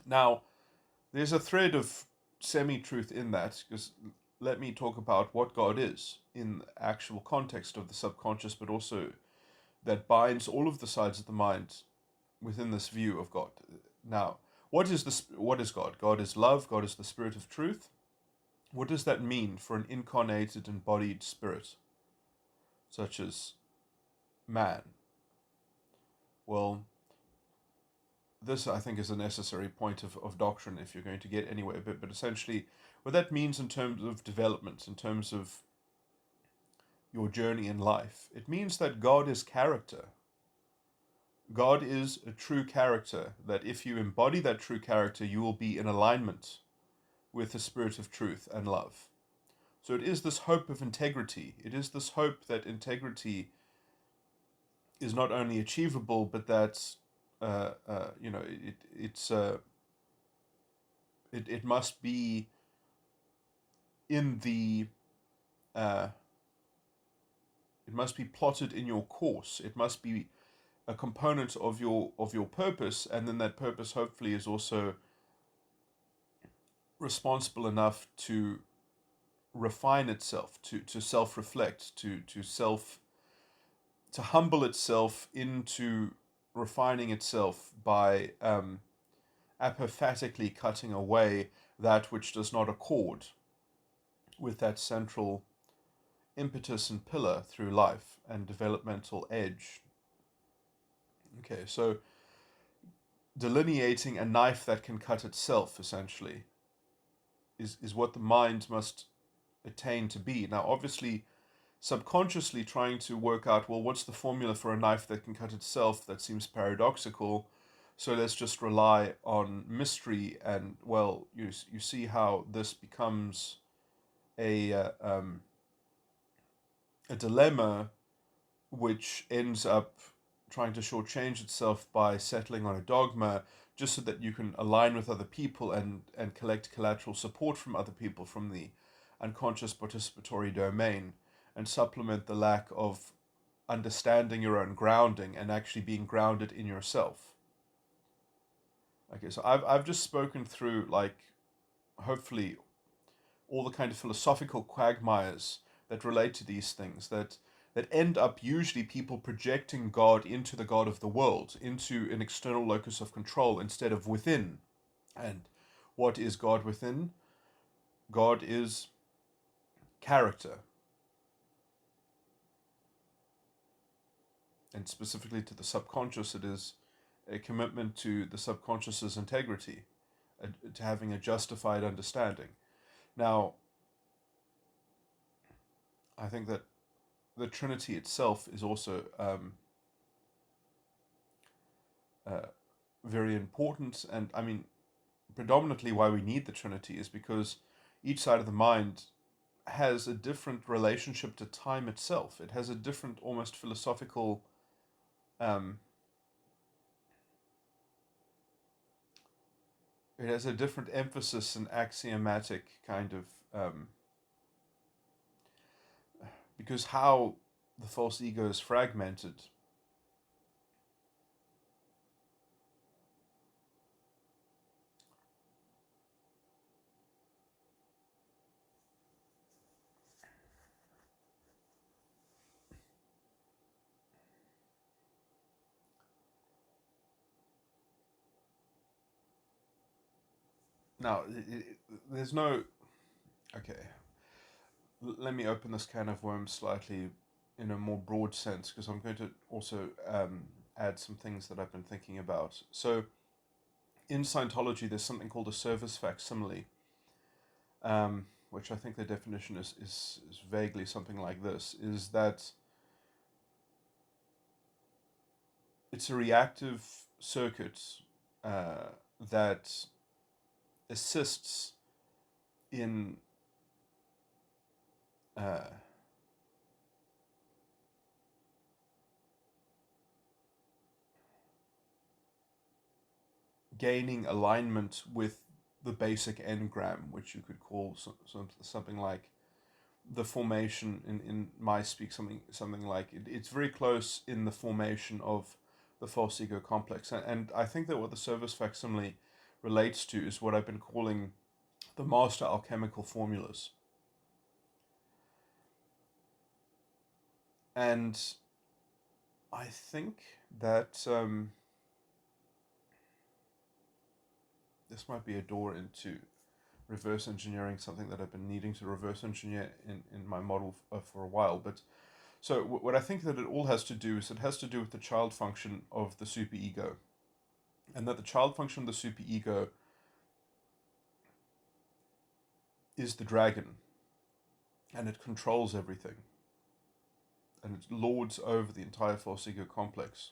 Now, there's a thread of semi-truth in that, because let me talk about what God is in the actual context of the subconscious, but also that binds all of the sides of the mind within this view of God. Now, what is God? God is love. God is the spirit of truth. What does that mean for an incarnated, embodied spirit, such as man? Well, this, I think, is a necessary point of doctrine if you're going to get anywhere. But essentially, what that means in terms of development, in terms of your journey in life, it means that God is character. God is a true character, that if you embody that true character, you will be in alignment with the spirit of truth and love. So it is this hope of integrity. It is this hope that integrity is not only achievable, but that it must be in the it must be plotted in your course. It must be a component of your purpose, and then that purpose hopefully is also responsible enough to refine itself, to self-reflect, to humble itself into refining itself by apophatically cutting away that which does not accord with that central impetus and pillar through life and developmental edge. Okay, so delineating a knife that can cut itself, essentially, is what the mind must attain to be. Now, obviously, subconsciously trying to work out, well, what's the formula for a knife that can cut itself? That seems paradoxical. So let's just rely on mystery, and, well, you see how this becomes a dilemma, which ends up trying to shortchange itself by settling on a dogma, just so that you can align with other people and collect collateral support from other people from the unconscious participatory domain, and supplement the lack of understanding your own grounding and actually being grounded in yourself. Okay, so I've just spoken through, like, hopefully all the kind of philosophical quagmires that relate to these things, that end up usually people projecting God into the God of the world, into an external locus of control instead of within. And what is God within? God is character. And specifically to the subconscious, it is a commitment to the subconscious's integrity, to having a justified understanding. Now, I think that the Trinity itself is also very important, and I mean, predominantly why we need the Trinity is because each side of the mind has a different relationship to time itself. It has a different, almost philosophical it has a different emphasis and axiomatic kind of because how the false ego is fragmented. Now, there's no... Okay, let me open this can of worms slightly in a more broad sense, because I'm going to also add some things that I've been thinking about. So, in Scientology, there's something called a service facsimile, which I think the definition is vaguely something like this, is that it's a reactive circuit that assists in gaining alignment with the basic engram, which you could call something like the formation in my speak, something like it's very close in the formation of the false ego complex. And I think that what the service facsimile relates to is what I've been calling the master alchemical formulas. And I think that this might be a door into reverse engineering, something that I've been needing to reverse engineer in my model for a while. But so what I think that it all has to do is it has to do with the child function of the superego, and that the child function of the superego is the dragon, and it controls everything, and it lords over the entire false ego complex.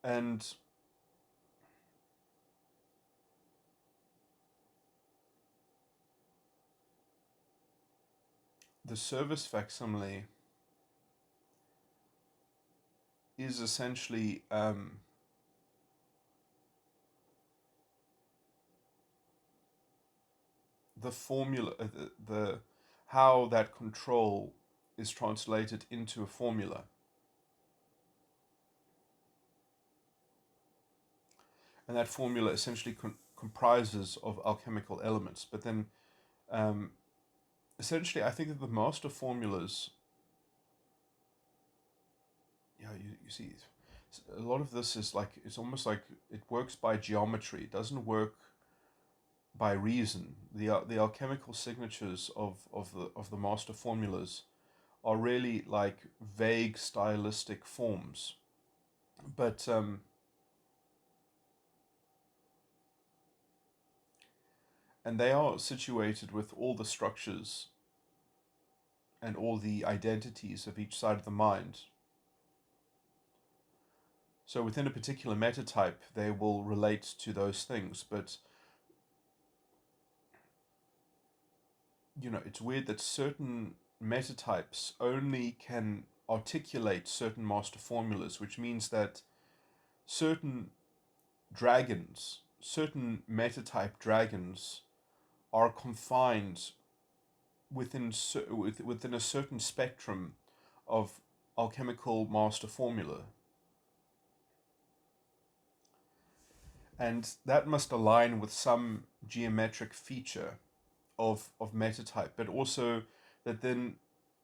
And the service facsimile is essentially the formula, the how that control is translated into a formula. And that formula essentially comprises of alchemical elements. But then, essentially, I think that the master formulas, you see, a lot of this is like, it's almost like it works by geometry. It doesn't work by reason. The alchemical signatures of the master formulas are really like vague stylistic forms. But and they are situated with all the structures and all the identities of each side of the mind. So within a particular metatype, they will relate to those things. But, it's weird that certain metatypes only can articulate certain master formulas, which means that certain dragons, certain metatype dragons, are confined within a certain spectrum of alchemical master formula. And that must align with some geometric feature of metatype, but also that then,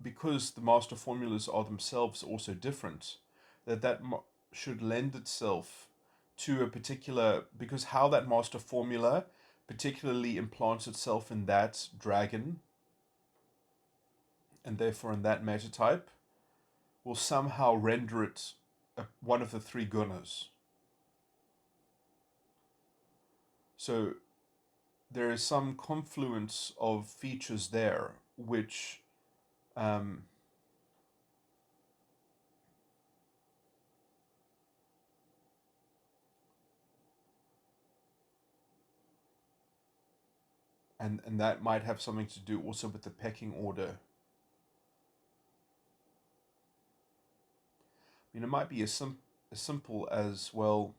because the master formulas are themselves also different, that should lend itself to a particular, because how that master formula particularly implants itself in that dragon, and therefore in that metatype, will somehow render it one of the three gunas. So there is some confluence of features there, which and that might have something to do also with the pecking order. I mean, it might be as simple as, well,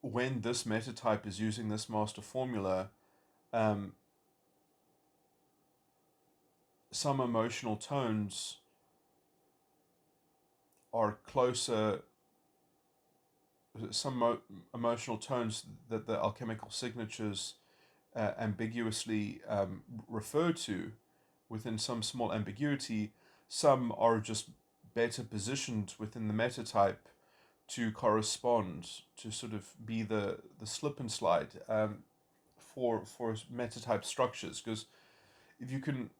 when this metatype is using this master formula, some emotional tones are closer, some emotional tones that the alchemical signatures ambiguously refer to within some small ambiguity. Some are just better positioned within the metatype to correspond, to sort of be the slip and slide for metatype structures. Because if you can,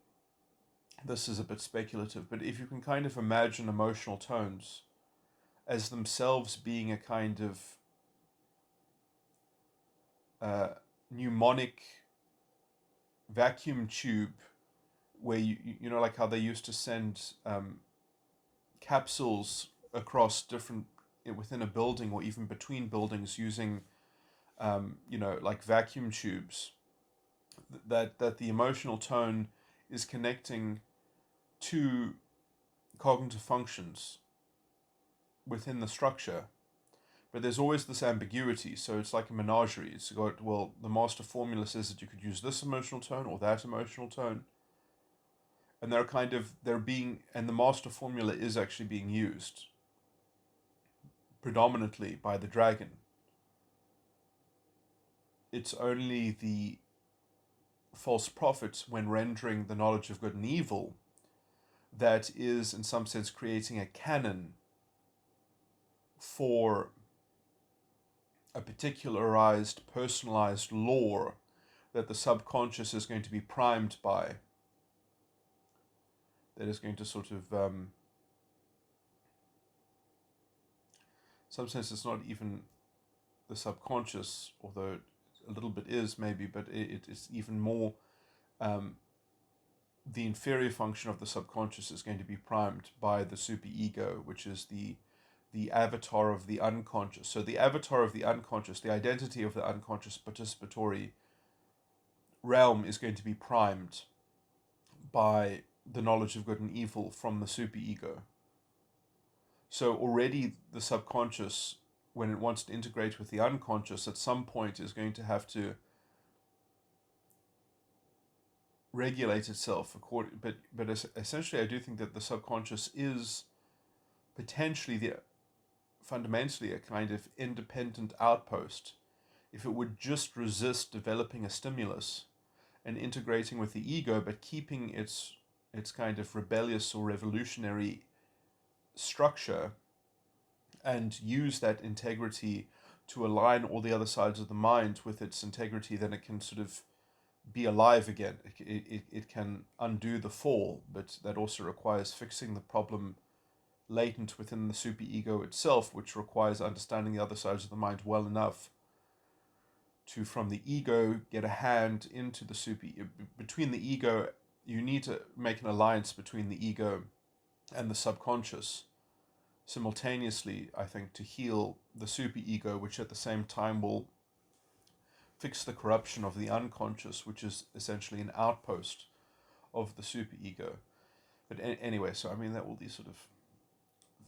this is a bit speculative, but if you can kind of imagine emotional tones as themselves being a kind of mnemonic vacuum tube, where you know, like how they used to send capsules across different, within a building or even between buildings, using like vacuum tubes, that the emotional tone is connecting to cognitive functions, within the structure, but there's always this ambiguity. So it's like a menagerie. It's got, well, the master formula says that you could use this emotional tone or that emotional tone, and and the master formula is actually being used predominantly by the dragon. It's only the false prophet, when rendering the knowledge of good and evil, that is in some sense creating a canon for a particularized, personalized lore that the subconscious is going to be primed by, that is going to sort of, in some sense it's not even the subconscious, although a little bit is maybe, but it is even more, the inferior function of the subconscious is going to be primed by the superego, which is the avatar of the unconscious. So the avatar of the unconscious, the identity of the unconscious participatory realm, is going to be primed by the knowledge of good and evil from the superego. So already the subconscious, when it wants to integrate with the unconscious, at some point is going to have to regulate itself but essentially I do think that the subconscious is potentially fundamentally a kind of independent outpost. If it would just resist developing a stimulus and integrating with the ego, but keeping its kind of rebellious or revolutionary structure, and use that integrity to align all the other sides of the mind with its integrity, then it can sort of be alive again. It can undo the fall, but that also requires fixing the problem latent within the superego itself, which requires understanding the other sides of the mind well enough to, from the ego, get a hand into the between the ego. You need to make an alliance between the ego and the subconscious simultaneously, I think, to heal the superego, which at the same time will fix the corruption of the unconscious, which is essentially an outpost of the superego. But anyway, so I mean, that will be sort of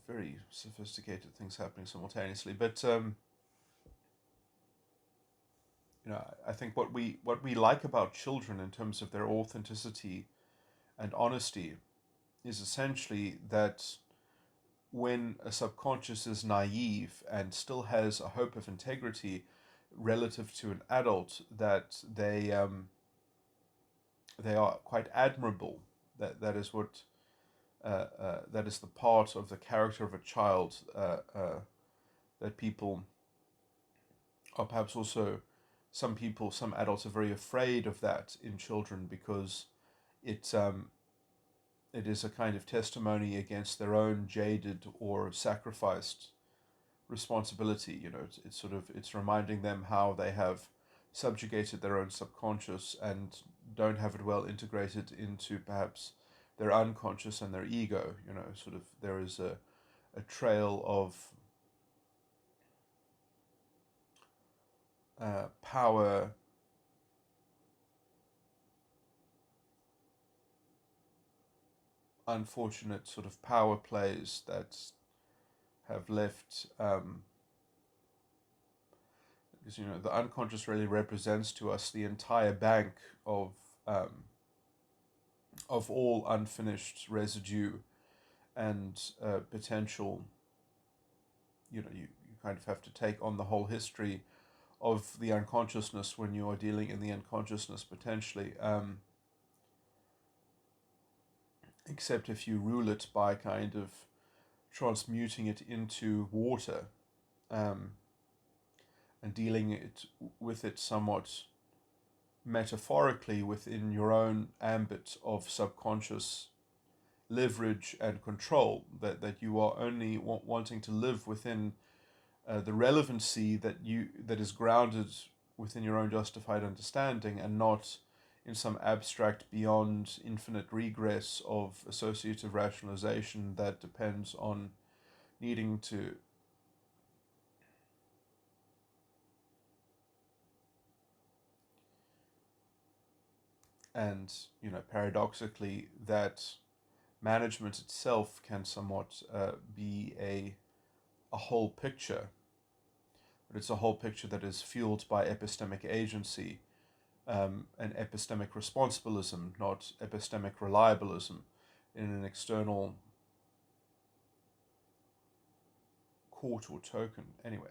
very sophisticated things happening simultaneously. But I think what we like about children in terms of their authenticity and honesty is essentially that when a subconscious is naive and still has a hope of integrity relative to an adult, that they are quite admirable. That is what that is the part of the character of a child that people are perhaps also, some adults are very afraid of that in children, because it is a kind of testimony against their own jaded or sacrificed responsibility. It's reminding them how they have subjugated their own subconscious and don't have it well integrated into perhaps their unconscious and their ego. There is a trail of power, unfortunate sort of power plays that have left, because the unconscious really represents to us the entire bank of all unfinished residue and potential. You kind of have to take on the whole history of the unconsciousness when you are dealing in the unconsciousness, potentially, except if you rule it by kind of transmuting it into water, and dealing with it somewhat metaphorically within your own ambit of subconscious leverage and control, that you are only wanting to live within the relevancy that is grounded within your own justified understanding, and not in some abstract, beyond infinite regress of associative rationalization that depends on needing to and paradoxically, that management itself can somewhat be a a whole picture, but it's a whole picture that is fueled by epistemic agency and epistemic responsibilism, not epistemic reliabilism in an external court or token. Anyway,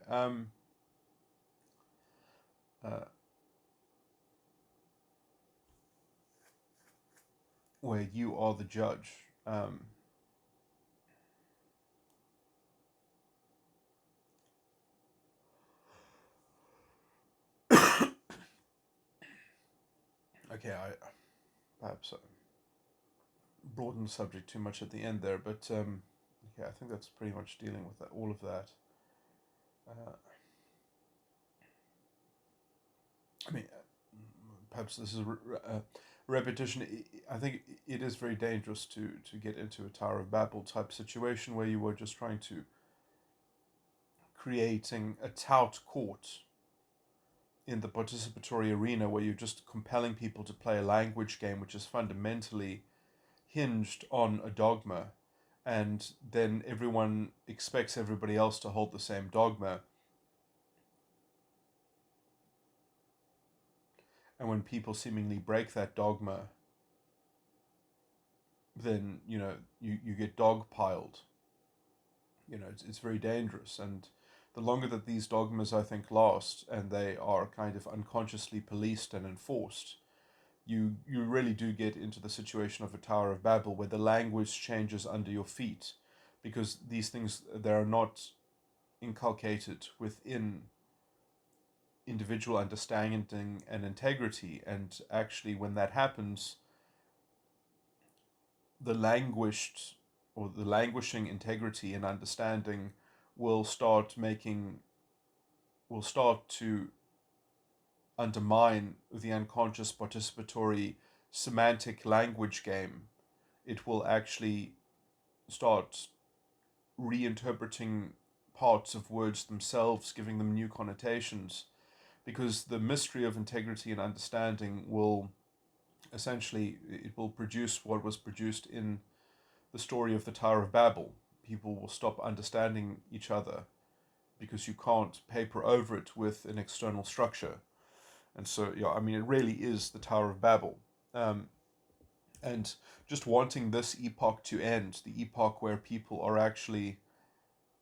where you are the judge. Okay, I perhaps broadened the subject too much at the end there, but okay, I think that's pretty much dealing with that, all of that. I mean, perhaps this is a repetition. I think it is very dangerous to get into a Tower of Babel type situation where you were just trying to creating a tout court in the participatory arena where you're just compelling people to play a language game which is fundamentally hinged on a dogma, and then everyone expects everybody else to hold the same dogma. And when people seemingly break that dogma, then, you get dogpiled. It's very dangerous. And the longer that these dogmas, I think, last, and they are kind of unconsciously policed and enforced, you really do get into the situation of a Tower of Babel where the language changes under your feet, because these things, they are not inculcated within individual understanding and integrity. And actually, when that happens, the languishing integrity and understanding will start to undermine the unconscious participatory semantic language game. It will actually start reinterpreting parts of words themselves, giving them new connotations, because the mystery of integrity and understanding will essentially, it will produce what was produced in the story of the Tower of Babel. People will stop understanding each other because you can't paper over it with an external structure. And so, yeah, I mean, it really is the Tower of Babel. And just wanting this epoch to end, the epoch where people are actually,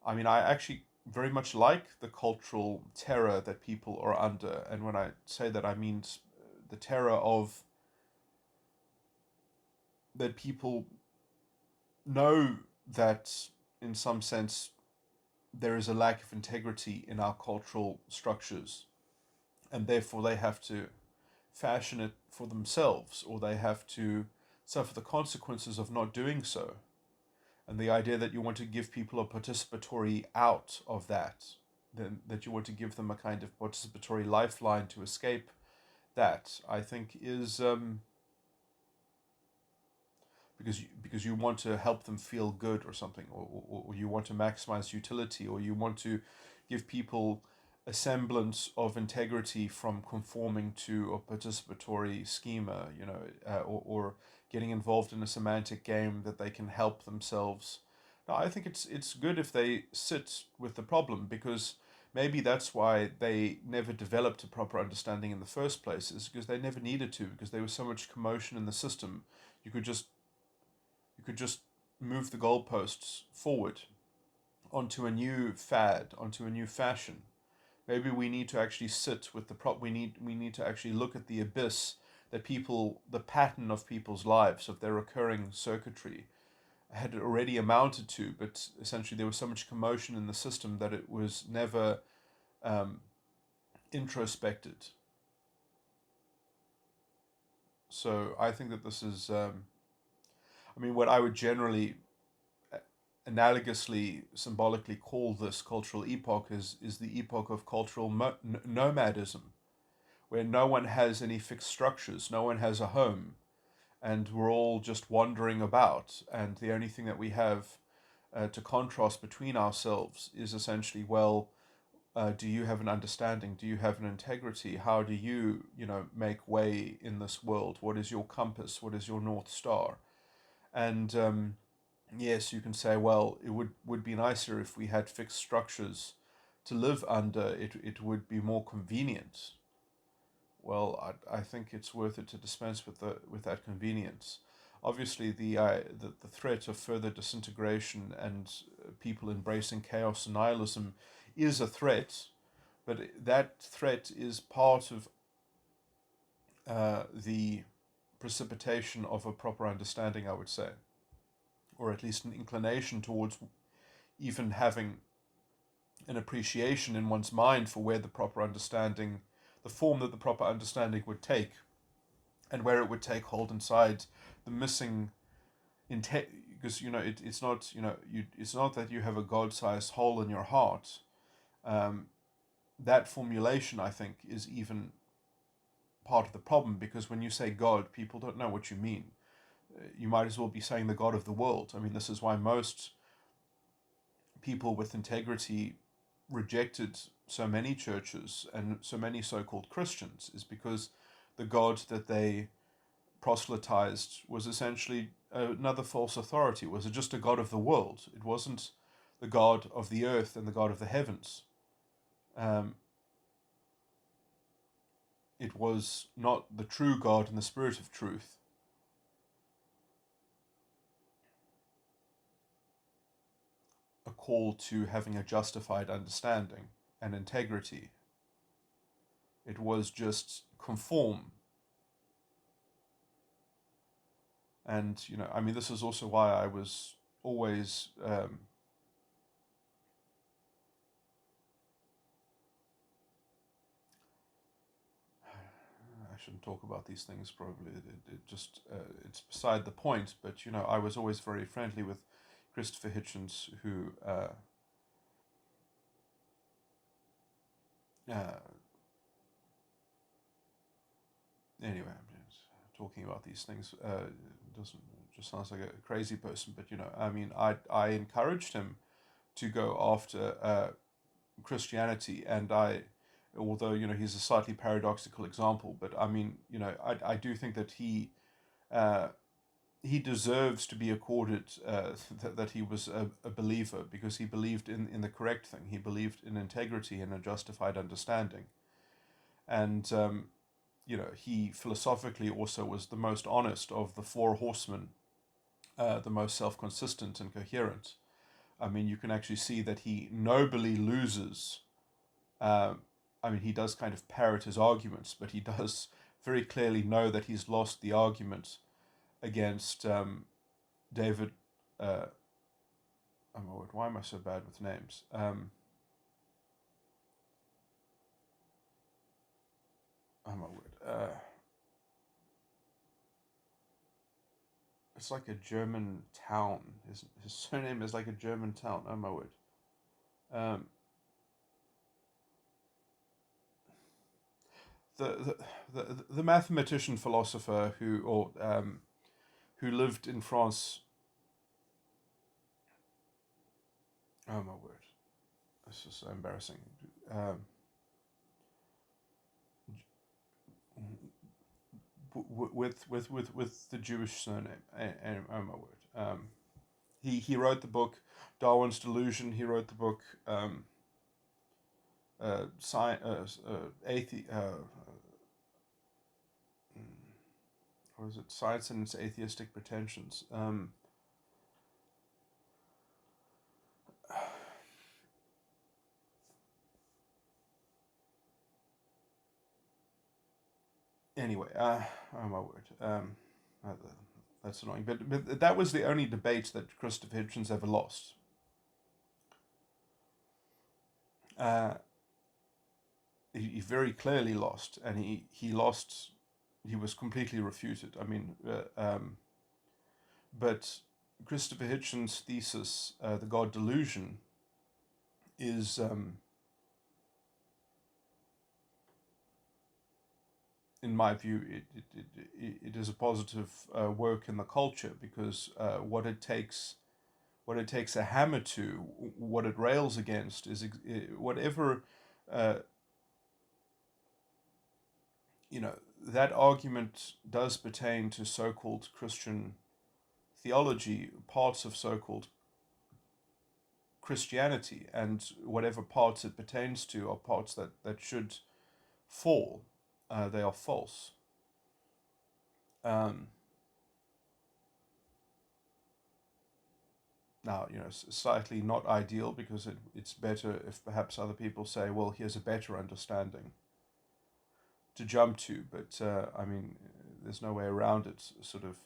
I mean, I actually very much like the cultural terror that people are under. And when I say that, I mean the terror of that people know that in some sense there is a lack of integrity in our cultural structures, and therefore they have to fashion it for themselves, or they have to suffer the consequences of not doing so. And the idea that you want to give people a participatory out of that, then that you want to give them a kind of participatory lifeline to escape that, I think is because you want to help them feel good or something, or you want to maximize utility, or you want to give people a semblance of integrity from conforming to a participatory schema, or getting involved in a semantic game that they can help themselves. Now, I think it's good if they sit with the problem, because maybe that's why they never developed a proper understanding in the first place, is because they never needed to, because there was so much commotion in the system. You could just move the goalposts forward onto a new fad, onto a new fashion. Maybe we need to actually sit with we need to actually look at the abyss that the pattern of people's lives, of their recurring circuitry, had already amounted to, but essentially there was so much commotion in the system that it was never introspected. So I think that this is, what I would generally analogously, symbolically call this cultural epoch is the epoch of cultural nomadism, where no one has any fixed structures, no one has a home, and we're all just wandering about, and the only thing that we have to contrast between ourselves is essentially, well, do you have an understanding? Do you have an integrity? How do you, make way in this world? What is your compass? What is your North Star? And yes, you can say, well, it would be nicer if we had fixed structures to live under. It would be more convenient. Well, I think it's worth it to dispense with that convenience. Obviously, the threat of further disintegration and people embracing chaos and nihilism is a threat, but that threat is part of the precipitation of a proper understanding, I would say, or at least an inclination towards even having an appreciation in one's mind for where the proper understanding, the form that the proper understanding would take, and where it would take hold inside the missing intent. Because it's not it's not that you have a God-sized hole in your heart. Um, that formulation, I think, is even part of the problem, because when you say God, people don't know what you mean. You might as well be saying the God of the world. I mean, this is why most people with integrity rejected so many churches and so many so-called Christians, is because the God that they proselytized was essentially another false authority. It was just a God of the world. It wasn't the God of the earth and the God of the heavens. Um, it was not the true God and the Spirit of truth. A call to having a justified understanding and integrity. It was just conform. And, I mean, this is also why I was always I shouldn't talk about these things, probably. It just it's beside the point. But I was always very friendly with Christopher Hitchens, who uh, anyway, I'm just talking about these things. Doesn't just sounds like a crazy person, but I mean, I encouraged him to go after Christianity, and although he's a slightly paradoxical example, but I mean, I do think that uh, he deserves to be accorded that he was a believer, because he believed in the correct thing. He believed in integrity and a justified understanding, and he philosophically also was the most honest of the four horsemen, the most self-consistent and coherent. I mean, you can actually see that he nobly loses. Um, I mean, he does kind of parrot his arguments, but he does very clearly know that he's lost the argument against David. Uh, oh my word, why am I so bad with names? Oh my word. It's like a German town. His surname is like a German town. Oh my word. Um, the mathematician philosopher who lived in France. Oh my word. This is so embarrassing. Um, with the Jewish surname. And oh my word. He wrote the book Darwin's Delusion. He wrote the book what is it? Science and its Atheistic Pretensions. Anyway, oh my word. Uh, that's annoying. But that was the only debate that Christopher Hitchens ever lost. Uh, he very clearly lost, and he lost. He was completely refuted. I mean, but Christopher Hitchens' thesis, The God Delusion, is in my view, it is a positive work in the culture, because what it takes a hammer to, what it rails against, is whatever uh, that argument does pertain to so-called Christian theology, parts of so-called Christianity, and whatever parts it pertains to are parts that should fall. They are false. Um, Now, slightly not ideal, because it's better if perhaps other people say, well, here's a better understanding to jump to, but I mean, there's no way around it. Sort of,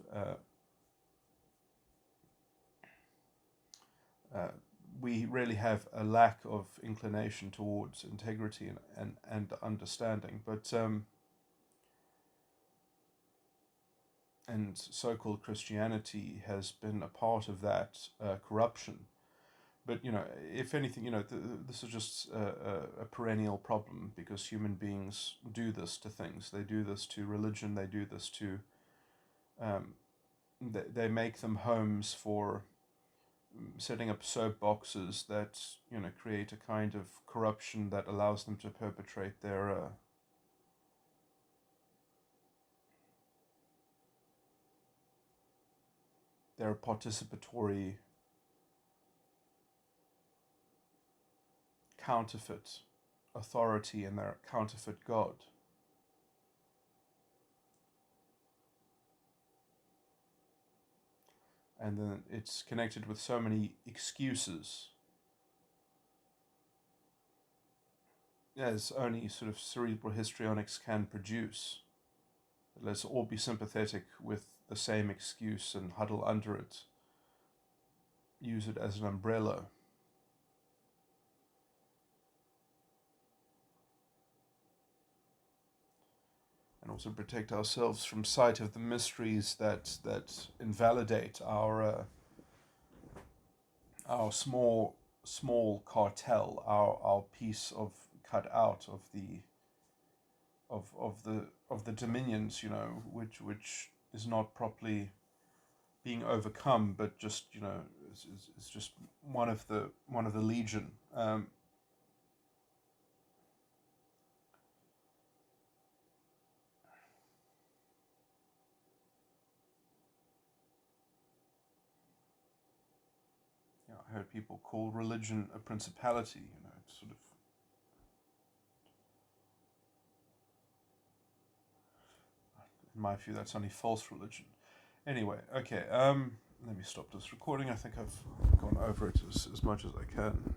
we really have a lack of inclination towards integrity and understanding, but and so-called Christianity has been a part of that corruption. But, if anything, this is just a perennial problem, because human beings do this to things. They do this to religion. They do this to, they make them homes for setting up soapboxes that, create a kind of corruption that allows them to perpetrate their participatory counterfeit authority and their counterfeit God. And then it's connected with so many excuses, as only sort of cerebral histrionics can produce. Let's all be sympathetic with the same excuse and huddle under it, use it as an umbrella. And also protect ourselves from sight of the mysteries that invalidate our small cartel, our piece of cut out of the dominions, which is not properly being overcome, but just is just one of the legion. I heard people call religion a principality. It's sort of, in my view, that's only false religion. Anyway, okay. Let me stop this recording. I think I've gone over it as much as I can.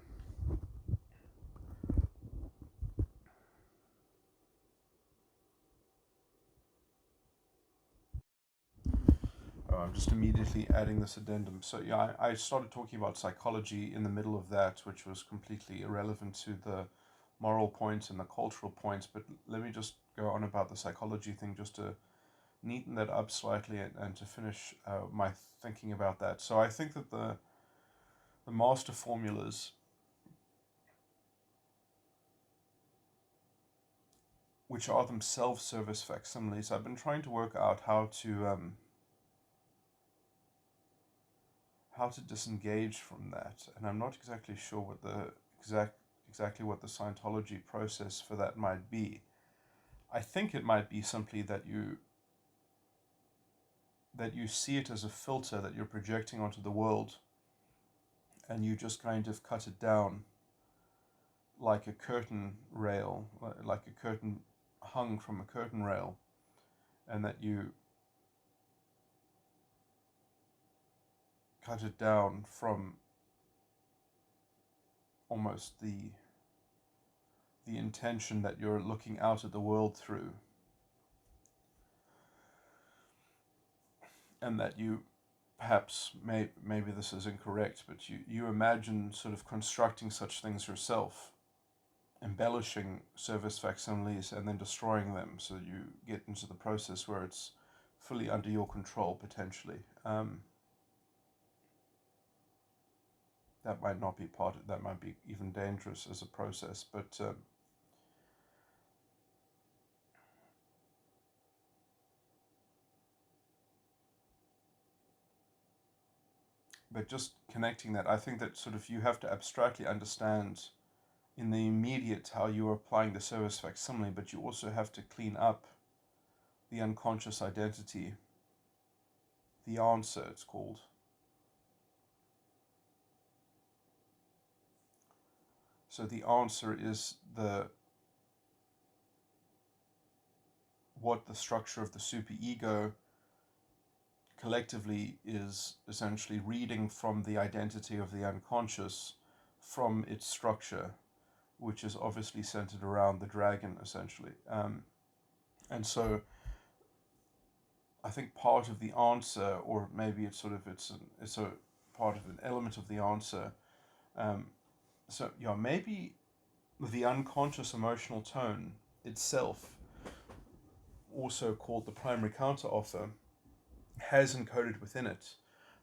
I'm just immediately adding this addendum. So yeah, I started talking about psychology in the middle of that, which was completely irrelevant to the moral points and the cultural points. But let me just go on about the psychology thing, just to neaten that up slightly and to finish my thinking about that. So I think that the master formulas, which are themselves service facsimiles, I've been trying to work out how to disengage from that, and I'm not exactly sure what exactly what the Scientology process for that might be. I think it might be simply that you see it as a filter that you're projecting onto the world, and you just kind of cut it down like a curtain rail, like a curtain hung from a curtain rail, and that you cut it down from almost the intention that you're looking out at the world through, and that you perhaps maybe this is incorrect, but you imagine sort of constructing such things yourself, embellishing service facsimiles and then destroying them, so you get into the process where it's fully under your control, potentially. That might not be that might be even dangerous as a process, but just connecting that, I think that sort of you have to abstractly understand in the immediate how you are applying the service facsimile, but you also have to clean up the unconscious identity, the answer it's called, So the answer is what the structure of the superego collectively is essentially reading from the identity of the unconscious from its structure, which is obviously centered around the dragon, essentially. And so I think part of the answer, or maybe it's a part of an element of the answer. So yeah, maybe the unconscious emotional tone itself, also called the primary counteroffer, has encoded within it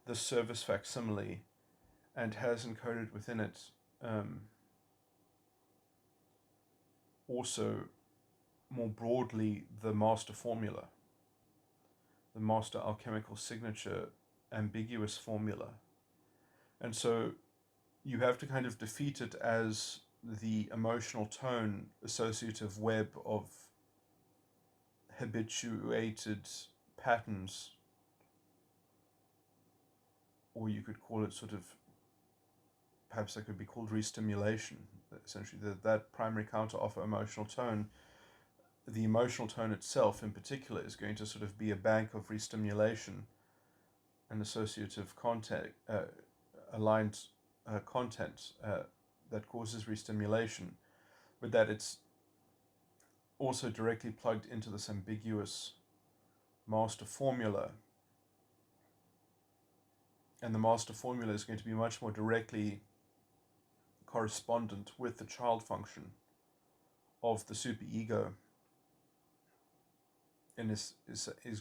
the service facsimile, and has encoded within it also more broadly the master formula, the master alchemical signature ambiguous formula. And so you have to kind of defeat it as the emotional tone associative web of habituated patterns, or you could call it sort of, perhaps that could be called restimulation. Essentially, that primary counteroffer emotional tone, the emotional tone itself in particular, is going to sort of be a bank of restimulation and associative content, aligned content that causes restimulation, but that it's also directly plugged into this ambiguous master formula. And the master formula is going to be much more directly correspondent with the child function of the superego, and is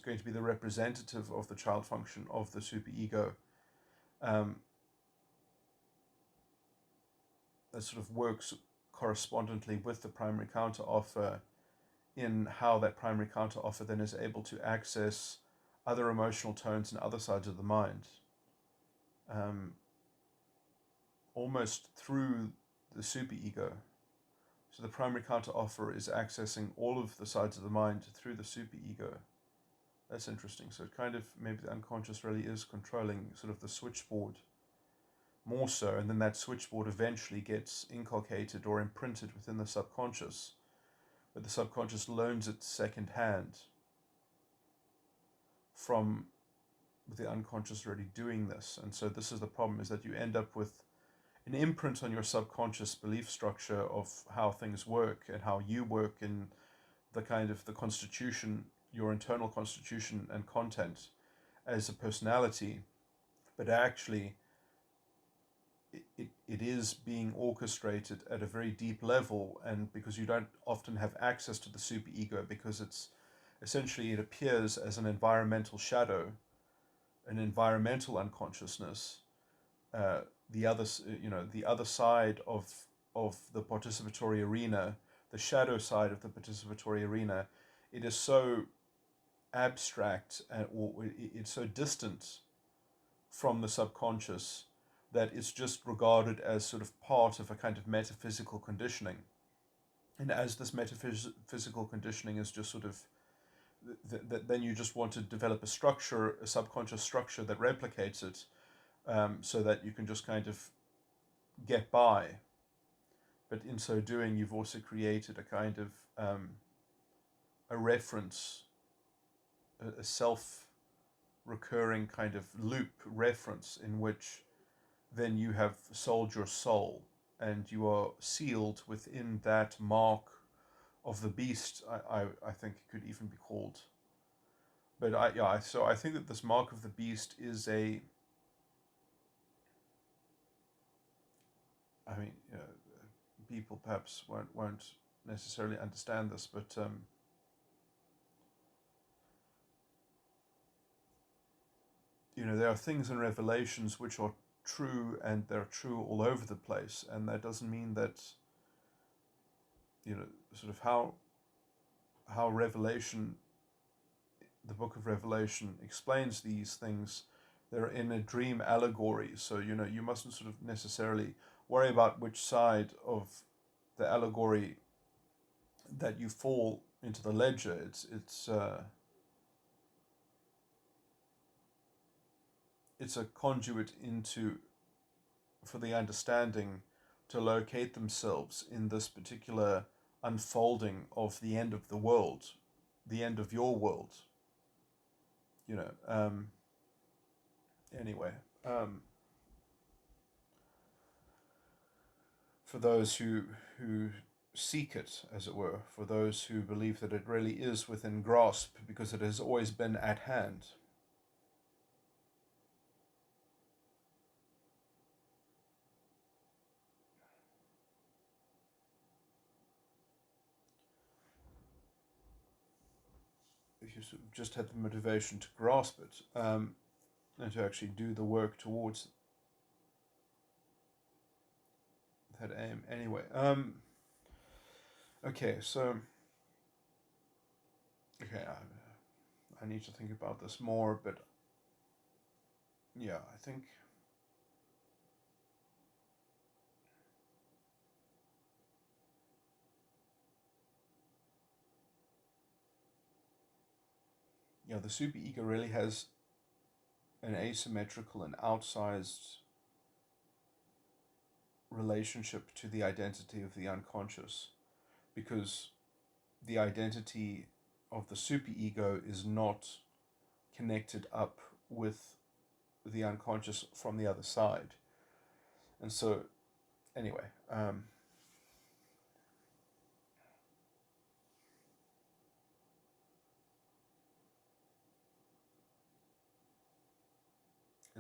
going to be the representative of the child function of the superego, that sort of works correspondently with the primary counteroffer in how that primary counteroffer then is able to access other emotional tones and other sides of the mind, almost through the superego. So the primary counteroffer is accessing all of the sides of the mind through the superego. That's interesting. So it kind of, maybe the unconscious really is controlling sort of the switchboard more so, and then that switchboard eventually gets inculcated or imprinted within the subconscious, but the subconscious learns it second hand from the unconscious already doing this. And so this is the problem, is that you end up with an imprint on your subconscious belief structure of how things work and how you work in the kind of the constitution, your internal constitution and content as a personality, but actually it is being orchestrated at a very deep level, and because you don't often have access to the superego, because it's essentially, it appears as an environmental shadow, an environmental unconsciousness, the other side of the participatory arena, the shadow side of the participatory arena. It is so abstract, or it's so distant from the subconscious that it's just regarded as sort of part of a kind of metaphysical conditioning. And as this metaphysical conditioning is just sort of, then you just want to develop a structure, a subconscious structure that replicates it, so that you can just kind of get by. But in so doing, you've also created a kind of a reference, a self-recurring kind of loop reference, in which then you have sold your soul, and you are sealed within that mark of the beast. I think it could even be called. But so I think that this mark of the beast is a, I mean, people perhaps won't necessarily understand this, but there are things in Revelations which are true, and they're true all over the place, and that doesn't mean that sort of how Revelation, the book of Revelation, explains these things. They're in a dream allegory, so you mustn't sort of necessarily worry about which side of the allegory that you fall into the ledger. It's a conduit for the understanding to locate themselves in this particular unfolding of the end of the world, the end of your world. Anyway, for those who seek it, as it were, for those who believe that it really is within grasp because it has always been at hand. If you just had the motivation to grasp it, and to actually do the work towards that aim. Anyway, okay, so I need to think about this more, but yeah, I think the superego really has an asymmetrical and outsized relationship to the identity of the unconscious, because the identity of the superego is not connected up with the unconscious from the other side. And so, anyway, and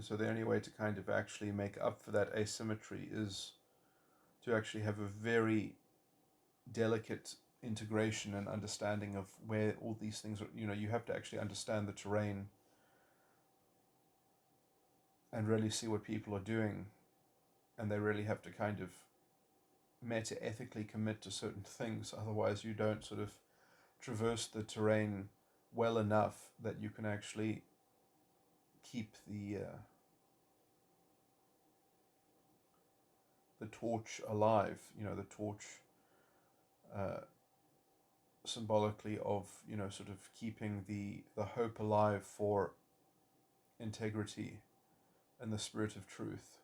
so the only way to kind of actually make up for that asymmetry is to actually have a very delicate integration and understanding of where all these things are. You have to actually understand the terrain and really see what people are doing, and they really have to kind of meta-ethically commit to certain things. Otherwise you don't sort of traverse the terrain well enough that you can actually keep the torch alive, the torch symbolically of, sort of keeping the hope alive for integrity and the spirit of truth.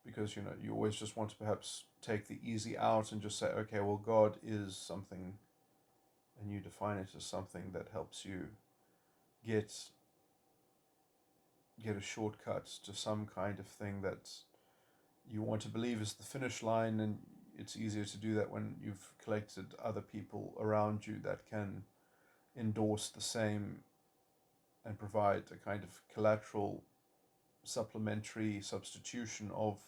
Because, you always just want to perhaps take the easy out and just say, okay, well, God is something, and you define it as something that helps you get a shortcut to some kind of thing that you want to believe is the finish line, and it's easier to do that when you've collected other people around you that can endorse the same and provide a kind of collateral supplementary substitution of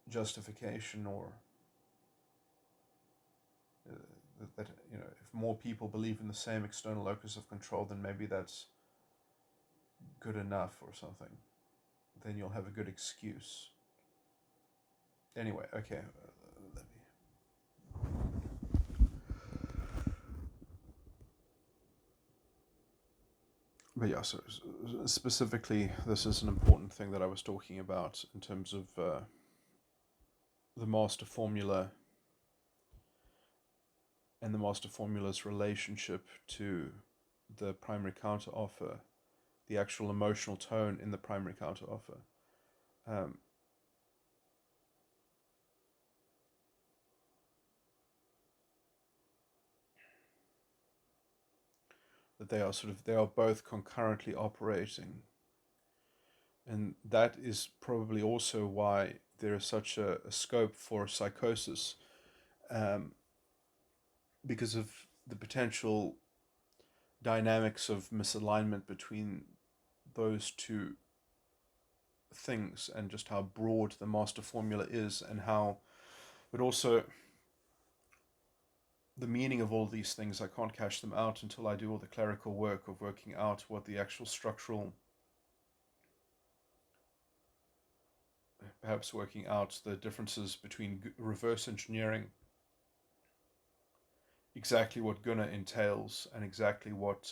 justification, or that if more people believe in the same external locus of control, then maybe that's good enough or something. Then you'll have a good excuse. Anyway, okay, let me. But yeah, so specifically, this is an important thing that I was talking about in terms of the master formula and the master formula's relationship to the primary counteroffer, the actual emotional tone in the primary counteroffer. That they are both concurrently operating. And that is probably also why there is such a scope for psychosis, because of the potential dynamics of misalignment between those two things, and just how broad the master formula is, and how, but also the meaning of all these things. I can't cash them out until I do all the clerical work of working out what the actual structural, perhaps working out the differences between reverse engineering, exactly what guna entails, and exactly what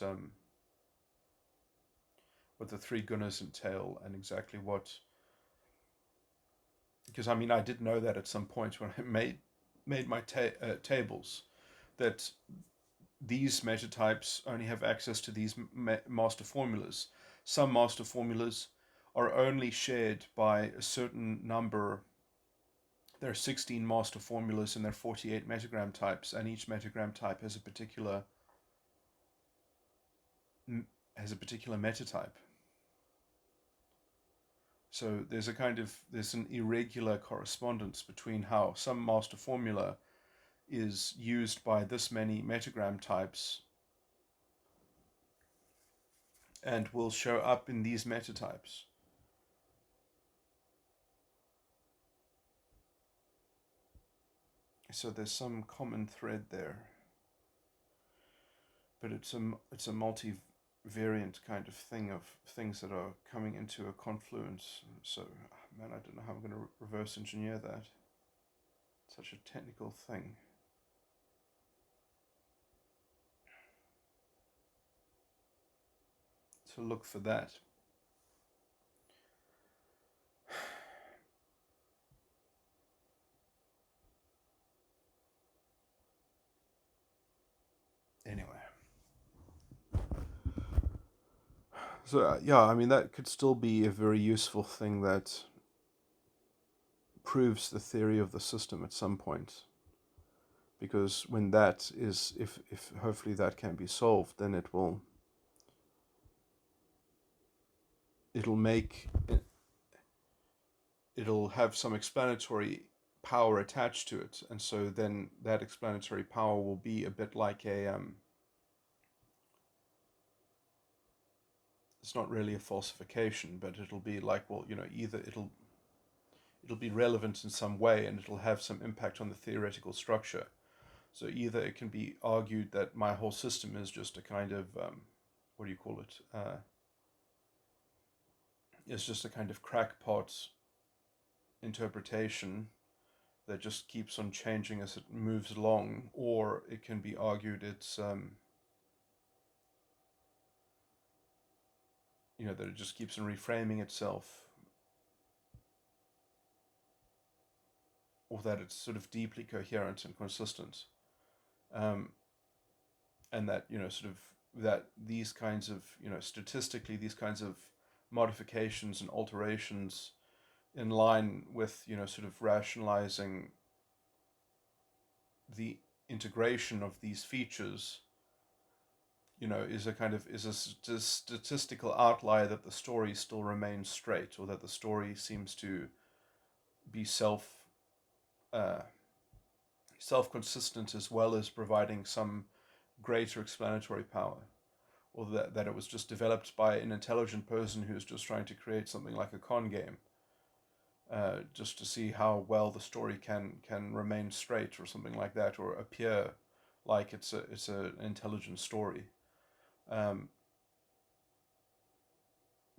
the three gunas entail, and exactly what, because I did know that at some point when I made my tables, that these metatypes only have access to these master formulas, some master formulas are only shared by a certain number. There are 16 master formulas and there are 48 metagram types, and each metagram type has a particular metatype. So there's an irregular correspondence between how some master formula is used by this many metagram types and will show up in these metatypes. So there's some common thread there, but it's a multivariant kind of thing of things that are coming into a confluence. So, man, I don't know how I'm going to reverse engineer that. It's such a technical thing. So look for that. Anyway. So, yeah, I mean, that could still be a very useful thing that proves the theory of the system at some point. Because when that is, if hopefully that can be solved, then it'll have some explanatory power attached to it, and so then that explanatory power will be a bit like it's not really a falsification, but it'll be like, well, either it'll be relevant in some way and it'll have some impact on the theoretical structure. So either it can be argued that my whole system is just a kind of what do you call it? It's just a kind of crackpot interpretation that just keeps on changing as it moves along, or it can be argued it's that it just keeps on reframing itself, or that it's sort of deeply coherent and consistent, and that that these kinds of statistically these kinds of modifications and alterations in line with sort of rationalizing the integration of these features is a statistical outlier, that the story still remains straight, or that the story seems to be self-consistent, as well as providing some greater explanatory power, or that it was just developed by an intelligent person who's just trying to create something like a con game, just to see how well the story can remain straight, or something like that, or appear like it's an intelligent story.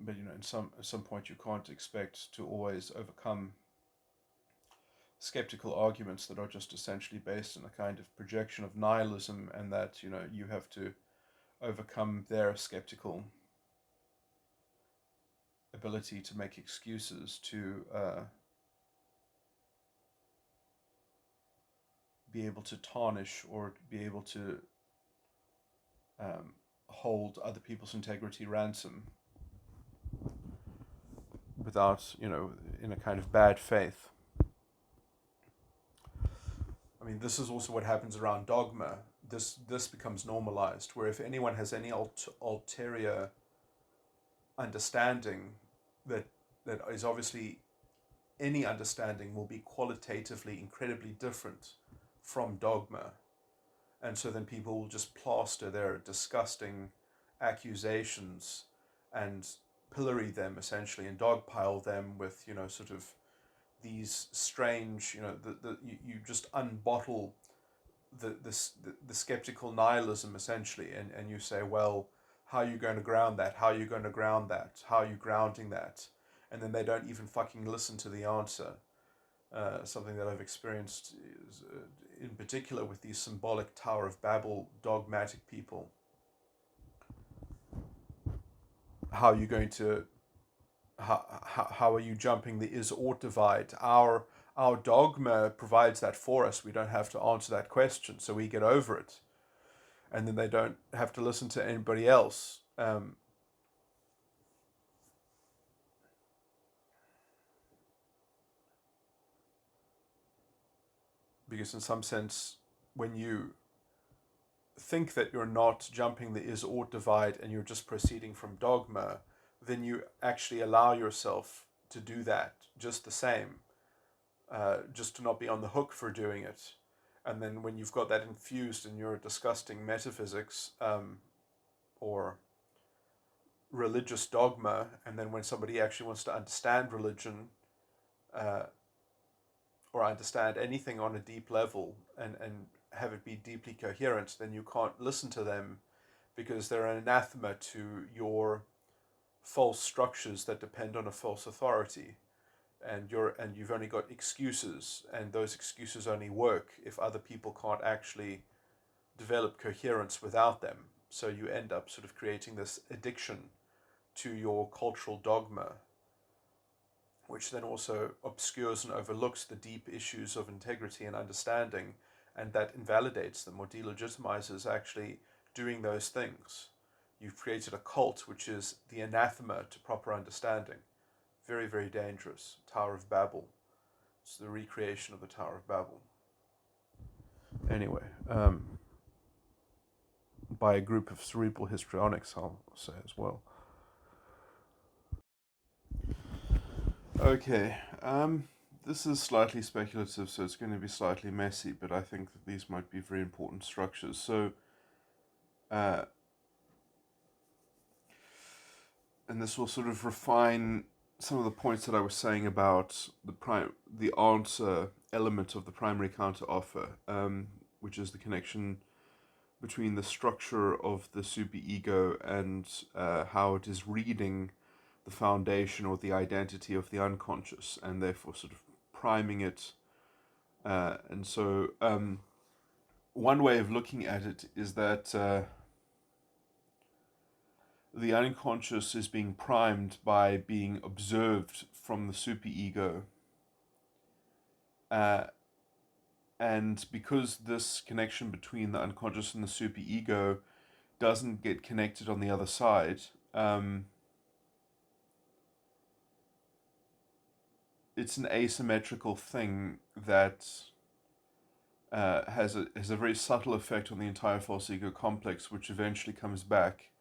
But at some point you can't expect to always overcome skeptical arguments that are just essentially based on a kind of projection of nihilism, and that you have to overcome their skeptical ability to make excuses to be able to tarnish or be able to hold other people's integrity ransom without, in a kind of bad faith. I mean, this is also what happens around dogma. This becomes normalized, where if anyone has any ulterior understanding, that is obviously, any understanding will be qualitatively incredibly different from dogma. And so then people will just plaster their disgusting accusations and pillory them, essentially, and dogpile them with, sort of these strange, you just unbottle the skeptical nihilism, essentially, and you say, well, how are you going to ground that? How are you going to ground that? How are you grounding that? And then they don't even fucking listen to the answer. Something that I've experienced is, in particular, with these symbolic Tower of Babel dogmatic people. How are you going to? How are you jumping the is-or divide? Our dogma provides that for us. We don't have to answer that question, so we get over it, and then they don't have to listen to anybody else. because in some sense, when you think that you're not jumping the is ought divide and you're just proceeding from dogma, then you actually allow yourself to do that just the same, just to not be on the hook for doing it. And then when you've got that infused in your disgusting metaphysics, or religious dogma, and then when somebody actually wants to understand religion, uh, or understand anything on a deep level, and have it be deeply coherent, then you can't listen to them because they're an anathema to your false structures that depend on a false authority. And you've only got excuses, and those excuses only work if other people can't actually develop coherence without them. So you end up sort of creating this addiction to your cultural dogma, which then also obscures and overlooks the deep issues of integrity and understanding, and that invalidates them or delegitimizes actually doing those things. You've created a cult which is the anathema to proper understanding. Very, very dangerous. Tower of Babel. It's the recreation of the Tower of Babel. Anyway, by a group of cerebral histrionics, I'll say as well. Okay, this is slightly speculative, so it's going to be slightly messy, but I think that these might be very important structures. So, and this will sort of refine some of the points that I was saying about the answer element of the primary counter offer, which is the connection between the structure of the superego and how it is reading the foundation or the identity of the unconscious, and therefore sort of priming it. And so one way of looking at it is that the unconscious is being primed by being observed from the superego. And because this connection between the unconscious and the superego doesn't get connected on the other side, it's an asymmetrical thing that has a very subtle effect on the entire false ego complex, which eventually comes back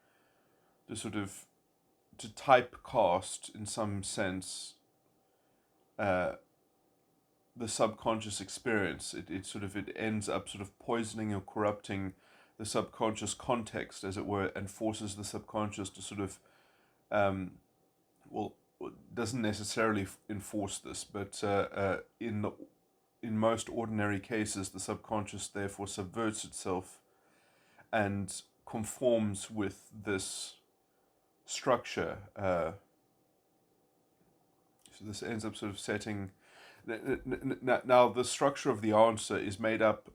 to sort of to typecast in some sense the subconscious experience. It ends up sort of poisoning or corrupting the subconscious context, as it were, and forces the subconscious to sort of doesn't necessarily enforce this, but in most ordinary cases, the subconscious therefore subverts itself and conforms with this structure. So this ends up sort of setting. Now, the structure of the answer is made up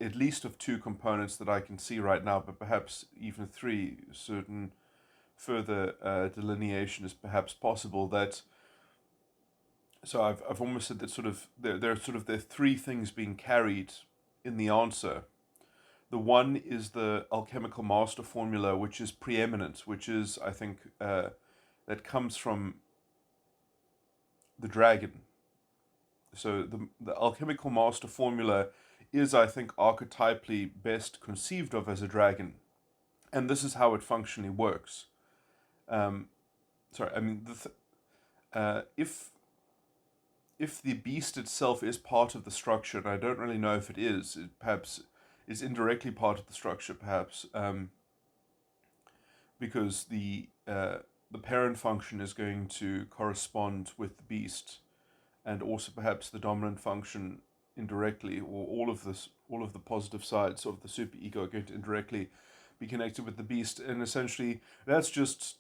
at least of two components that I can see right now, but perhaps even three. Certain further delineation is perhaps possible. So I've almost said that sort of there are three things being carried in the answer. The one is the alchemical master formula, which is preeminent, which is, I think, that comes from the dragon. So the alchemical master formula is, I think, archetypally best conceived of as a dragon, and this is how it functionally works. If the beast itself is part of the structure, and I don't really know if it is, perhaps it's indirectly part of the structure, perhaps, because the parent function is going to correspond with the beast, and also perhaps the dominant function indirectly, or all of the positive sides of the superego are going to indirectly be connected with the beast, and essentially that's just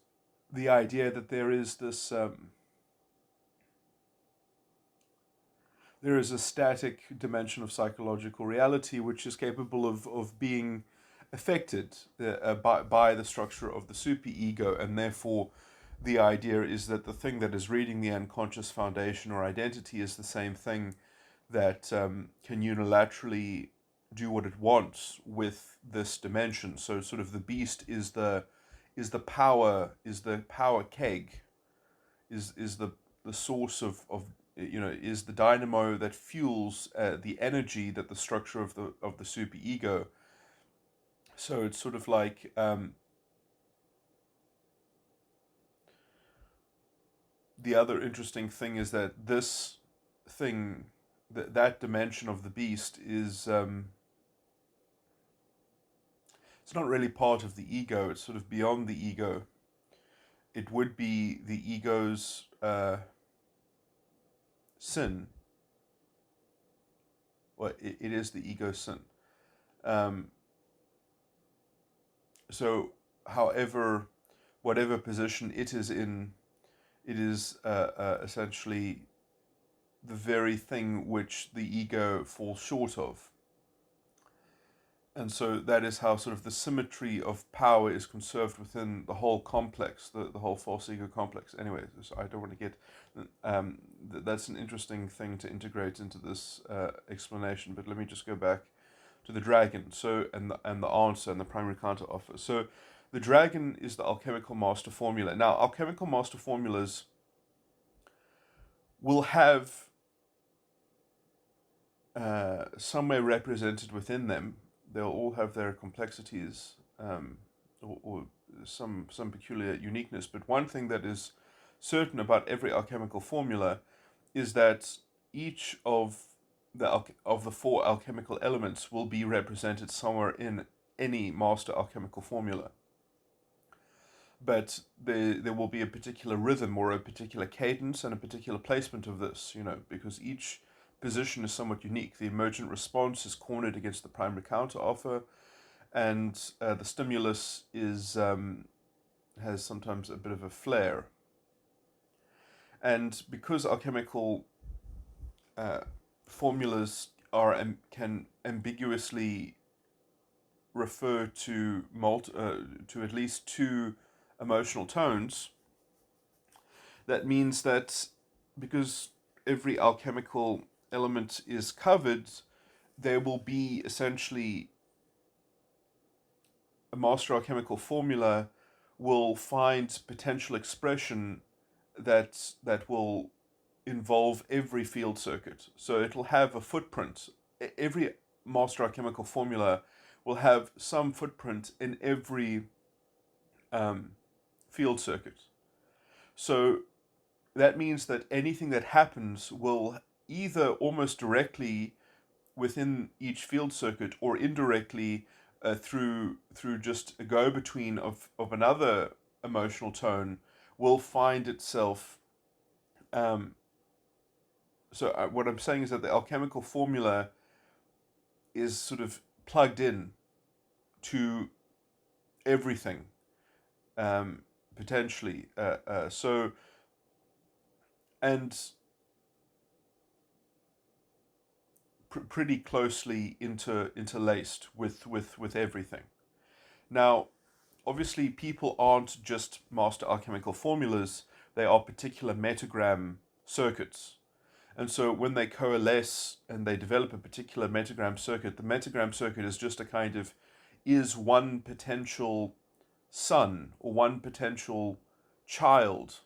the idea that there is this there is a static dimension of psychological reality which is capable of being affected by the structure of the superego, and therefore the idea is that the thing that is reading the unconscious foundation or identity is the same thing that can unilaterally do what it wants with this dimension. So sort of the beast is the power keg, is the source of is the dynamo that fuels the energy that the structure of the superego. So it's sort of like the other interesting thing is that this thing, that dimension of the beast is it's not really part of the ego. It's sort of beyond the ego. It would be the ego's sin. Well, it is the ego's sin. So, however, whatever position it is in, it is essentially the very thing which the ego falls short of. And so that is how sort of the symmetry of power is conserved within the whole complex, the whole false ego complex. Anyway, so I don't want to get... that's an interesting thing to integrate into this explanation, but let me just go back to the dragon. So, and the answer and the primary counter offer. So the dragon is the alchemical master formula. Now, alchemical master formulas will have somewhere represented within them. They'll all have their complexities or some peculiar uniqueness. But one thing that is certain about every alchemical formula is that each of the four alchemical elements will be represented somewhere in any master alchemical formula. But there will be a particular rhythm or a particular cadence and a particular placement of this, because each position is somewhat unique. The emergent response is cornered against the primary counteroffer, and the stimulus has sometimes a bit of a flare. And because alchemical formulas can ambiguously refer to at least two emotional tones, that means that because every alchemical element is covered, there will be essentially a master alchemical formula will find potential expression that will involve every field circuit. So it'll have a footprint. Every master alchemical formula will have some footprint in every field circuit. So that means that anything that happens will either almost directly within each field circuit or indirectly through just a go-between of another emotional tone will find itself. What I'm saying is that the alchemical formula is sort of plugged in to everything, potentially. And pretty closely interlaced with everything. Now, obviously, people aren't just master alchemical formulas, they are particular metagram circuits. And so when they coalesce and they develop a particular metagram circuit, the metagram circuit is just a kind of, is one potential son or one potential child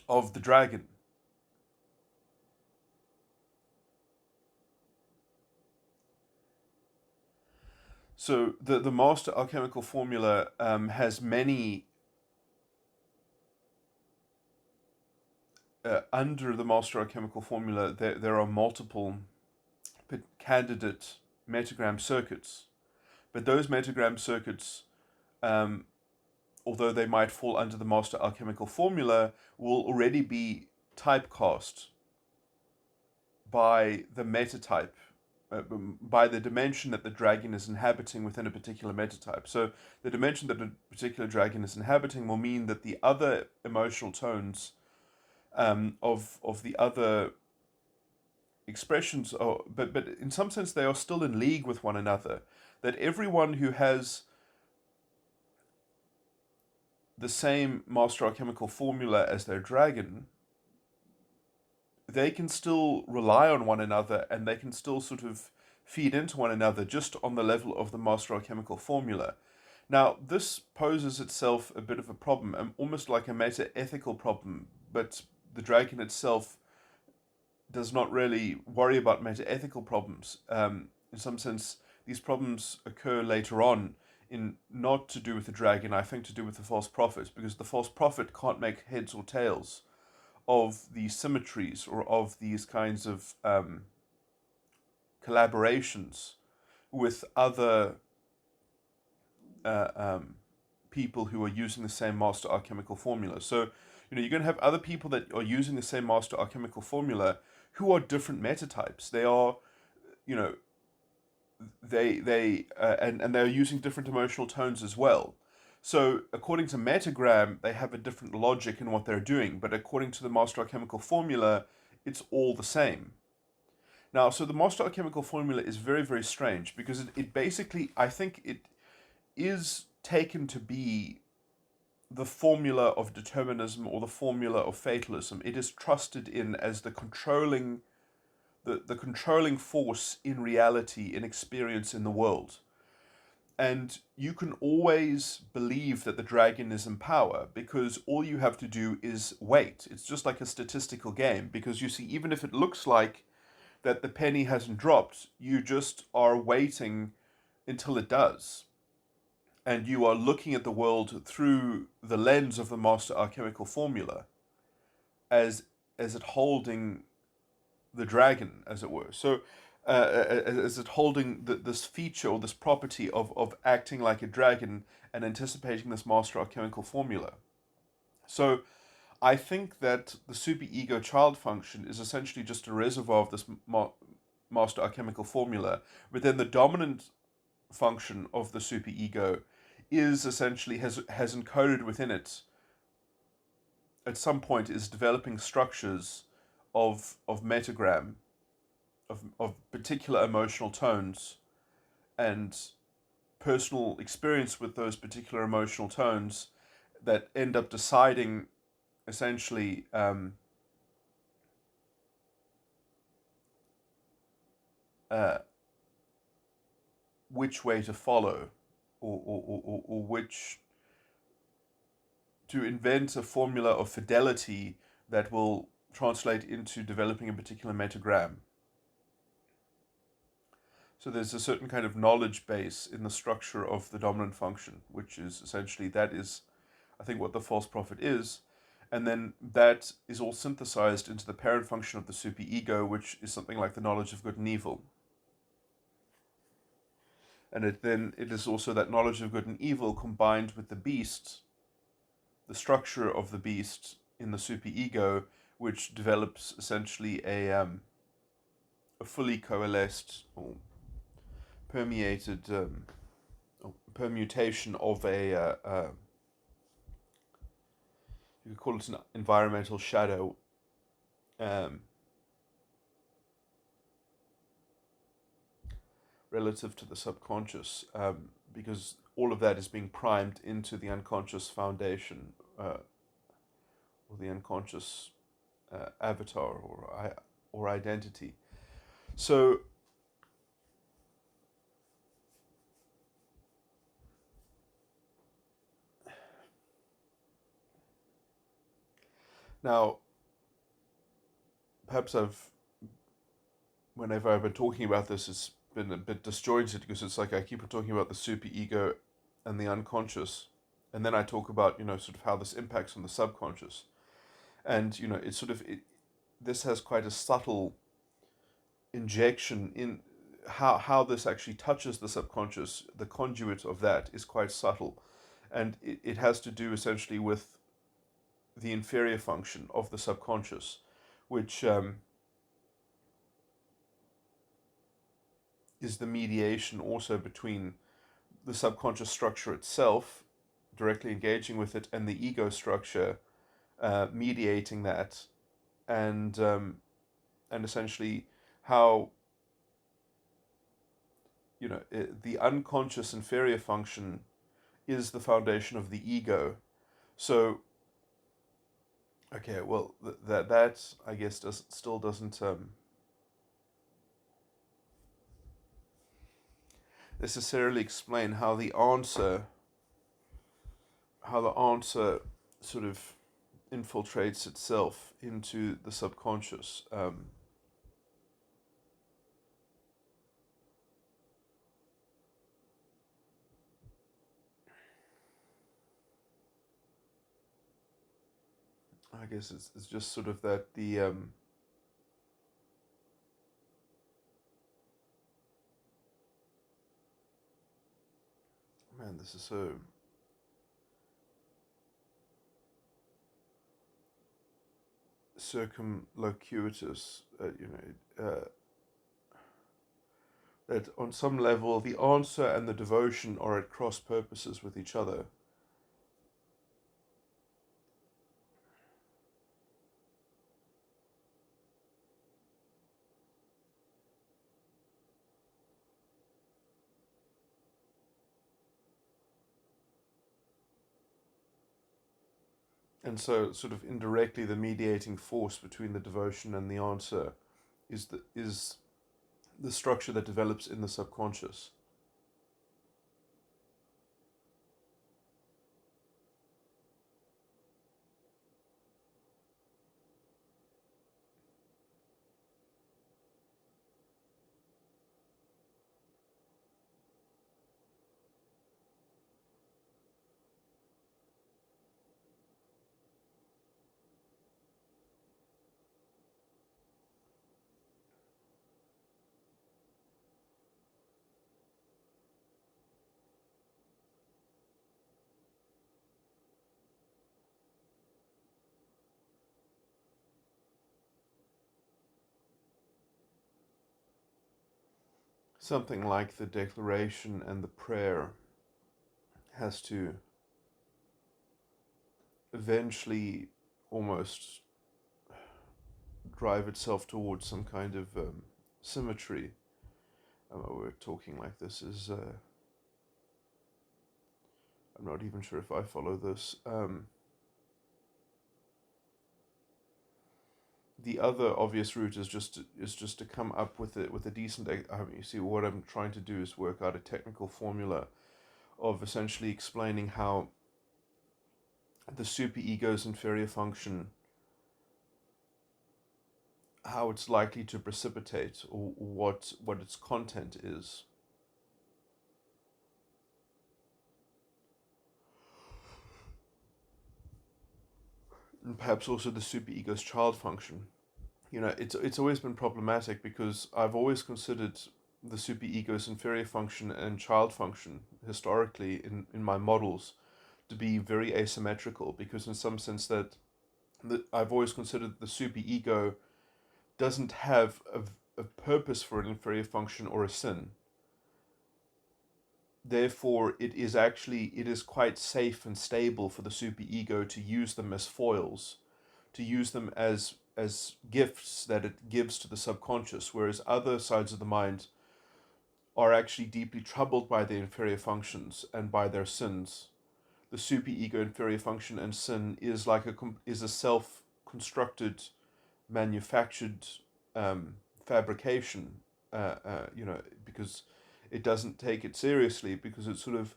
of the dragon. So the master alchemical formula has many, under the master alchemical formula, there are multiple candidate metagram circuits. But those metagram circuits, although they might fall under the master alchemical formula, will already be typecast by the metatype, by the dimension that the dragon is inhabiting within a particular metatype. So the dimension that a particular dragon is inhabiting will mean that the other emotional tones of the other expressions are, but in some sense they are still in league with one another. That everyone who has the same master alchemical formula as their dragon, they can still rely on one another and they can still sort of feed into one another just on the level of the master alchemical formula. Now, this poses itself a bit of a problem, almost like a meta-ethical problem, but the dragon itself does not really worry about meta-ethical problems. In some sense, these problems occur later on, in not to do with the dragon, I think to do with the false prophet, because the false prophet can't make heads or tails of these symmetries or of these kinds of collaborations with other uh, um, people who are using the same master alchemical formula. So, you're going to have other people that are using the same master alchemical formula who are different metatypes. They are, you know, and they're using different emotional tones as well. So, according to metagram, they have a different logic in what they're doing, but according to the master alchemical formula, it's all the same. Now, so the master alchemical formula is very, very strange because it basically, I think it is taken to be the formula of determinism or the formula of fatalism. It is trusted in as the controlling force in reality, in experience in the world. And you can always believe that the dragon is in power because all you have to do is wait. It's just like a statistical game because you see, even if it looks like that the penny hasn't dropped, you just are waiting until it does. And you are looking at the world through the lens of the master alchemical formula as it holding the dragon, as it were. So, as it holding this feature or this property of acting like a dragon and anticipating this master alchemical formula. So, I think that the superego child function is essentially just a reservoir of this master alchemical formula, but then the dominant function of the superego is essentially has encoded within it at some point is developing structures of metagram of particular emotional tones and personal experience with those particular emotional tones that end up deciding essentially uh, which way to follow or which to invent a formula of fidelity that will translate into developing a particular metagram. So there's a certain kind of knowledge base in the structure of the dominant function, which is essentially, that is, I think, what the false prophet is. And then that is all synthesized into the parent function of the superego, which is something like the knowledge of good and evil. And it is also that knowledge of good and evil combined with the beast, the structure of the beast in the superego, which develops essentially a fully coalesced or permeated permutation of you could call it an environmental shadow, um, relative to the subconscious, because all of that is being primed into the unconscious foundation, or the unconscious avatar or identity. So now, perhaps whenever I've been talking about this, it's been a bit disjointed because it's like I keep talking about the superego and the unconscious, and then I talk about sort of how this impacts on the subconscious, and it's sort of this has quite a subtle injection in how this actually touches the subconscious. The conduit of that is quite subtle, and it has to do essentially with the inferior function of the subconscious, which is the mediation also between the subconscious structure itself, directly engaging with it, and the ego structure, mediating that, and essentially how the unconscious inferior function is the foundation of the ego. So, okay, well, that I guess still doesn't necessarily explain how the answer sort of infiltrates itself into the subconscious. I guess it's just sort of that man, this is so circumlocuitous, that on some level the answer and the devotion are at cross purposes with each other. And so, sort of indirectly, the mediating force between the devotion and the answer is the structure that develops in the subconscious. Something like the declaration and the prayer has to eventually almost drive itself towards some kind of symmetry. We're talking like this is. I'm not even sure if I follow this. The other obvious route is just to come up with a decent. You see, what I'm trying to do is work out a technical formula of essentially explaining how the superego's inferior function, how it's likely to precipitate, or what its content is. And perhaps also the superego's child function. It's always been problematic because I've always considered the superego's inferior function and child function historically in my models to be very asymmetrical, because in some sense I've always considered the superego doesn't have a purpose for an inferior function or a sin. Therefore, it is quite safe and stable for the superego to use them as foils, to use them as gifts that it gives to the subconscious, whereas other sides of the mind are actually deeply troubled by their inferior functions and by their sins. The superego inferior function and sin is a self-constructed, manufactured fabrication, because it doesn't take it seriously, because it's sort of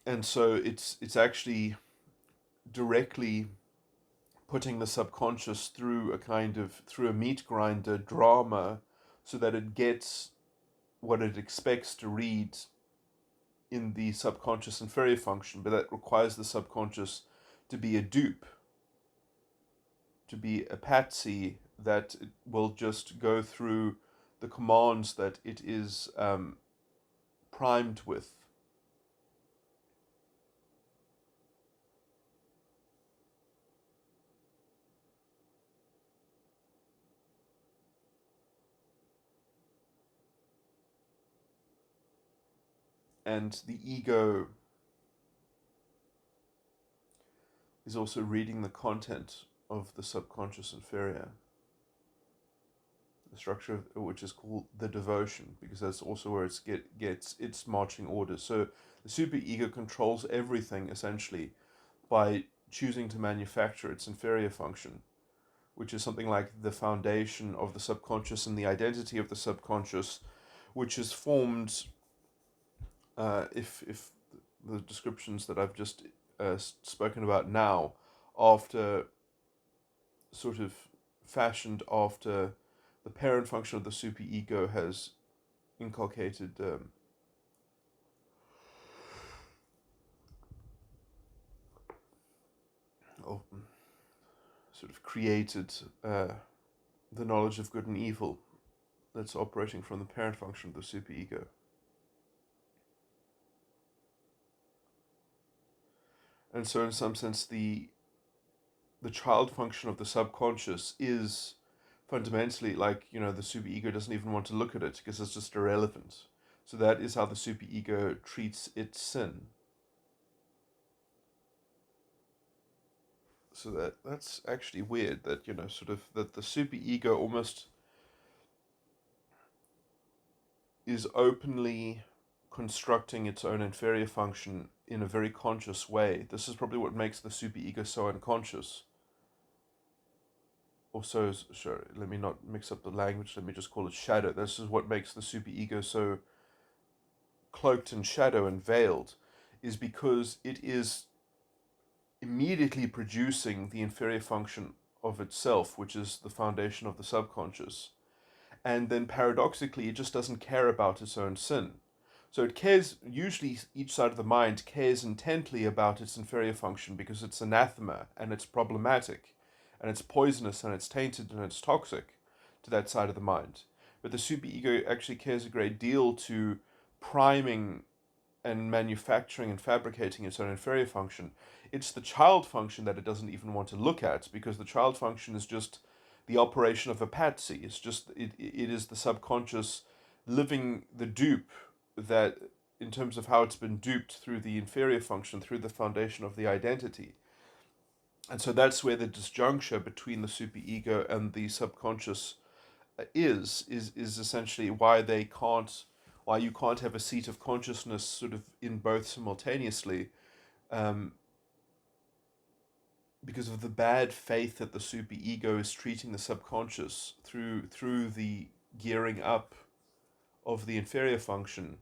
and so it's actually directly putting the subconscious through a meat grinder drama, so that it gets what it expects to read in the subconscious inferior function, but that requires the subconscious to be a dupe, to be a patsy that it will just go through the commands that it is primed with. And the ego is also reading the content of the subconscious inferior, the structure of which is called the devotion, because that's also where it gets its marching orders. So the superego controls everything essentially by choosing to manufacture its inferior function, which is something like the foundation of the subconscious and the identity of the subconscious, which is formed, if the descriptions that I've just spoken about now, after sort of fashioned after the parent function of the superego has inculcated sort of created the knowledge of good and evil that's operating from the parent function of the superego. And so in some sense the child function of the subconscious is fundamentally like, the superego doesn't even want to look at it because it's just irrelevant. So that is how the superego treats its sin. So that's actually weird that, sort of that the superego almost is openly constructing its own inferior function in a very conscious way. This is probably what makes the superego so unconscious. Or so, sure, let me not mix up the language, let me just call it shadow. This is what makes the superego so cloaked in shadow and veiled, is because it is immediately producing the inferior function of itself, which is the foundation of the subconscious. And then paradoxically, it just doesn't care about its own sin. So it cares, usually each side of the mind cares intently about its inferior function because it's anathema and it's problematic and it's poisonous and it's tainted and it's toxic to that side of the mind. But the superego actually cares a great deal to priming and manufacturing and fabricating its own inferior function. It's the child function that it doesn't even want to look at because the child function is just the operation of a patsy. It is the subconscious living the dupe that in terms of how it's been duped through the inferior function, through the foundation of the identity. And so that's where the disjuncture between the superego and the subconscious is essentially why you can't have a seat of consciousness sort of in both simultaneously, um, because of the bad faith that the superego is treating the subconscious through the gearing up of the inferior function,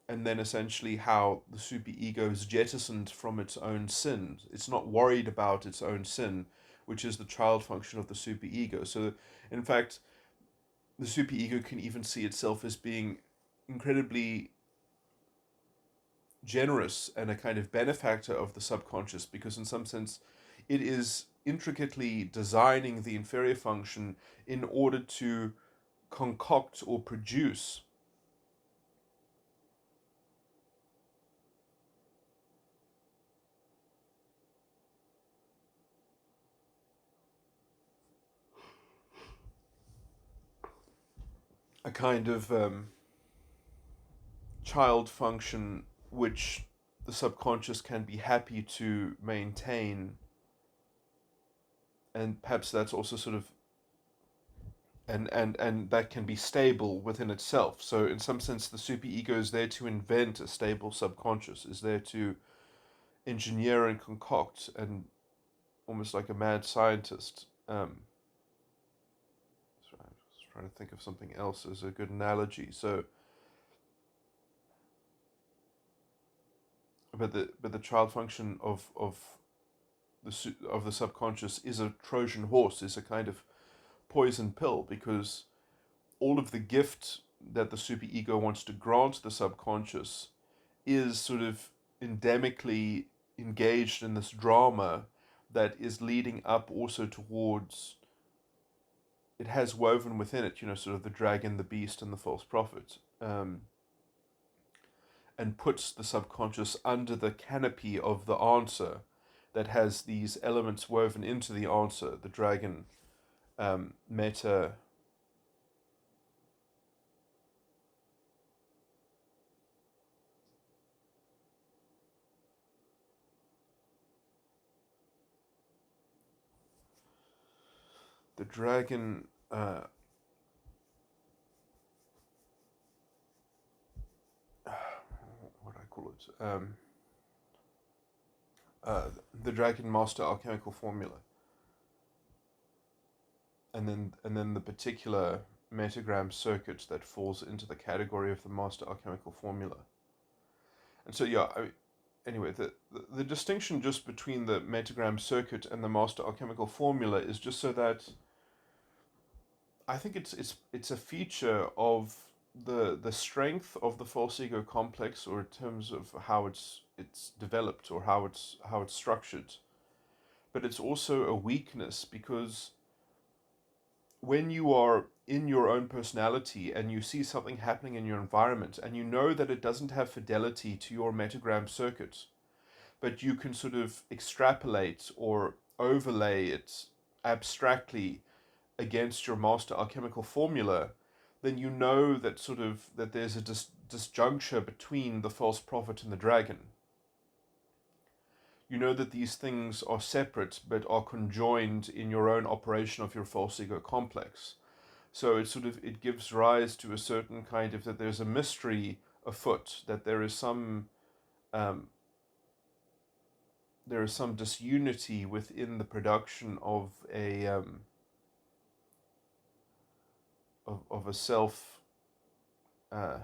and then essentially how the superego is jettisoned from its own sin. It's not worried about its own sin, which is the child function of the superego. So, in fact, the superego can even see itself as being incredibly generous and a kind of benefactor of the subconscious, because in some sense it is intricately designing the inferior function in order to concoct or produce a kind of child function which the subconscious can be happy to maintain, and perhaps that's also sort of and that can be stable within itself. So in some sense the superego is there to invent a stable subconscious, is there to engineer and concoct, and almost like a mad scientist. So I was trying to think of something else as a good analogy. So but the child function of the subconscious is a Trojan horse, is a kind of poison pill, because all of the gift that the superego wants to grant the subconscious is sort of endemically engaged in this drama that is leading up also towards, it has woven within it, sort of the dragon, the beast, and the false prophet, and puts the subconscious under the canopy of the answer that has these elements woven into the answer, the dragon, meta, the dragon, what do I call it? The dragon master alchemical formula, and then the particular metagram circuit that falls into the category of the master alchemical formula. And so yeah, anyway, the distinction just between the metagram circuit and the master alchemical formula is just so that I think it's a feature of the strength of the false ego complex, or in terms of how it's developed, or how it's structured, but it's also a weakness, because when you are in your own personality and you see something happening in your environment and you know that it doesn't have fidelity to your metagram circuit, but you can sort of extrapolate or overlay it abstractly against your master alchemical formula, then you know that there's a disjuncture between the false prophet and the dragon. You know that these things are separate but are conjoined in your own operation of your false ego complex. So it gives rise to a certain kind of, that there's a mystery afoot, that um, there is some disunity within the production of a self uh,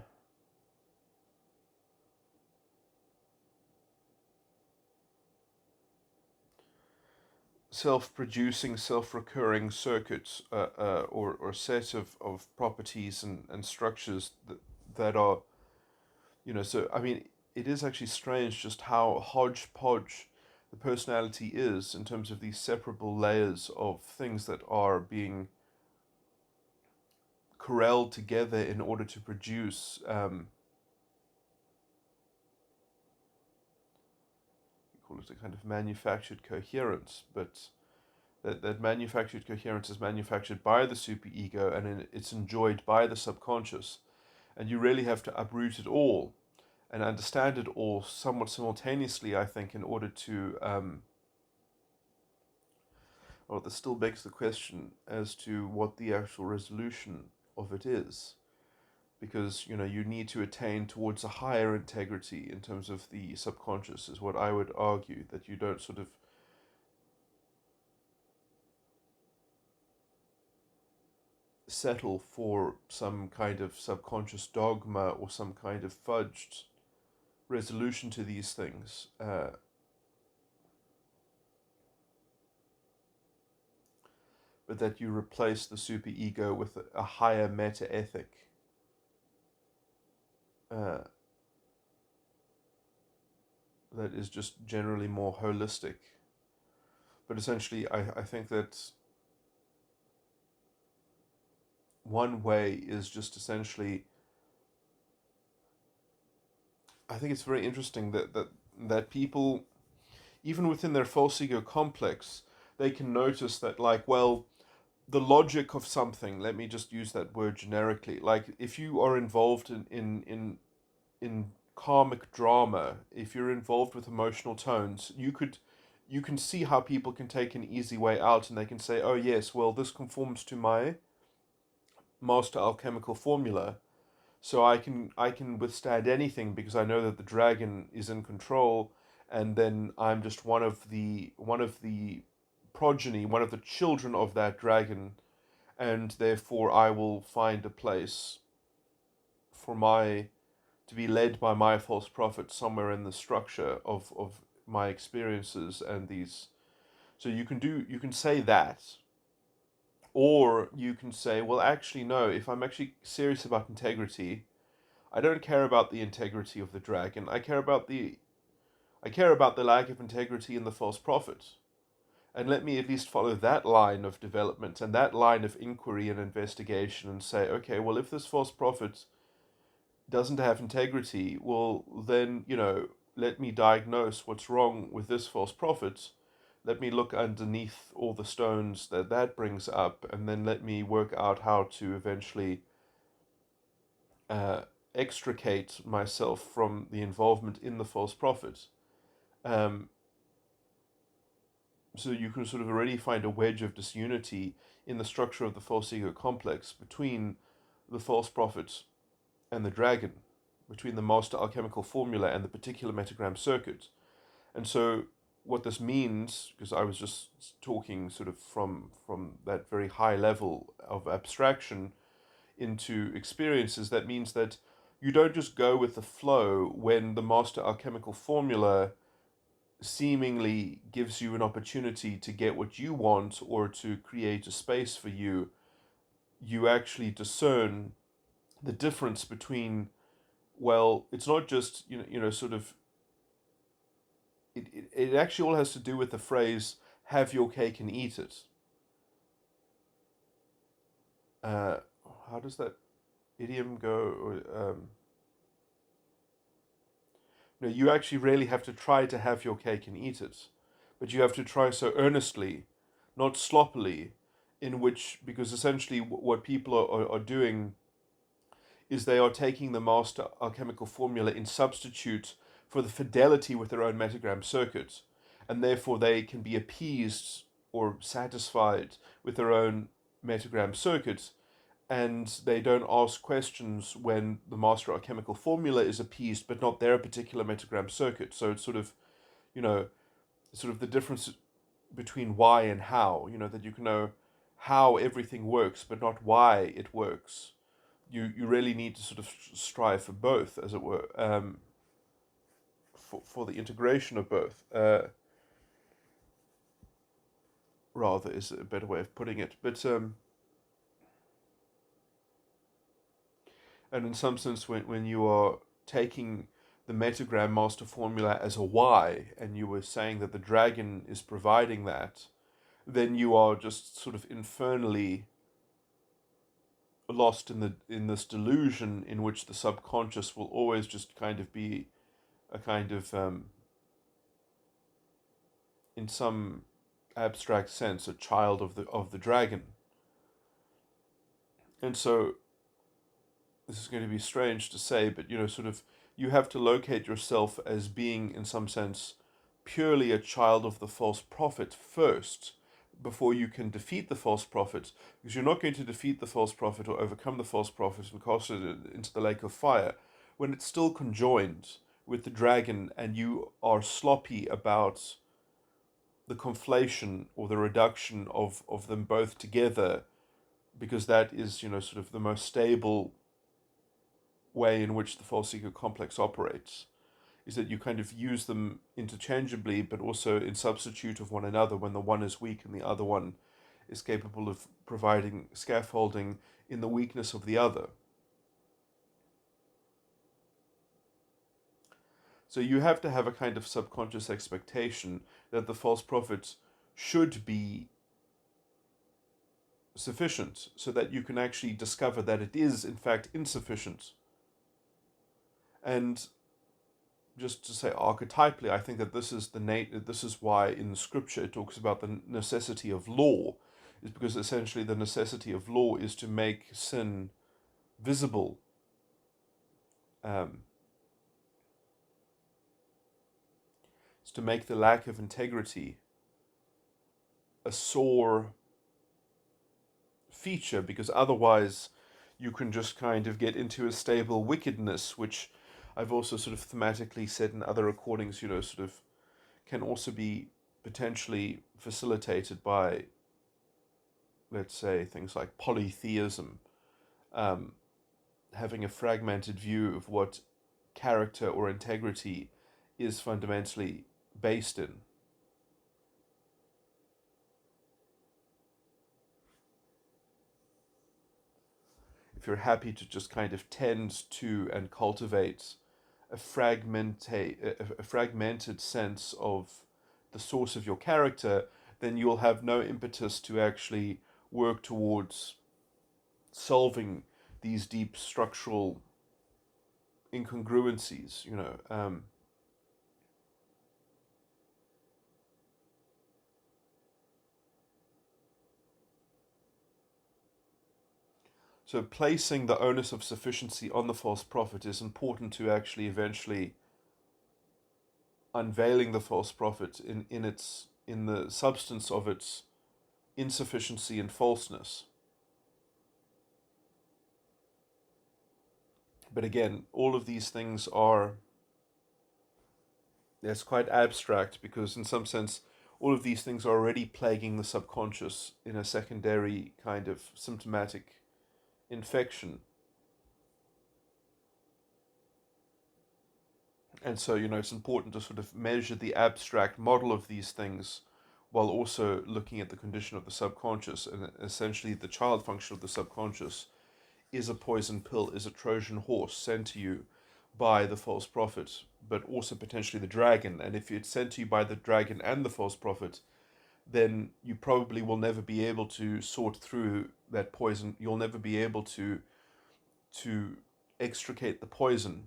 self-producing, self-recurring circuits, or set of properties and structures that are, so I mean, it is actually strange just how hodgepodge the personality is in terms of these separable layers of things that are being corralled together in order to produce, you call it a kind of manufactured coherence, but that manufactured coherence is manufactured by the superego, and it's enjoyed by the subconscious. And you really have to uproot it all and understand it all somewhat simultaneously, I think, in order to, well, this still begs the question as to what the actual resolution of it is. Because, you need to attain towards a higher integrity in terms of the subconscious, is what I would argue, that you don't sort of settle for some kind of subconscious dogma or some kind of fudged resolution to these things, but that you replace the superego with a higher meta ethic, uh, that is just generally more holistic. But essentially, I think that one way is just essentially, I think it's very interesting that people, even within their false ego complex, they can notice that, like, well, the logic of something, let me just use that word generically, like if you are involved in karmic drama, if you're involved with emotional tones, you can see how people can take an easy way out, and they can say, oh yes, well, this conforms to my master alchemical formula, so I can withstand anything because I know that the dragon is in control, and then I'm just one of the progeny, one of the children of that dragon, and therefore I will find a place for my to be led by my false prophet somewhere in the structure of my experiences and these. So you can say that, or you can say, well, actually no, if I'm actually serious about integrity, I don't care about the integrity of the dragon. I care about the lack of integrity in the false prophet. And let me at least follow that line of development and that line of inquiry and investigation, and say, okay, well, if this false prophet doesn't have integrity, well, then, let me diagnose what's wrong with this false prophet. Let me look underneath all the stones that brings up, and then let me work out how to eventually uh, extricate myself from the involvement in the false prophet. Um, so you can sort of already find a wedge of disunity in the structure of the false ego complex between the false prophet and the dragon, between the master alchemical formula and the particular metagram circuit. And so what this means, because I was just talking sort of from that very high level of abstraction into experiences, that means that you don't just go with the flow when the master alchemical formula seemingly gives you an opportunity to get what you want or to create a space for you. You actually discern the difference between, well, it's not just, sort of, it actually all has to do with the phrase, have your cake and eat it. Uh, how does that idiom go? No, you actually really have to try to have your cake and eat it, but you have to try so earnestly, not sloppily, in which, because essentially what people are doing is they are taking the master alchemical formula in substitute for the fidelity with their own metagram circuit, and therefore they can be appeased or satisfied with their own metagram circuit, and they don't ask questions when the master alchemical formula is appeased, but not their particular metagram circuit. So it's sort of, you know, sort of the difference between why and how, that you can know how everything works, but not why it works. You really need to sort of strive for both, as it were, for the integration of both, rather is a better way of putting it. But and in some sense, when you are taking the metagram master formula as a why, and you were saying that the dragon is providing that, then you are just sort of infernally lost in this delusion in which the subconscious will always just kind of be a kind of in some abstract sense a child of the dragon. And so this is going to be strange to say, but sort of you have to locate yourself as being in some sense purely a child of the false prophet first, before you can defeat the false prophet, because you're not going to defeat the false prophet or overcome the false prophet and cast it into the lake of fire when it's still conjoined with the dragon, and you are sloppy about the conflation or the reduction of them both together, because that is, sort of the most stable way in which the false ego complex operates, is that you kind of use them interchangeably, but also in substitute of one another when the one is weak and the other one is capable of providing scaffolding in the weakness of the other. So you have to have a kind of subconscious expectation that the false prophet should be sufficient, so that you can actually discover that it is in fact insufficient. And just to say archetypally, I think that this is why in the scripture it talks about the necessity of law, is because essentially the necessity of law is to make sin visible. It's to make the lack of integrity a sore feature, because otherwise you can just kind of get into a stable wickedness, which I've also sort of thematically said in other recordings, sort of can also be potentially facilitated by, let's say, things like polytheism, having a fragmented view of what character or integrity is fundamentally based in. If you're happy to just kind of tend to and cultivate a fragmented sense of the source of your character, then you'll have no impetus to actually work towards solving these deep structural incongruencies. So placing the onus of sufficiency on the false prophet is important to actually eventually unveiling the false prophet in the substance of its insufficiency and falseness. But again, all of these things are, it's quite abstract, because in some sense all of these things are already plaguing the subconscious in a secondary kind of symptomatic infection. And so, it's important to sort of measure the abstract model of these things while also looking at the condition of the subconscious. And essentially, the child function of the subconscious is a poison pill, is a Trojan horse sent to you by the false prophet, but also potentially the dragon. And if it's sent to you by the dragon and the false prophet, then you probably will never be able to sort through that poison. You'll never be able to extricate the poison,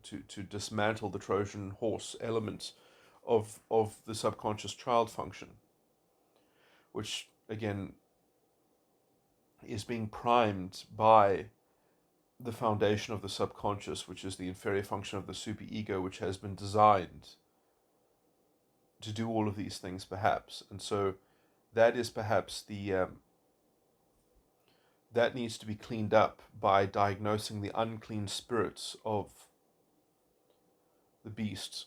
to dismantle the Trojan horse element of the subconscious child function, which again is being primed by the foundation of the subconscious, which is the inferior function of the superego, which has been designed to do all of these things, perhaps. And so that is perhaps that needs to be cleaned up by diagnosing the unclean spirits of the beast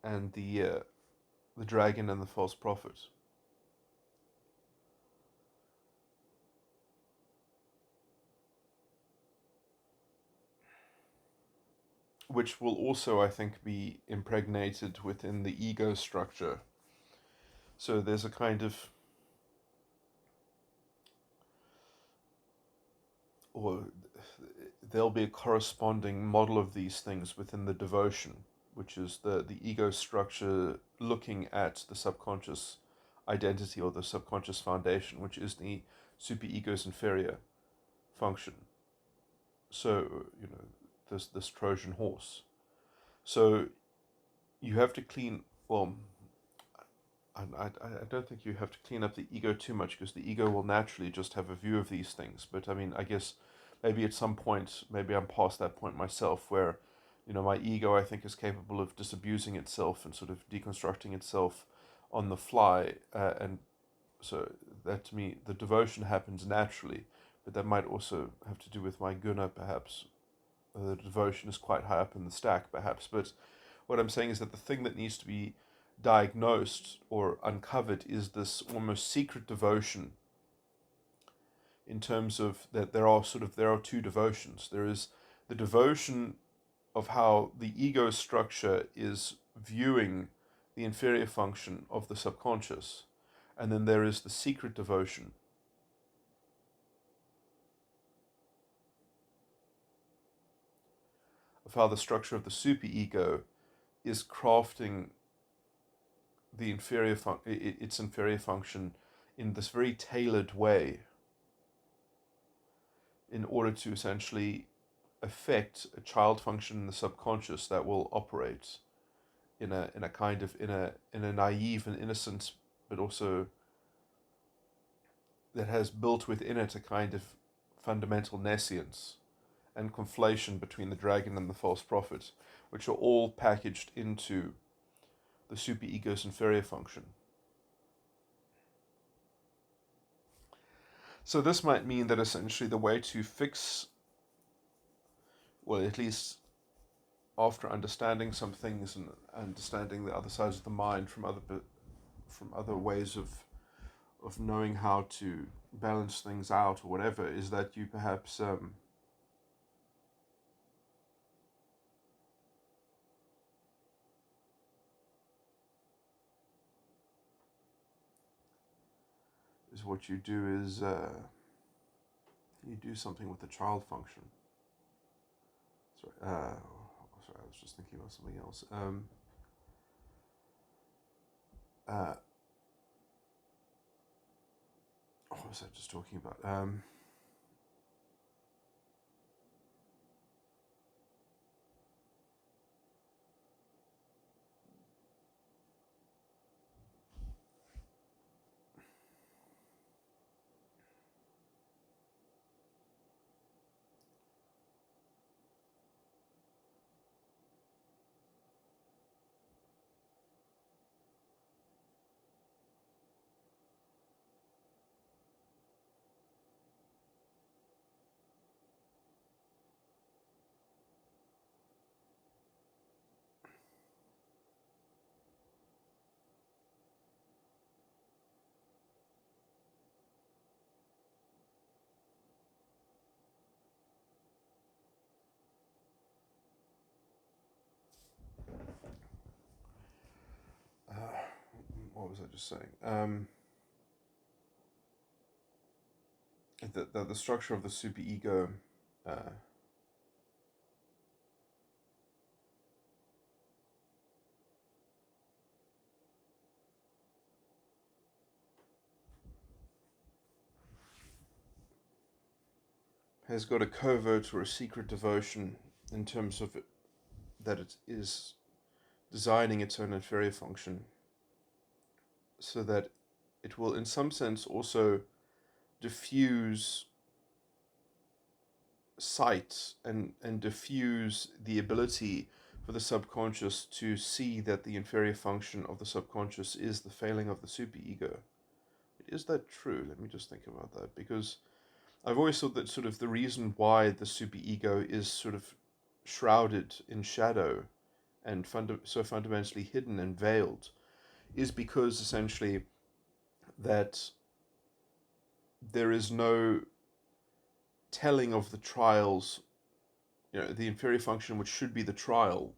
and the dragon and the false prophet. Which will also, I think, be impregnated within the ego structure. So there's a kind of, or there'll be a corresponding model of these things within the devotion, which is the ego structure looking at the subconscious identity or the subconscious foundation, which is the superego's inferior function. So, this Trojan horse. So you have to clean, well, I don't think you have to clean up the ego too much, because the ego will naturally just have a view of these things. But I mean, I guess maybe at some point, maybe I'm past that point myself, where, my ego, I think, is capable of disabusing itself and sort of deconstructing itself on the fly. And so that, to me, the devotion happens naturally, but that might also have to do with my guna, perhaps. The devotion is quite high up in the stack, perhaps. But what I'm saying is that the thing that needs to be diagnosed or uncovered is this almost secret devotion, in terms of that there are two devotions. There is the devotion of how the ego structure is viewing the inferior function of the subconscious, and then there is the secret devotion of how the structure of the superego is crafting the its inferior function in this very tailored way, in order to essentially affect a child function in the subconscious that will operate in a kind of in a naive and innocent, but also that has built within it a kind of fundamental nescience and conflation between the dragon and the false prophet, which are all packaged into the superego's inferior function. So this might mean that essentially the way to fix, well, at least after understanding some things and understanding the other sides of the mind from other ways of knowing how to balance things out or whatever, is that you perhaps is what you do is you do something with the child function. Sorry, I was just thinking about something else. What was I just talking about? What was I just saying? The structure of the superego has got a covert or a secret devotion in terms of it, that it is designing its own inferior function, so that it will in some sense also diffuse sight and diffuse the ability for the subconscious to see that the inferior function of the subconscious is the failing of the superego. Is that true? Let me just think about that, because I've always thought that sort of the reason why the superego is sort of shrouded in shadow and so fundamentally hidden and veiled is because essentially that there is no telling of the trials, the inferior function, which should be the trial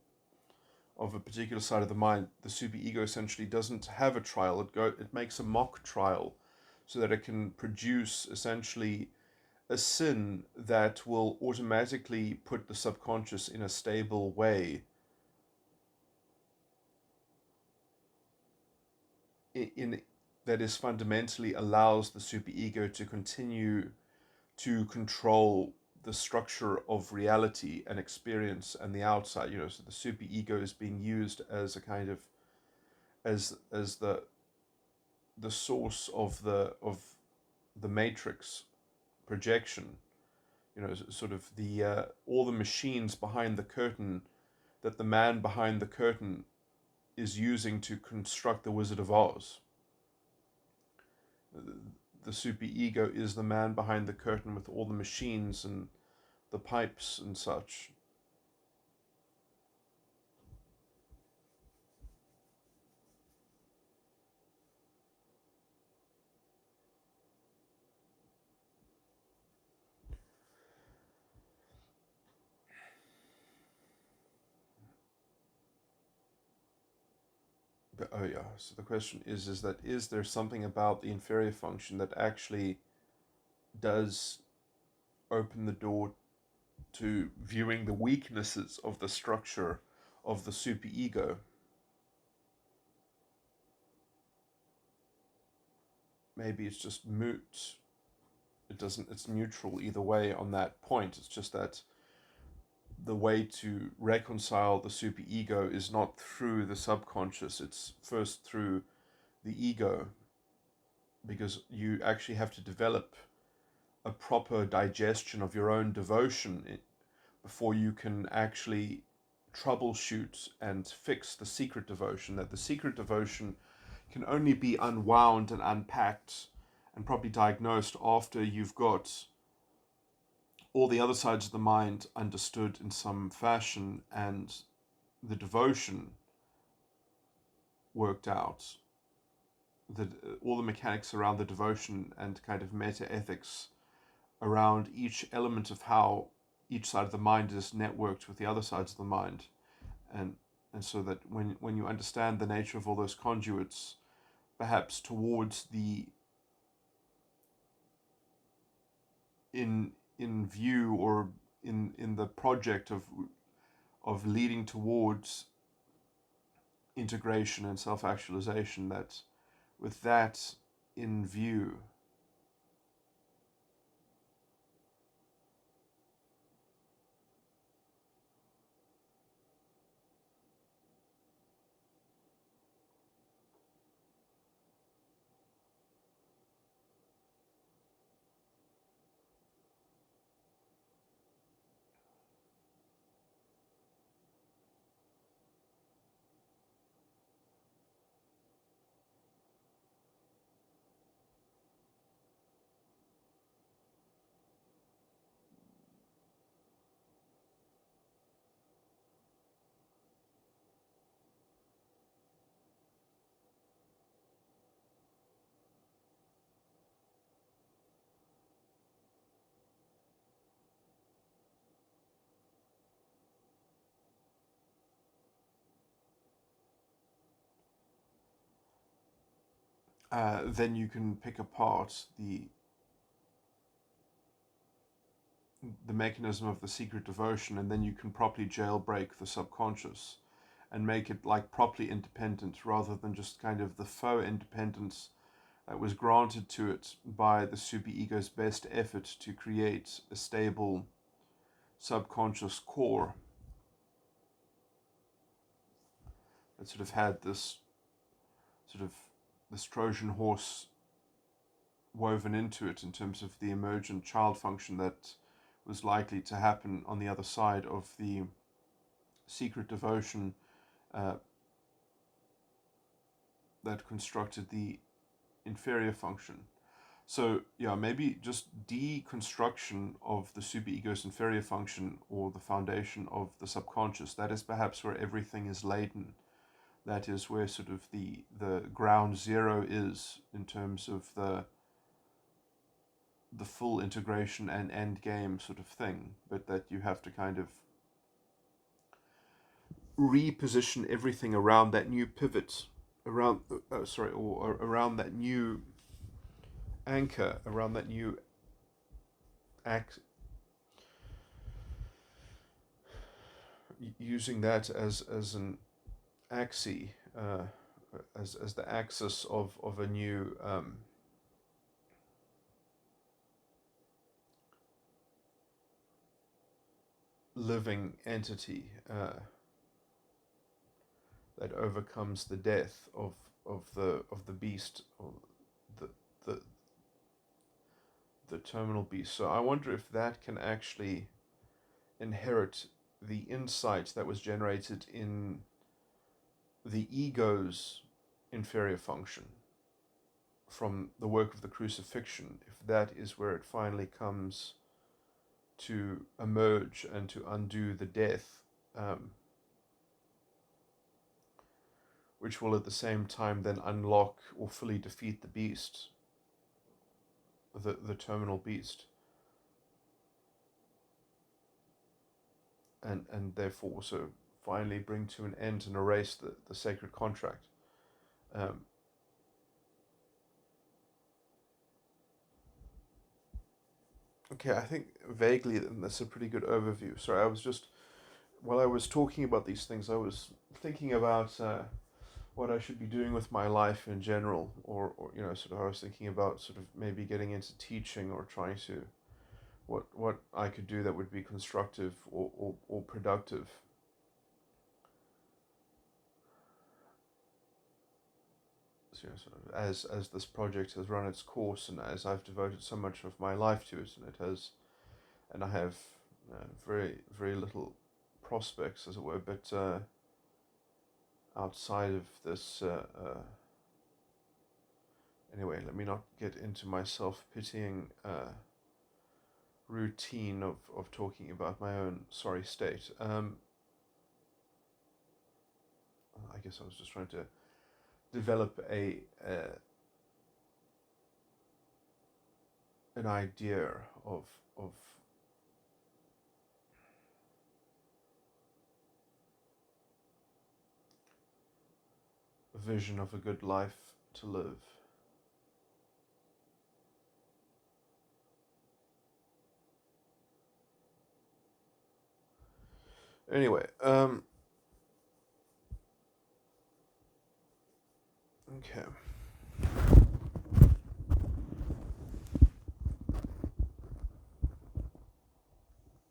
of a particular side of the mind. The superego essentially doesn't have a trial. It makes a mock trial so that it can produce essentially a sin that will automatically put the subconscious in a stable way in that is fundamentally allows the superego to continue to control the structure of reality and experience and the outside. So the superego is being used as a kind of as the source of the matrix projection. Sort of the all the machines behind the curtain that the man behind the curtain is using to construct the Wizard of Oz. The superego is the man behind the curtain with all the machines and the pipes and such. But, oh yeah, so the question is there something about the inferior function that actually does open the door to viewing the weaknesses of the structure of the superego? Maybe it's just moot. It's neutral either way on that point. It's just that the way to reconcile the superego is not through the subconscious, it's first through the ego, because you actually have to develop a proper digestion of your own devotion before you can actually troubleshoot and fix the secret devotion. That the secret devotion can only be unwound and unpacked and probably diagnosed after you've got all the other sides of the mind understood in some fashion and the devotion worked out. All the mechanics around the devotion and kind of meta ethics around each element of how each side of the mind is networked with the other sides of the mind, and so that when you understand the nature of all those conduits, perhaps towards the in view or in the project of leading towards integration and self-actualization, that with that in view, then you can pick apart the mechanism of the secret devotion, and then you can properly jailbreak the subconscious and make it like properly independent, rather than just kind of the faux independence that was granted to it by the superego's best effort to create a stable subconscious core that sort of had this Trojan horse woven into it in terms of the emergent child function that was likely to happen on the other side of the secret devotion that constructed the inferior function. So yeah, maybe just deconstruction of the superego's inferior function, or the foundation of the subconscious. That is perhaps where everything is laden. That is where sort of the ground zero is in terms of the full integration and end game sort of thing. But that you have to kind of reposition everything around that new pivot, around or around that new anchor, around that new using that as an axis, as the axis of a new living entity that overcomes the death of the beast, or the the terminal beast. So I wonder if that can actually inherit the insight that was generated in the ego's inferior function from the work of the crucifixion, if that is where it finally comes to emerge and to undo the death, which will at the same time then unlock or fully defeat the beast, the terminal beast, and therefore also finally bring to an end and erase the sacred contract. Okay, I think vaguely that's a pretty good overview. Sorry, I was just, while I was talking about these things, I was thinking about what I should be doing with my life in general, or I was thinking about sort of maybe getting into teaching, or trying to, what I could do that would be constructive or productive. So, as this project has run its course, and as I've devoted so much of my life to it, and I have very, very little prospects, as it were, but outside of this, anyway, let me not get into my self-pitying routine of talking about my own sorry state. I guess I was just trying to develop an idea of a vision of a good life to live. Anyway, okay.